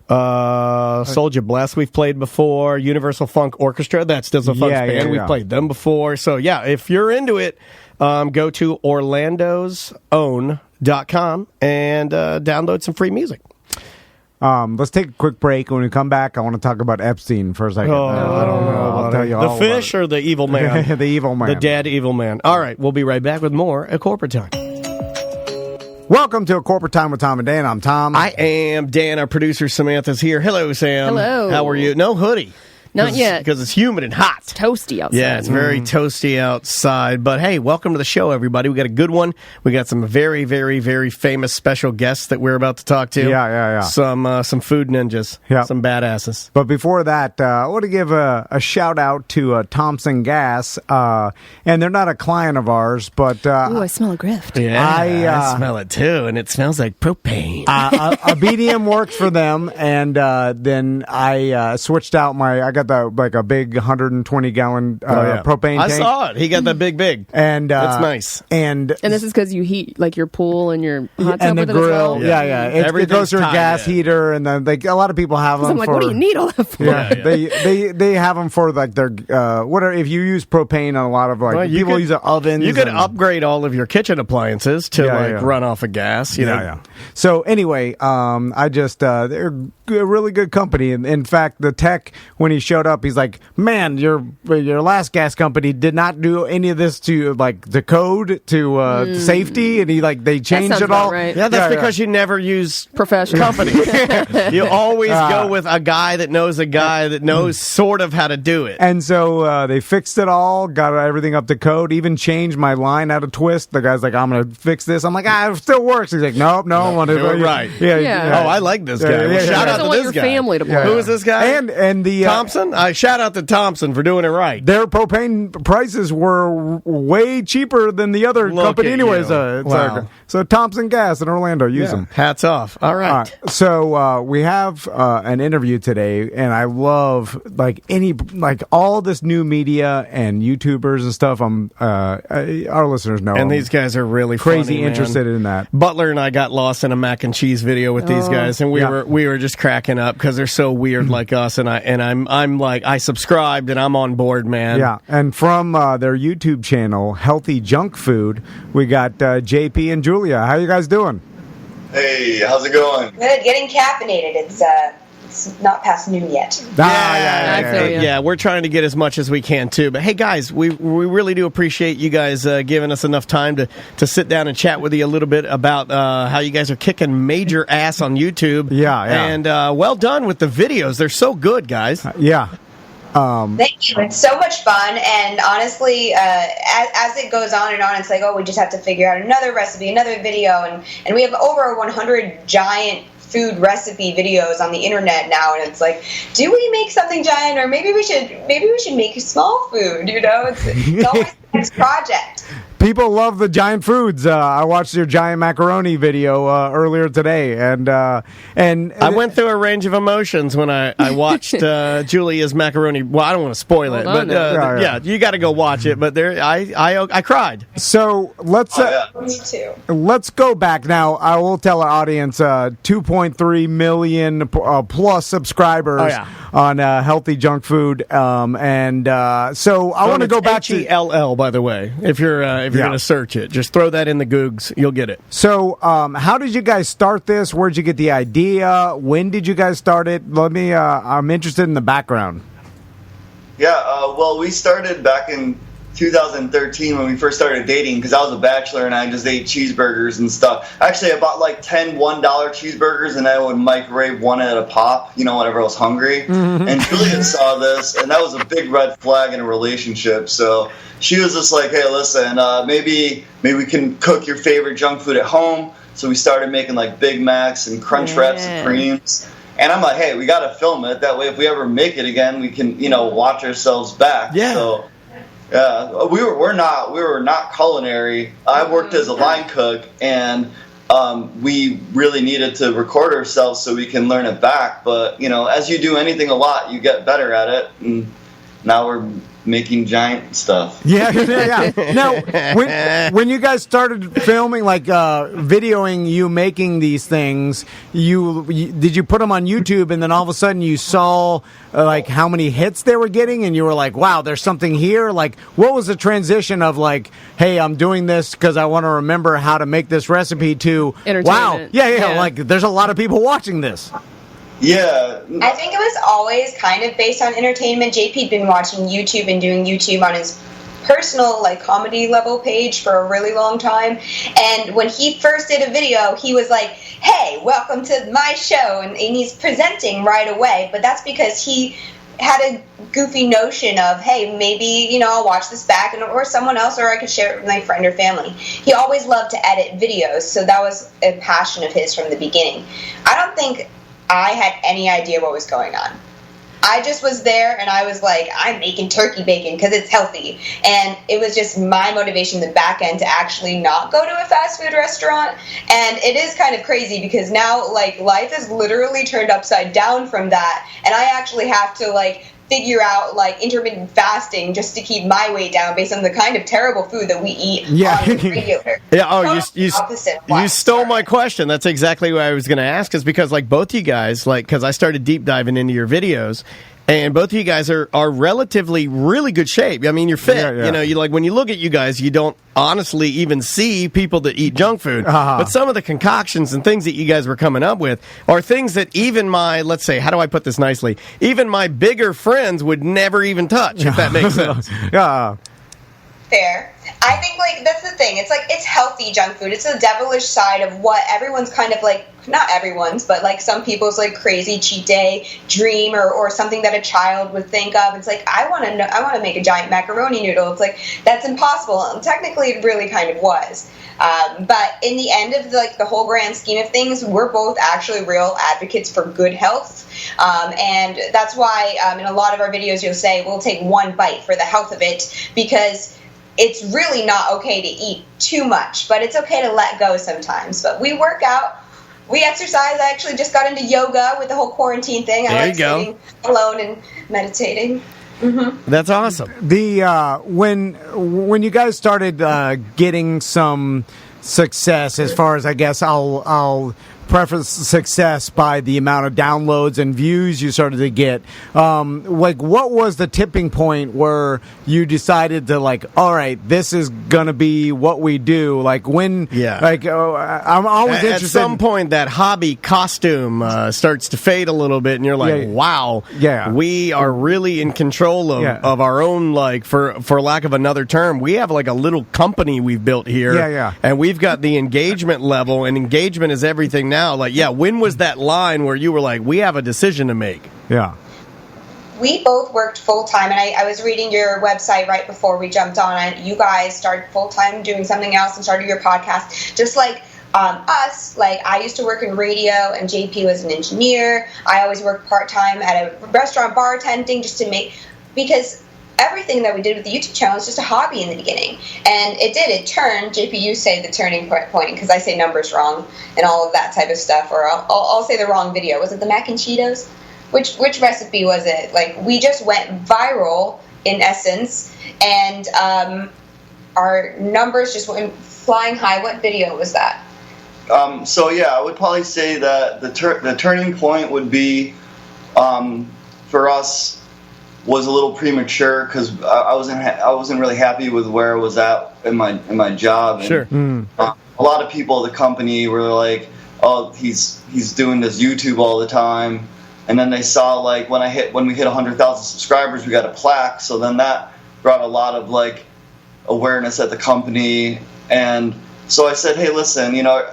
Soulja Bless, we've played before. Universal Funk Orchestra, that's Dizzlefunk's band. We've played them before. So, yeah, if you're into it, go to orlandosown.com and download some free music. Let's take a quick break. When we come back, I want to talk about Epstein for a second. I don't know. I'll tell you the all fish or the evil man? The evil man. The dead evil man. All right, we'll be right back with more at Corporate Time. Welcome to A Corporate Time with Tom and Dan. I'm Tom. I am Dan. Our producer Samantha's here. Hello, Sam. Hello. How are you? No hoodie. Not yet. Because it's humid and hot. It's toasty outside. Yeah, it's very toasty outside. But hey, welcome to the show, everybody. We got a good one. We got some very, very, very famous special guests that we're about to talk to. Yeah. Some food ninjas. Yeah. Some badasses. But before that, I want to give a shout out to Thompson Gas. And they're not a client of ours, but... Ooh, I smell a grift. Yeah, I smell it too, and it smells like propane. A BDM works for them, and then I switched out I got a big 120-gallon propane tank. I saw it. He got that big. And that's nice. And this is because you heat like your pool and your hot tub and the with grill. it as well? Yeah. It goes through a gas heater, and then a lot of people have them. I'm like, what do you need all that for? Yeah. They have them for like their whatever. If you use propane on a lot of people use ovens. You could upgrade all of your kitchen appliances to run off of gas. You know? Yeah. So anyway, I just they're a really good company. And in fact, the tech, when he showed up, he's like, man, your last gas company did not do any of this to the code to safety, and they changed it all. Right. Yeah, that's because you never use professional company. You always go with a guy that knows a guy that knows sort of how to do it. And so they fixed it all, got everything up to code, even changed my line out of twist. The guy's like, I'm going to fix this. I'm like, it still works. He's like, no, I want to do it right. Yeah. Oh, I like this guy. Well, shout out to this guy. Family to Who is this guy? And the Thompson. I shout out to Thompson for doing it right. Their propane prices were way cheaper than the other company, anyways. So Thompson Gas in Orlando, use them. Hats off. All right. So we have an interview today, and I love all this new media and YouTubers and stuff. Our listeners know, and these guys are really crazy funny, interested in that. Butler and I got lost in a mac and cheese video with these guys, and we were just cracking up because they're so weird like us. And I'm like, I subscribed and I'm on board, man. Yeah, and from their YouTube channel, Healthy Junk Food, we got JP and Julia. How you guys doing? Hey, how's it going? Good, getting caffeinated. It's not past noon yet. Yeah, we're trying to get as much as we can too. But hey, guys, we really do appreciate you guys giving us enough time to sit down and chat with you a little bit about how you guys are kicking major ass on YouTube. Yeah. And well done with the videos. They're so good, guys. Thank you. It's so much fun, and honestly, as it goes on and on, it's like, we just have to figure out another recipe, another video, and we have over 100 giant food recipe videos on the internet now, and it's like, do we make something giant, or maybe we should make small food? It's always the next project. People love the giant foods. I watched your giant macaroni video earlier today, and I went through a range of emotions when I watched Julia's macaroni. Well, I don't want to spoil it, but you got to go watch it. But I cried. So let's me too. Let's go back now. I will tell our audience 2.3 million plus subscribers on Healthy Junk Food, and so I want to go back to HELL, by the way. If you're going to search it, just throw that in the Googs. You'll get it. So how did you guys start this? Where'd you get the idea? When did you guys start it? I'm interested in the background. Yeah, well, we started back in 2013 when we first started dating, because I was a bachelor and I just ate cheeseburgers and stuff. Actually, I bought like 10 $1 cheeseburgers and I would microwave one at a pop, whenever I was hungry. Mm-hmm. And Julia saw this, and that was a big red flag in a relationship. So she was just like, hey, listen, maybe we can cook your favorite junk food at home. So we started making like Big Macs and Crunchwrap Supremes. And I'm like, hey, we got to film it. That way, if we ever make it again, we can, watch ourselves back. Yeah. So, yeah, we were not culinary. I worked as a line cook, and we really needed to record ourselves so we can learn it back. But as you do anything a lot, you get better at it. And now we're making giant stuff. Yeah. Now, when you guys started filming, like videoing you making these things, did you put them on YouTube, and then all of a sudden you saw like how many hits they were getting, and you were like, wow, there's something here? Like, what was the transition of like, hey, I'm doing this because I want to remember how to make this recipe, to wow, yeah, like there's a lot of people watching this? Yeah. I think it was always kind of based on entertainment. JP'd been watching YouTube and doing YouTube on his personal comedy level page for a really long time. And when he first did a video, he was like, hey, welcome to my show. And he's presenting right away. But that's because he had a goofy notion of, hey, maybe, I'll watch this back, or someone else, or I could share it with my friend or family. He always loved to edit videos. So that was a passion of his from the beginning. I don't think I had any idea what was going on. I just was there, and I was like, I'm making turkey bacon because it's healthy. And it was just my motivation, the back end, to actually not go to a fast food restaurant. And it is kind of crazy because now, life is literally turned upside down from that. And I actually have to, figure out intermittent fasting just to keep my weight down based on the kind of terrible food that we eat on the regular. Yeah. Oh, you stole my question. That's exactly what I was going to ask. Is because both you guys, because I started deep diving into your videos. And both of you guys are relatively really good shape. I mean, you're fit. Yeah. You when you look at you guys, you don't honestly even see people that eat junk food. But some of the concoctions and things that you guys were coming up with are things that even my, let's say, how do I put this nicely? Even my bigger friends would never even touch, if that makes sense. Yeah. Fair. I think that's the thing. It's healthy junk food. It's the devilish side of what everyone's kind of not everyone's, but some people's crazy cheat day dream or something that a child would think of. It's I want to make a giant macaroni noodle. It's that's impossible. And technically, it really kind of was. But in the end of the whole grand scheme of things, we're both actually real advocates for good health. And that's why in a lot of our videos, you'll say we'll take one bite for the health of it, because it's really not okay to eat too much, but it's okay to let go sometimes. But we work out, we exercise. I actually just got into yoga with the whole quarantine thing. I like sitting alone and meditating. Mm-hmm. That's awesome. The when you guys started getting some success, as far as I guess I'll preface success by the amount of downloads and views you started to get. What was the tipping point where you decided to all right, this is gonna be what we do? I'm always interested. At some point, that hobby costume starts to fade a little bit, and you're like, wow, we are really in control of our own, for lack of another term, we have a little company we've built here, and we've got the engagement level, and engagement is everything now. When was that line where you were like, we have a decision to make? Yeah. We both worked full-time, and I was reading your website right before we jumped on, and you guys started full-time doing something else and started your podcast. Just like us, I used to work in radio, and JP was an engineer. I always worked part-time at a restaurant bartending because everything that we did with the YouTube channel was just a hobby in the beginning. And it turned, JP, you say the turning point, because I say numbers wrong and all of that type of stuff, or I'll say the wrong video. Was it the mac and Cheetos? Which recipe was it? We just went viral, in essence, and our numbers just went flying high. What video was that? I would probably say that the turning point would be, for us, was a little premature because I wasn't really happy with where I was at in my job. Sure. And, a lot of people at the company were like, "Oh, he's doing this YouTube all the time," and then they saw when we hit 100,000 subscribers, we got a plaque. So then that brought a lot of awareness at the company. And so I said, hey, listen, you know,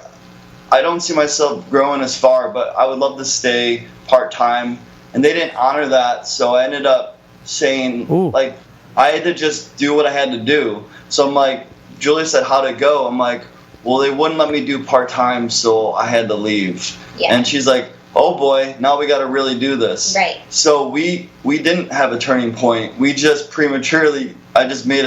I don't see myself growing as far, but I would love to stay part-time. And they didn't honor that, so I ended up saying, like, I had to just do what I had to do. So I'm like, Julia said, how'd it go? I'm like, well, they wouldn't let me do part-time, so I had to leave. Yeah. And she's like, oh boy, now we got to really do this. Right. So we didn't have a turning point. We just prematurely, I just made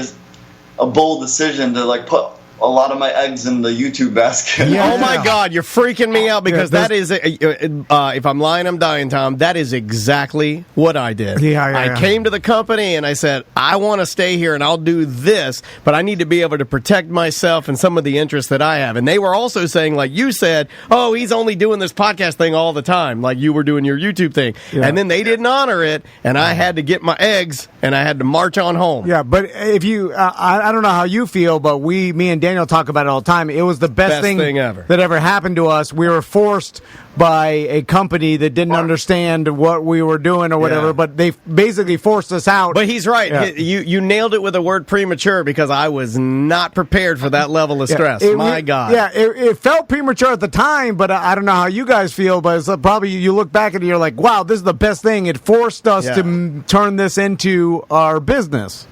a bold decision to, like, put a lot of my eggs in the YouTube basket. Yeah. Oh my God, you're freaking me out because that is, if I'm lying, I'm dying, Tom. That is exactly what I did. I came to the company and I said, I want to stay here and I'll do this, but I need to be able to protect myself and some of the interests that I have. And they were also saying, like you said, oh, he's only doing this podcast thing all the time, like you were doing your YouTube thing. Yeah. And then they didn't honor it, and I had to get my eggs and I had to march on home. Yeah, but if you, I don't know how you feel, but me and Daniel talk about it all the time. It was the best thing ever that ever happened to us. We were forced by a company that didn't understand what we were doing or whatever, but they basically forced us out. But he's right. Yeah. You nailed it with the word premature because I was not prepared for that level of stress. My God. Yeah, it felt premature at the time, but I don't know how you guys feel, but it's probably you look back and you're like, wow, this is the best thing. It forced us to turn this into our business.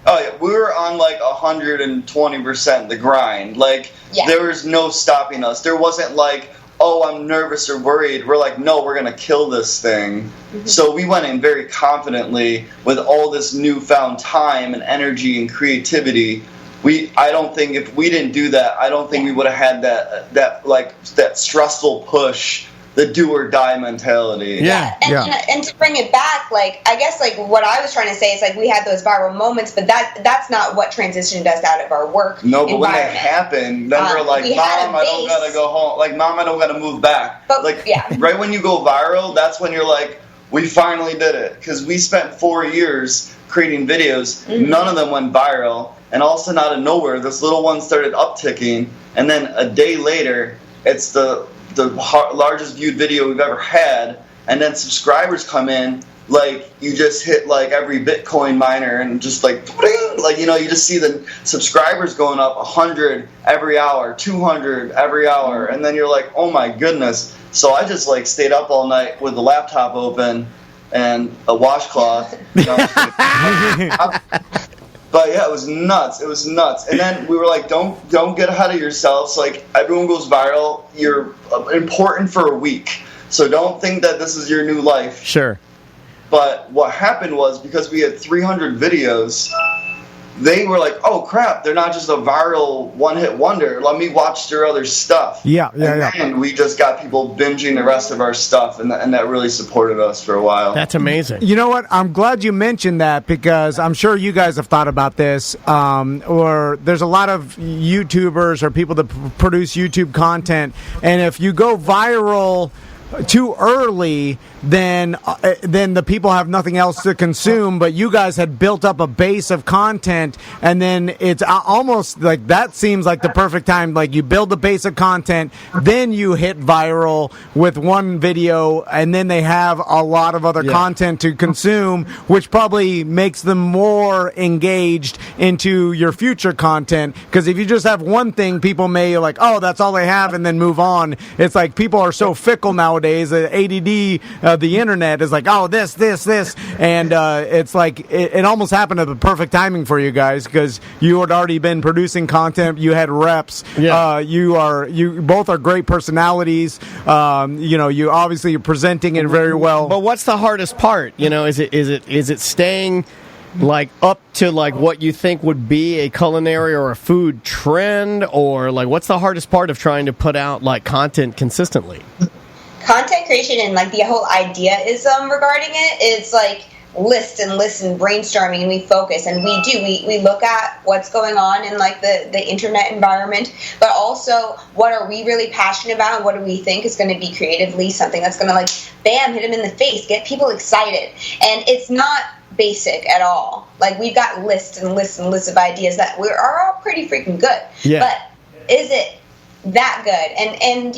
Oh, yeah. We were on like 120% the grind. Like, there was no stopping us. There wasn't like, oh, I'm nervous or worried. We're like, no, we're going to kill this thing. Mm-hmm. So we went in very confidently with all this newfound time and energy and creativity. I don't think if we didn't do that, I don't think we would have had that stressful push, the do or die mentality. And to bring it back, like, I guess, like, what I was trying to say is, like, we had those viral moments, but that's not what transitioned us out of our work. No, but when that happened, then we're like, Mom, I don't gotta go home. Like, Mom, I don't gotta move back. But, right when you go viral, that's when you're like, we finally did it. Because we spent 4 years creating videos. Mm-hmm. None of them went viral. And all of a sudden, out of nowhere, this little one started upticking. And then a day later, it's the largest viewed video we've ever had, and then subscribers come in, like, you just hit, like, every Bitcoin miner, and just, like, you know, you just see the subscribers going up 100 every hour, 200 every hour, and then you're like, oh my goodness. So I just, like, stayed up all night with the laptop open and a washcloth. You know, but yeah, it was nuts. It was nuts. And then we were like, don't get ahead of yourselves. Like, everyone goes viral. You're important for a week. So don't think that this is your new life. Sure. But what happened was, because we had 300 videos, they were like, oh crap, they're not just a viral one-hit wonder. Let me watch their other stuff. And we just got people binging the rest of our stuff, and that really supported us for a while. That's amazing. You know what? I'm glad you mentioned that, because I'm sure you guys have thought about this, or there's a lot of YouTubers or people that produce YouTube content, and if you go viral too early, then the people have nothing else to consume. But you guys had built up a base of content, and then it's almost like that seems like the perfect time. Like, you build a base of content, then you hit viral with one video, and then they have a lot of other content to consume, which probably makes them more engaged into your future content. Because if you just have one thing, people may like, oh, that's all they have, and then move on. It's like people are so fickle nowadays. ADD. The internet is like, oh, this, and it's like it almost happened at the perfect timing for you guys, because you had already been producing content, you had reps, you both are great personalities, you know, you obviously you're presenting it very well. But what's the hardest part? You know, is it staying like up to like what you think would be a culinary or a food trend, or like what's the hardest part of trying to put out like content consistently? Content creation and like the whole ideaism regarding it is like list and brainstorming, and we focus, and we look at what's going on in like the internet environment, but also what are we really passionate about, and what do we think is going to be creatively something that's going to like bam, hit them in the face, get people excited. And it's not basic at all. Like, we've got lists and lists and lists of ideas that are all pretty freaking good. But is it that good, and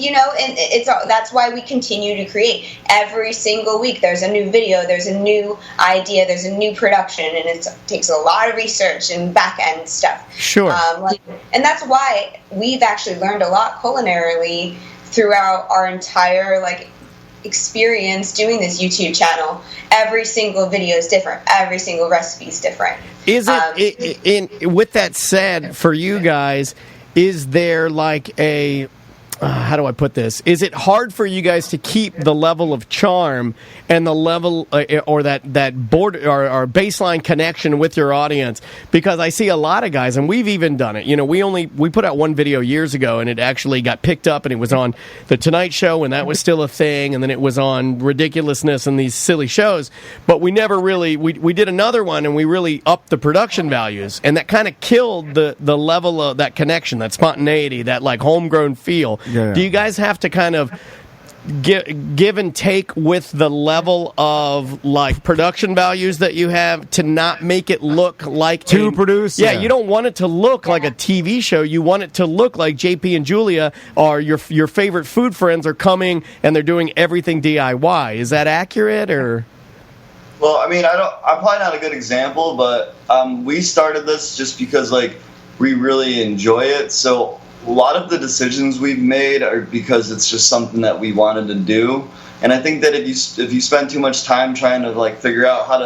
that's why we continue to create every single week. There's a new video, there's a new idea, there's a new production, and it takes a lot of research and back end stuff. Sure. And that's why we've actually learned a lot culinarily throughout our entire experience doing this YouTube channel. Every single video is different. Every single recipe is different. Is it with that said, for you guys, is there a how do I put this? Is it hard for you guys to keep the level of charm and the level or that border or baseline connection with your audience? Because I see a lot of guys, and we've even done it. We put out one video years ago, and it actually got picked up, and it was on the Tonight Show, and that was still a thing, and then it was on Ridiculousness and these silly shows. But we never really we did another one, and we really upped the production values, and that kind of killed the level of that connection, that spontaneity, that homegrown feel. Yeah. Do you guys have to kind of give and take with the level of production values that you have to not make it look like produce? Yeah, you don't want it to look like a TV show. You want it to look like JP and Julia or your favorite food friends are coming and they're doing everything DIY. Is that accurate or? Well, I mean, I'm probably not a good example, but we started this just because we really enjoy it. So a lot of the decisions we've made are because it's just something that we wanted to do. And I think that if you spend too much time trying to figure out how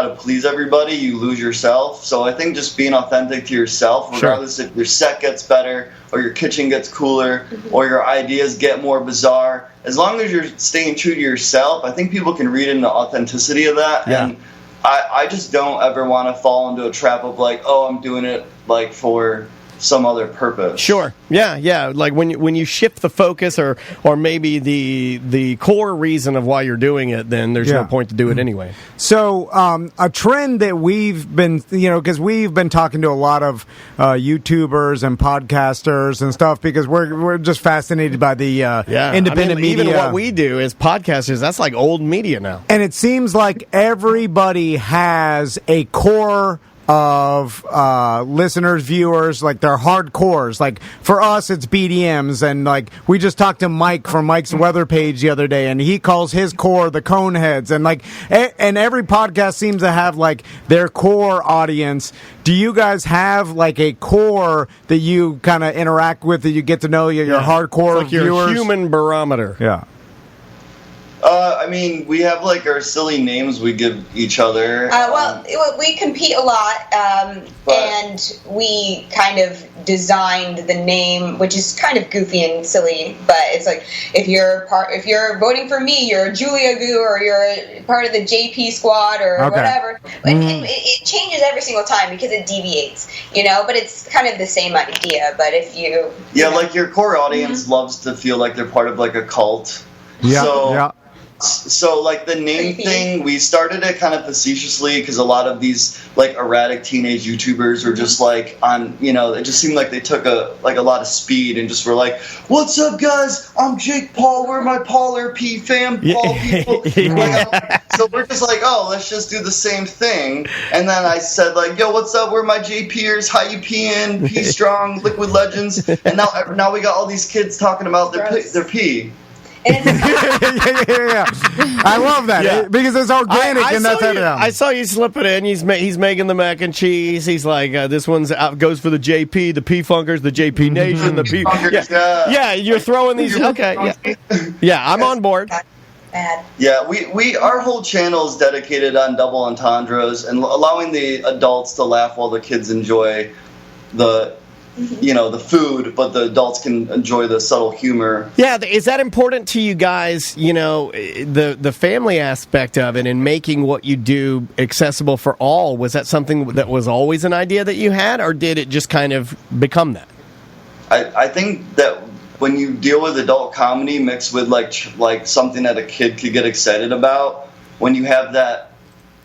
to please everybody, you lose yourself. So I think just being authentic to yourself, regardless if your set gets better or your kitchen gets cooler or your ideas get more bizarre, as long as you're staying true to yourself, I think people can read into the authenticity of that. Yeah. And I just don't ever want to fall into a trap of I'm doing it for some other purpose. Sure. Yeah. When you shift the focus or maybe the core reason of why you're doing it, then there's no point to do it anyway. So a trend that we've been, because we've been talking to a lot of YouTubers and podcasters and stuff, because we're just fascinated by the independent media. Even what we do as podcasters, that's like old media now. And it seems like everybody has a core of listeners, viewers, they're hardcores. For us, it's BDMs, and we just talked to Mike from Mike's Weather Page the other day, and he calls his core the Coneheads, and every podcast seems to have their core audience. Do you guys have a core that you kind of interact with, that you get to know your hardcore viewers? Your human barometer. Yeah. I mean, we have our silly names we give each other. We compete a lot, and we kind of designed the name, which is kind of goofy and silly. But it's if you're voting for me, you're a Julia Goo, or you're part of the JP squad, or whatever. It changes every single time because it deviates, But it's kind of the same idea. But if you your core audience loves to feel like they're part of a cult. Yeah. So the name thing, we started it kind of facetiously because a lot of these erratic teenage YouTubers were just on, it just seemed like they took a lot of speed and just were what's up guys, I'm Jake Paul, we're my Paul RP fam, Paul people. So we're just let's just do the same thing. And then I said yo, what's up, we're my JPers, how you peeing, pee strong, liquid legends. And now we got all these kids talking about their pee. Yeah. I love that because it's organic, and that's I saw you slip it in. He's making the mac and cheese. He's this one's goes for the JP, the P Funkers, the JP Nation, the P. Yeah, you're throwing these. Okay, yeah, I'm on board. Bad. Yeah, we our whole channel is dedicated on double entendres and allowing the adults to laugh while the kids enjoy the food, but the adults can enjoy the subtle humor. Yeah, is that important to you guys, the family aspect of it and making what you do accessible for all? Was that something that was always an idea that you had, or did it just kind of become that? I think that when you deal with adult comedy mixed with something that a kid could get excited about, when you have that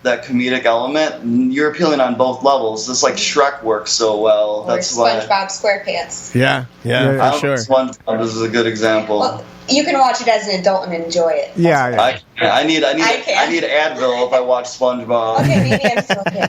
comedic element, you're appealing on both levels. Just Shrek works so well. Or SpongeBob SquarePants. Yeah, for sure. SpongeBob is a good example. Well, you can watch it as an adult and enjoy it. Yeah. I need Advil if I watch SpongeBob. Okay, maybe I'm still okay.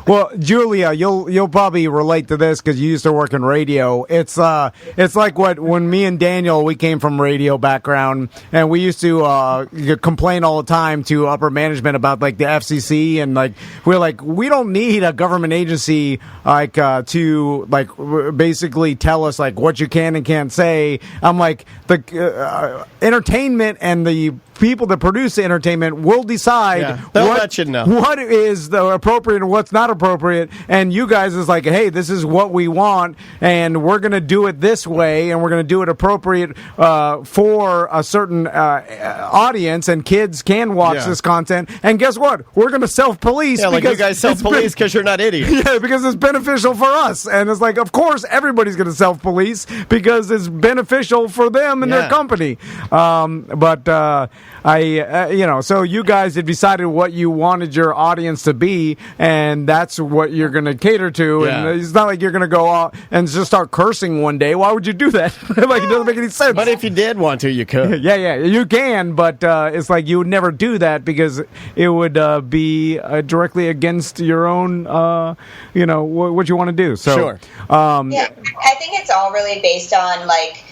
Well, Julia, you'll probably relate to this because you used to work in radio. It's like when me and Daniel, we came from radio background, and we used to complain all the time to upper management about like the FCC, and like we're like, we don't need a government agency like to like basically tell us like what you can and can't say. I'm like, the entertainment and the people that produce the entertainment will decide let you know what is the appropriate and what's not appropriate, and you guys is like, hey, this is what we want, and we're going to do it this way, and we're going to do it appropriate for a certain audience, and kids can watch this content, and guess what? We're going to self-police. Yeah, like you guys self-police because you're not idiots. Yeah, because it's beneficial for us, and it's like, of course, everybody's going to self-police because it's beneficial for them and their company. So you guys have decided what you wanted your audience to be, and that's what you're going to cater to. Yeah. And it's not like you're going to go out and just start cursing one day. Why would you do that? Like, it doesn't make any sense. But if you did want to, you could. Yeah, you can, but it's like you would never do that because it would be directly against your own, what you want to do. So, sure. I think it's all really based on, like,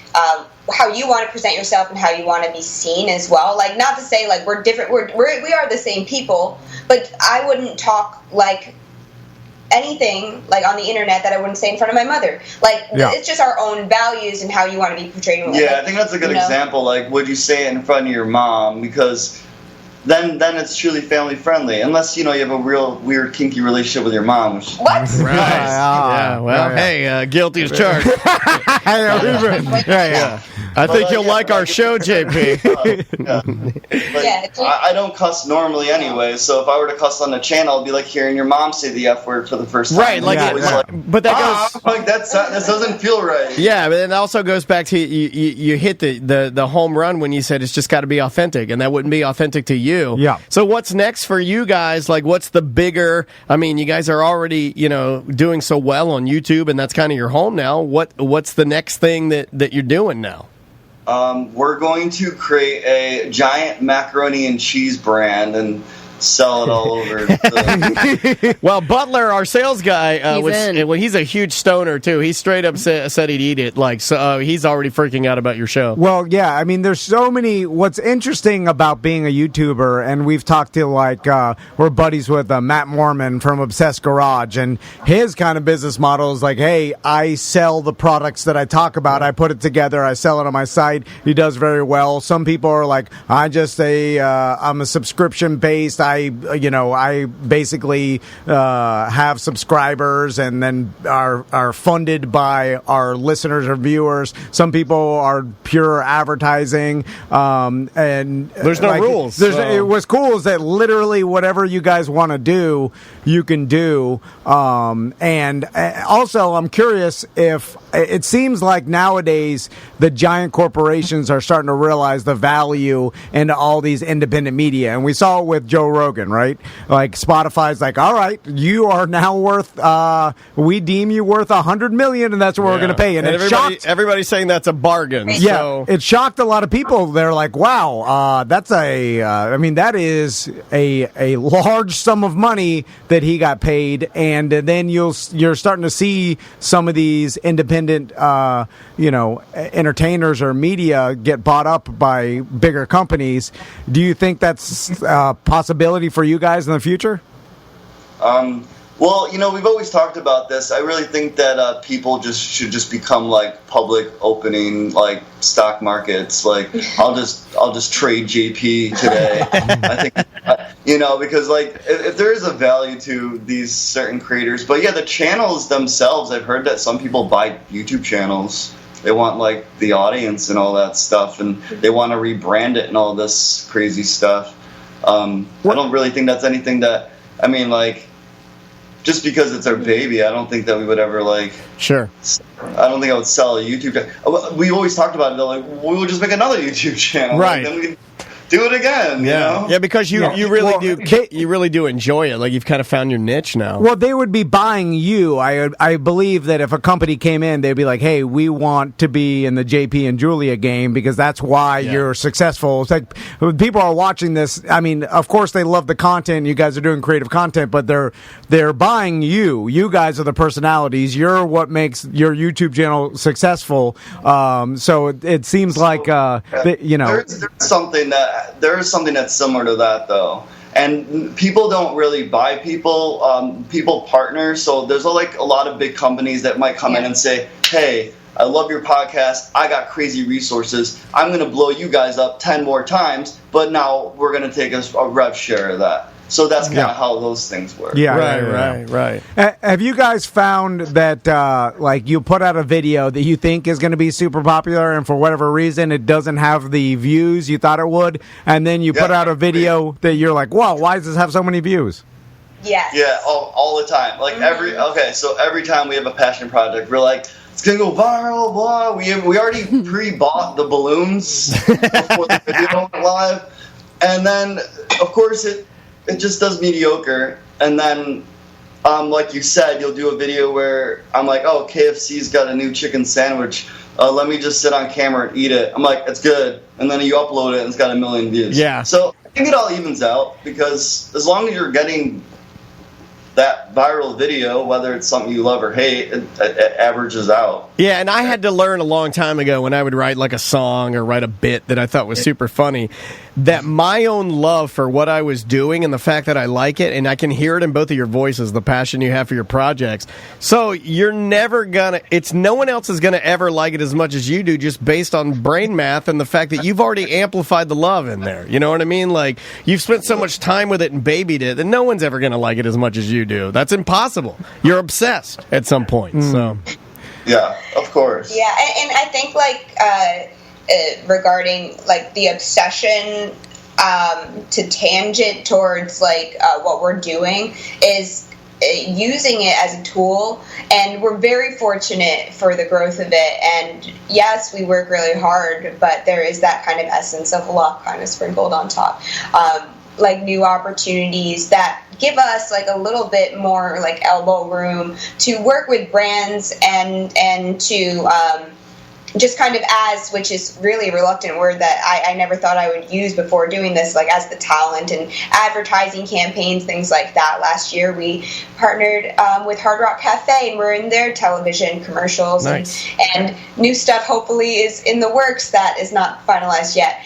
how you want to present yourself and how you want to be seen as well. Like, not to say like we're different, we are the same people, but I wouldn't talk like anything like on the internet that I wouldn't say in front of my mother. Like, it's just our own values and how you want to be portrayed. Yeah, I think that's a good example. Like, would you say it in front of your mom? Because then it's truly family friendly. Unless, you have a real weird kinky relationship with your mom. What? Right. Hey, guilty as charged. I think you'll like our show, JP. I don't cuss normally anyway, so if I were to cuss on the channel, I'd be like hearing your mom say the F word for the first time. Right, but that goes... like, that doesn't feel right. Yeah, but it also goes back to you hit the home run when you said it's just got to be authentic, and that wouldn't be authentic to you. Yeah. So what's next for you guys? Like, what's the bigger... I mean, you guys are already, doing so well on YouTube, and that's kind of your home now. What's the next thing that you're doing now? We're going to create a giant macaroni and cheese brand and sell it all over. Well, Butler, our sales guy, he's a huge stoner too. He straight up said he'd eat it. Like, so he's already freaking out about your show. Well, yeah, I mean, there's so many. What's interesting about being a YouTuber, and we've talked to we're buddies with Matt Mormon from Obsessed Garage, and his kind of business model is like, hey, I sell the products that I talk about. I put it together. I sell it on my site. He does very well. Some people are like, I'm a subscription based. I basically have subscribers and then are funded by our listeners or viewers. Some people are pure advertising, and there's no rules. What's cool is that literally whatever you guys want to do, you can do. And also, I'm curious if it seems like nowadays the giant corporations are starting to realize the value in all these independent media, and we saw it with Joe Rogan, right? Like, Spotify's like, all right, you are now worth, we deem you worth $100 million, and that's what we're going to pay. And everybody's saying that's a bargain. Yeah, so. It shocked a lot of people. They're like, wow, that is a large sum of money that he got paid. And then you're starting to see some of these independent, entertainers or media get bought up by bigger companies. Do you think that's a possibility for you guys in the future? Well, we've always talked about this. I really think that people should just become like public opening, like stock markets. Like, I'll just trade JP today. I think, because like if there is a value to these certain creators, but yeah, the channels themselves. I've heard that some people buy YouTube channels. They want like the audience and all that stuff, and they want to rebrand it and all this crazy stuff. I don't really think that's anything that. I mean, like, just because it's our baby, I don't think that we would ever, like... Sure. I don't think I would sell a YouTube channel. We always talked about it, like, we would just make another YouTube channel. Right. Like, then do it again. Yeah, you know? yeah, because you really do enjoy it. Like you've kind of found your niche now. Well, they would be buying you. I believe that if a company came in, they'd be like, "Hey, we want to be in the JP and Julia game because that's why you're successful." It's like people are watching this. I mean, of course, they love the content. You guys are doing creative content, but they're buying you. You guys are the personalities. You're what makes your YouTube channel successful. So it seems like there is something that's similar to that though. And people don't really buy people. People partner. So there's a lot of big companies that might come in and say, "Hey, I love your podcast. I got crazy resources. I'm going to blow you guys up 10 more times, but now we're going to take a rev share of that." So that's kind of how those things work. Yeah, right. Have you guys found that, you put out a video that you think is going to be super popular, and for whatever reason it doesn't have the views you thought it would, and then you put out a video that you're like, "Whoa, why does this have so many views?" Yes. Yeah, all the time. So every time we have a passion project, we're like, it's gonna go viral, blah. We already pre-bought the balloons before the video went live, and then of course it just does mediocre. And then, like you said, you'll do a video where I'm like, "Oh, KFC's got a new chicken sandwich. Let me just sit on camera and eat it." I'm like, "It's good," and then you upload it and it's got 1 million views. Yeah. So I think it all evens out because as long as you're getting that viral video, whether it's something you love or hate, it averages out. Yeah, and I had to learn a long time ago when I would write like a song or write a bit that I thought was super funny, that my own love for what I was doing and the fact that I like it, and I can hear it in both of your voices, the passion you have for your projects. So you're never no one else is gonna ever like it as much as you do, just based on brain math and the fact that you've already amplified the love in there. You know what I mean? Like, you've spent so much time with it and babied it that no one's ever gonna like it as much as you do. That's impossible. You're obsessed at some point. So yeah, of course. Yeah, and I think regarding the obsession to tangent towards what we're doing is using it as a tool, and we're very fortunate for the growth of it. And yes, we work really hard, but there is that kind of essence of luck kind of sprinkled on top. New opportunities that give us a little bit more elbow room to work with brands and to just kind of which is really a reluctant word that I never thought I would use before doing this, as the talent and advertising campaigns, things like that. Last year we partnered with Hard Rock Cafe, and we're in their television commercials. Nice. and new stuff hopefully is in the works that is not finalized yet,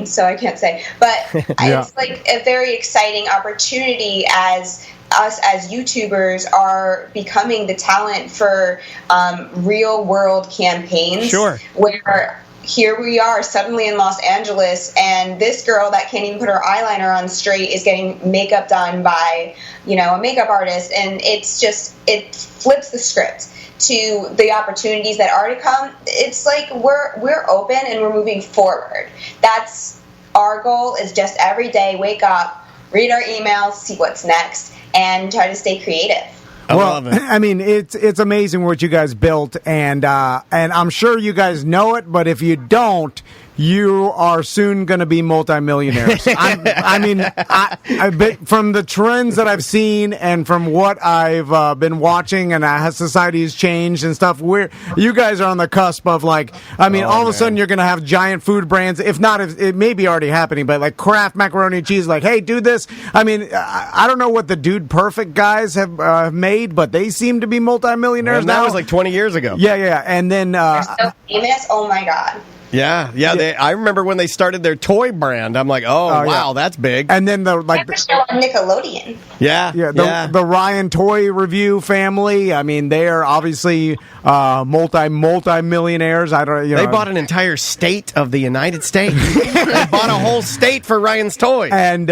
so I can't say. But it's a very exciting opportunity as us as YouTubers are becoming the talent for real world campaigns. Sure. Where here we are suddenly in Los Angeles, and this girl that can't even put her eyeliner on straight is getting makeup done by, a makeup artist, and it flips the script to the opportunities that are to come. It's we're open and we're moving forward. That's our goal, is just every day wake up, read our emails, see what's next, and try to stay creative. I love it. I mean, it's amazing what you guys built, and I'm sure you guys know it, but if you don't, you are soon going to be multimillionaires. I bet from the trends that I've seen and from what I've been watching, and as society has changed and stuff, you guys are on the cusp of all of a sudden you're going to have giant food brands. If not, it may be already happening, but Kraft macaroni and cheese, hey, do this. I mean, I don't know what the Dude Perfect guys have made, but they seem to be multimillionaires now. That was 20 years ago. Yeah, and then they're so famous. Oh my God. Yeah. I remember when they started their toy brand. I'm like, wow, that's big. And then on Nickelodeon. The Ryan Toy Review family. I mean, they are obviously multi-millionaires. They bought an entire state of the United States. They bought a whole state for Ryan's Toys. And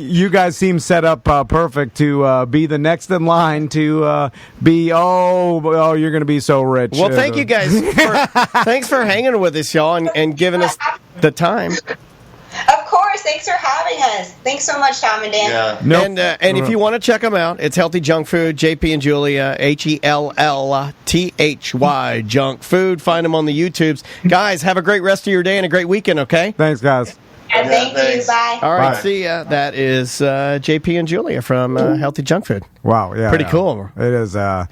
you guys seem set up perfect to be the next in line to be. You're going to be so rich. Well, thank you guys. Thanks for hanging with us, y'all, and giving us the time. Of course, thanks for having us. Thanks so much, Tom and Dan. Yeah. Nope. And if you want to check them out, it's Healthy Junk Food, JP and Julia, HELLTHY, Junk Food. Find them on the YouTubes. Guys, have a great rest of your day and a great weekend, okay? Thanks, guys. Thank you. Bye. All right, see ya. That is JP and Julia from Healthy Junk Food. Wow, yeah, pretty cool. It is. I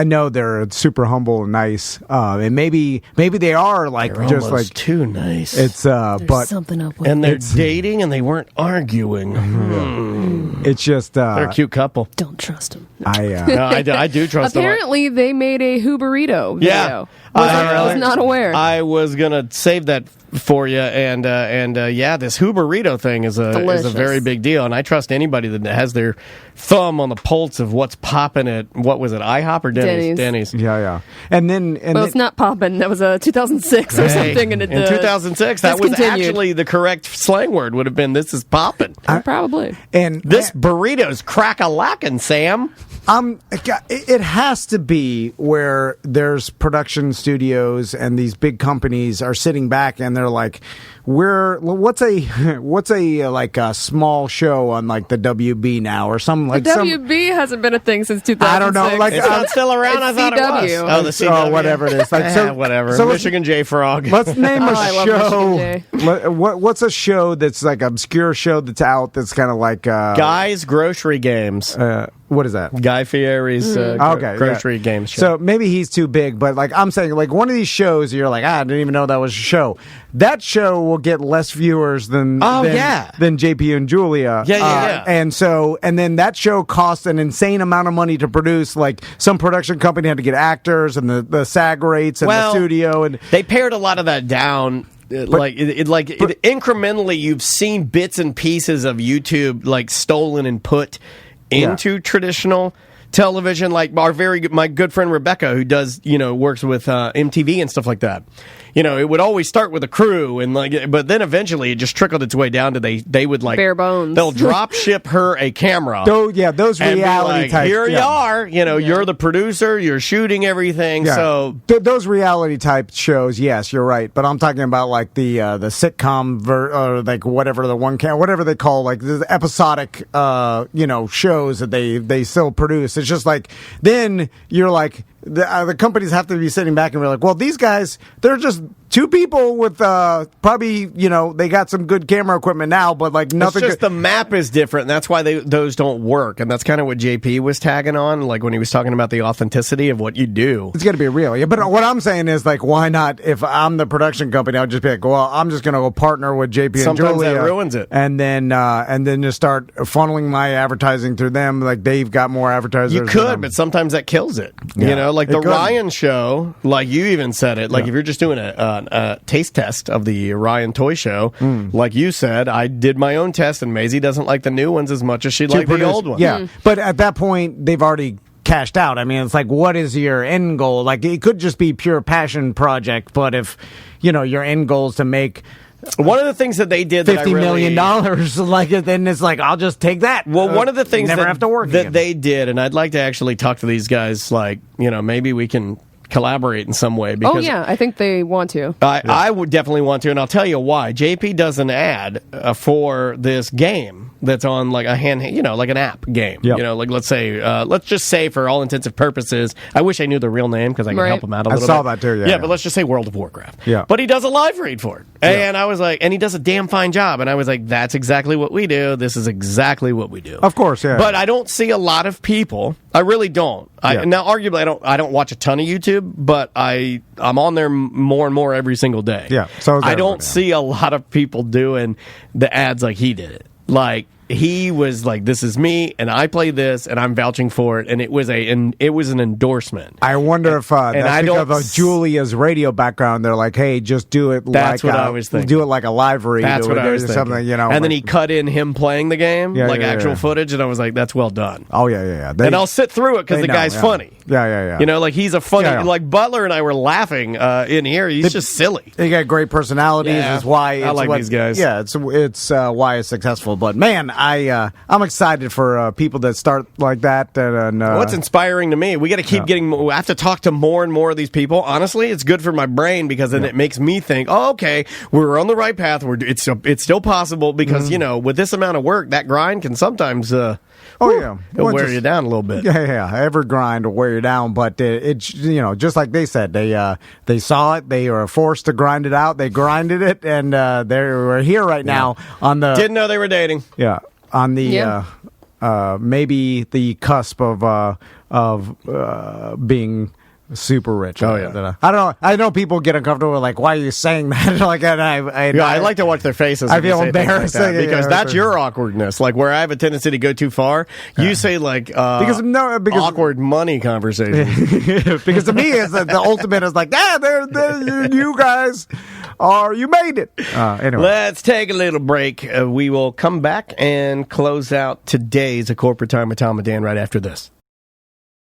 know they're super humble and nice, and maybe they are like they're just almost like too nice. It's but something up with and they're dating and they weren't arguing. It's just they're a cute couple. Don't trust them. I do trust them. Apparently, they made a Huberito video. Yeah. I was not aware. I was gonna save that for you, and this Huberito thing is a very big deal, and I trust anybody that has their thumb on the pulse of what's popping at what was it, IHOP or Denny's? Yeah. And then it's not popping. That was 2006 or something, and in 2006 that was actually the correct slang word. Would have been this is popping. Probably. And this burrito's crack-a-lackin', Sam. It has to be where there's production studios and these big companies are sitting back and they're like, what's a like a small show on like the WB now or something like that. WB hasn't been a thing since 2006. I don't know, like it's not still around. I thought CW. it was. Oh, the CW. Oh, whatever it is. Like whatever. So Michigan J Frog. Let's name a show. What's a show that's like obscure show that's out that's kind of like Guys Grocery Games. What is that? Guy Fieri's grocery games show. So maybe he's too big, but like I'm saying, like one of these shows, you're like, I didn't even know that was a show. That show will get less viewers than JP and Julia. Yeah. And then that show cost an insane amount of money to produce. Like some production company had to get actors and the SAG rates and the studio, and they pared a lot of that down. Incrementally, you've seen bits and pieces of YouTube like stolen and put into traditional television, like my good friend Rebecca, who does works with MTV and stuff like that. It would always start with a crew, and but then eventually it just trickled its way down to they would like bare bones. They'll drop ship her a camera. Those reality type. Here you are. You're the producer. You're shooting everything. Yeah. So those reality type shows, yes, you're right. But I'm talking about like the sitcom or like whatever whatever they call like the episodic shows that they still produce. It's just like then you're like. The companies have to be sitting back and be like, well, these guys, they're just two people with probably, they got some good camera equipment now, but like nothing. It's just the map is different, and that's why those don't work. And that's kind of what JP was tagging on, like when he was talking about the authenticity of what you do. It's got to be real. Yeah, but what I'm saying is like, why not? If I'm the production company, I'll just be like, well, I'm just going to go partner with JP and Julia. Sometimes that ruins it. And then just start funneling my advertising through them. Like they've got more advertisers. You could, but sometimes that kills it. Yeah. Like the Ryan show, like you even said it, like if you're just doing a taste test of the Ryan Toy Show, like you said, I did my own test, and Maisie doesn't like the new ones as much as she liked the old ones. Yeah, but at that point, they've already cashed out. I mean, it's like, what is your end goal? Like, it could just be pure passion project, but if, your end goal is to make... One of the things that they did $50 million, like then it's like I'll just take that. Well, one of the things have to work that they did, and I'd like to actually talk to these guys. Like, maybe we can collaborate in some way. Because I think they want to. I would definitely want to, and I'll tell you why. JP does an ad for this game that's on like a like an app game. Yep. Like let's just say for all intensive purposes, I wish I knew the real name because I can help him out a little bit. I saw that too. Yeah, but let's just say World of Warcraft. Yeah, but he does a live read for it, and I was like, and he does a damn fine job, and I was like, that's exactly what we do. This is exactly what we do. Of course, yeah. But I don't see a lot of people. I really don't. Now, arguably, I don't watch a ton of YouTube, but I'm on there more and more every single day. Yeah, so I don't see a lot of people doing the ads like he did it. Like he was like, "This is me, and I play this, and I'm vouching for it," and it was an endorsement. I wonder if that's because of Julia's radio background. They're like, "Hey, just do it." That's what I was thinking. Do it like a live read. That's what I was thinking. Something, And then he cut in him playing the game, actual footage, and I was like, "That's well done." Oh yeah. And I'll sit through it because the guy's funny. Yeah. Like he's a funny. Like Butler and I were laughing in here. He's just silly. They got great personalities. Yeah. Is why I like these guys. Yeah, it's why it's successful. But man, I'm excited for people that start like that. What's inspiring to me? We got to keep getting. I have to talk to more and more of these people. Honestly, it's good for my brain because then it makes me think, oh, okay, we're on the right path. It's still possible because with this amount of work, that grind can sometimes it'll wear you down a little bit. Yeah. Every grind will wear you down, but it's just like they said, they saw it, they were forced to grind it out, they grinded it, and we're here right now on the. Didn't know they were dating. Yeah, on the maybe the cusp of being super rich. Oh yeah. I don't know. I know people get uncomfortable. Like, why are you saying that? Like, I like to watch their faces. I feel embarrassed like that because that's your awkwardness. Like where I have a tendency to go too far, you say like because awkward money conversation. Because to me, is the ultimate is like, you guys you made it. Anyway, let's take a little break. We will come back and close out today's A Corporate Time with Tom and Dan right after this.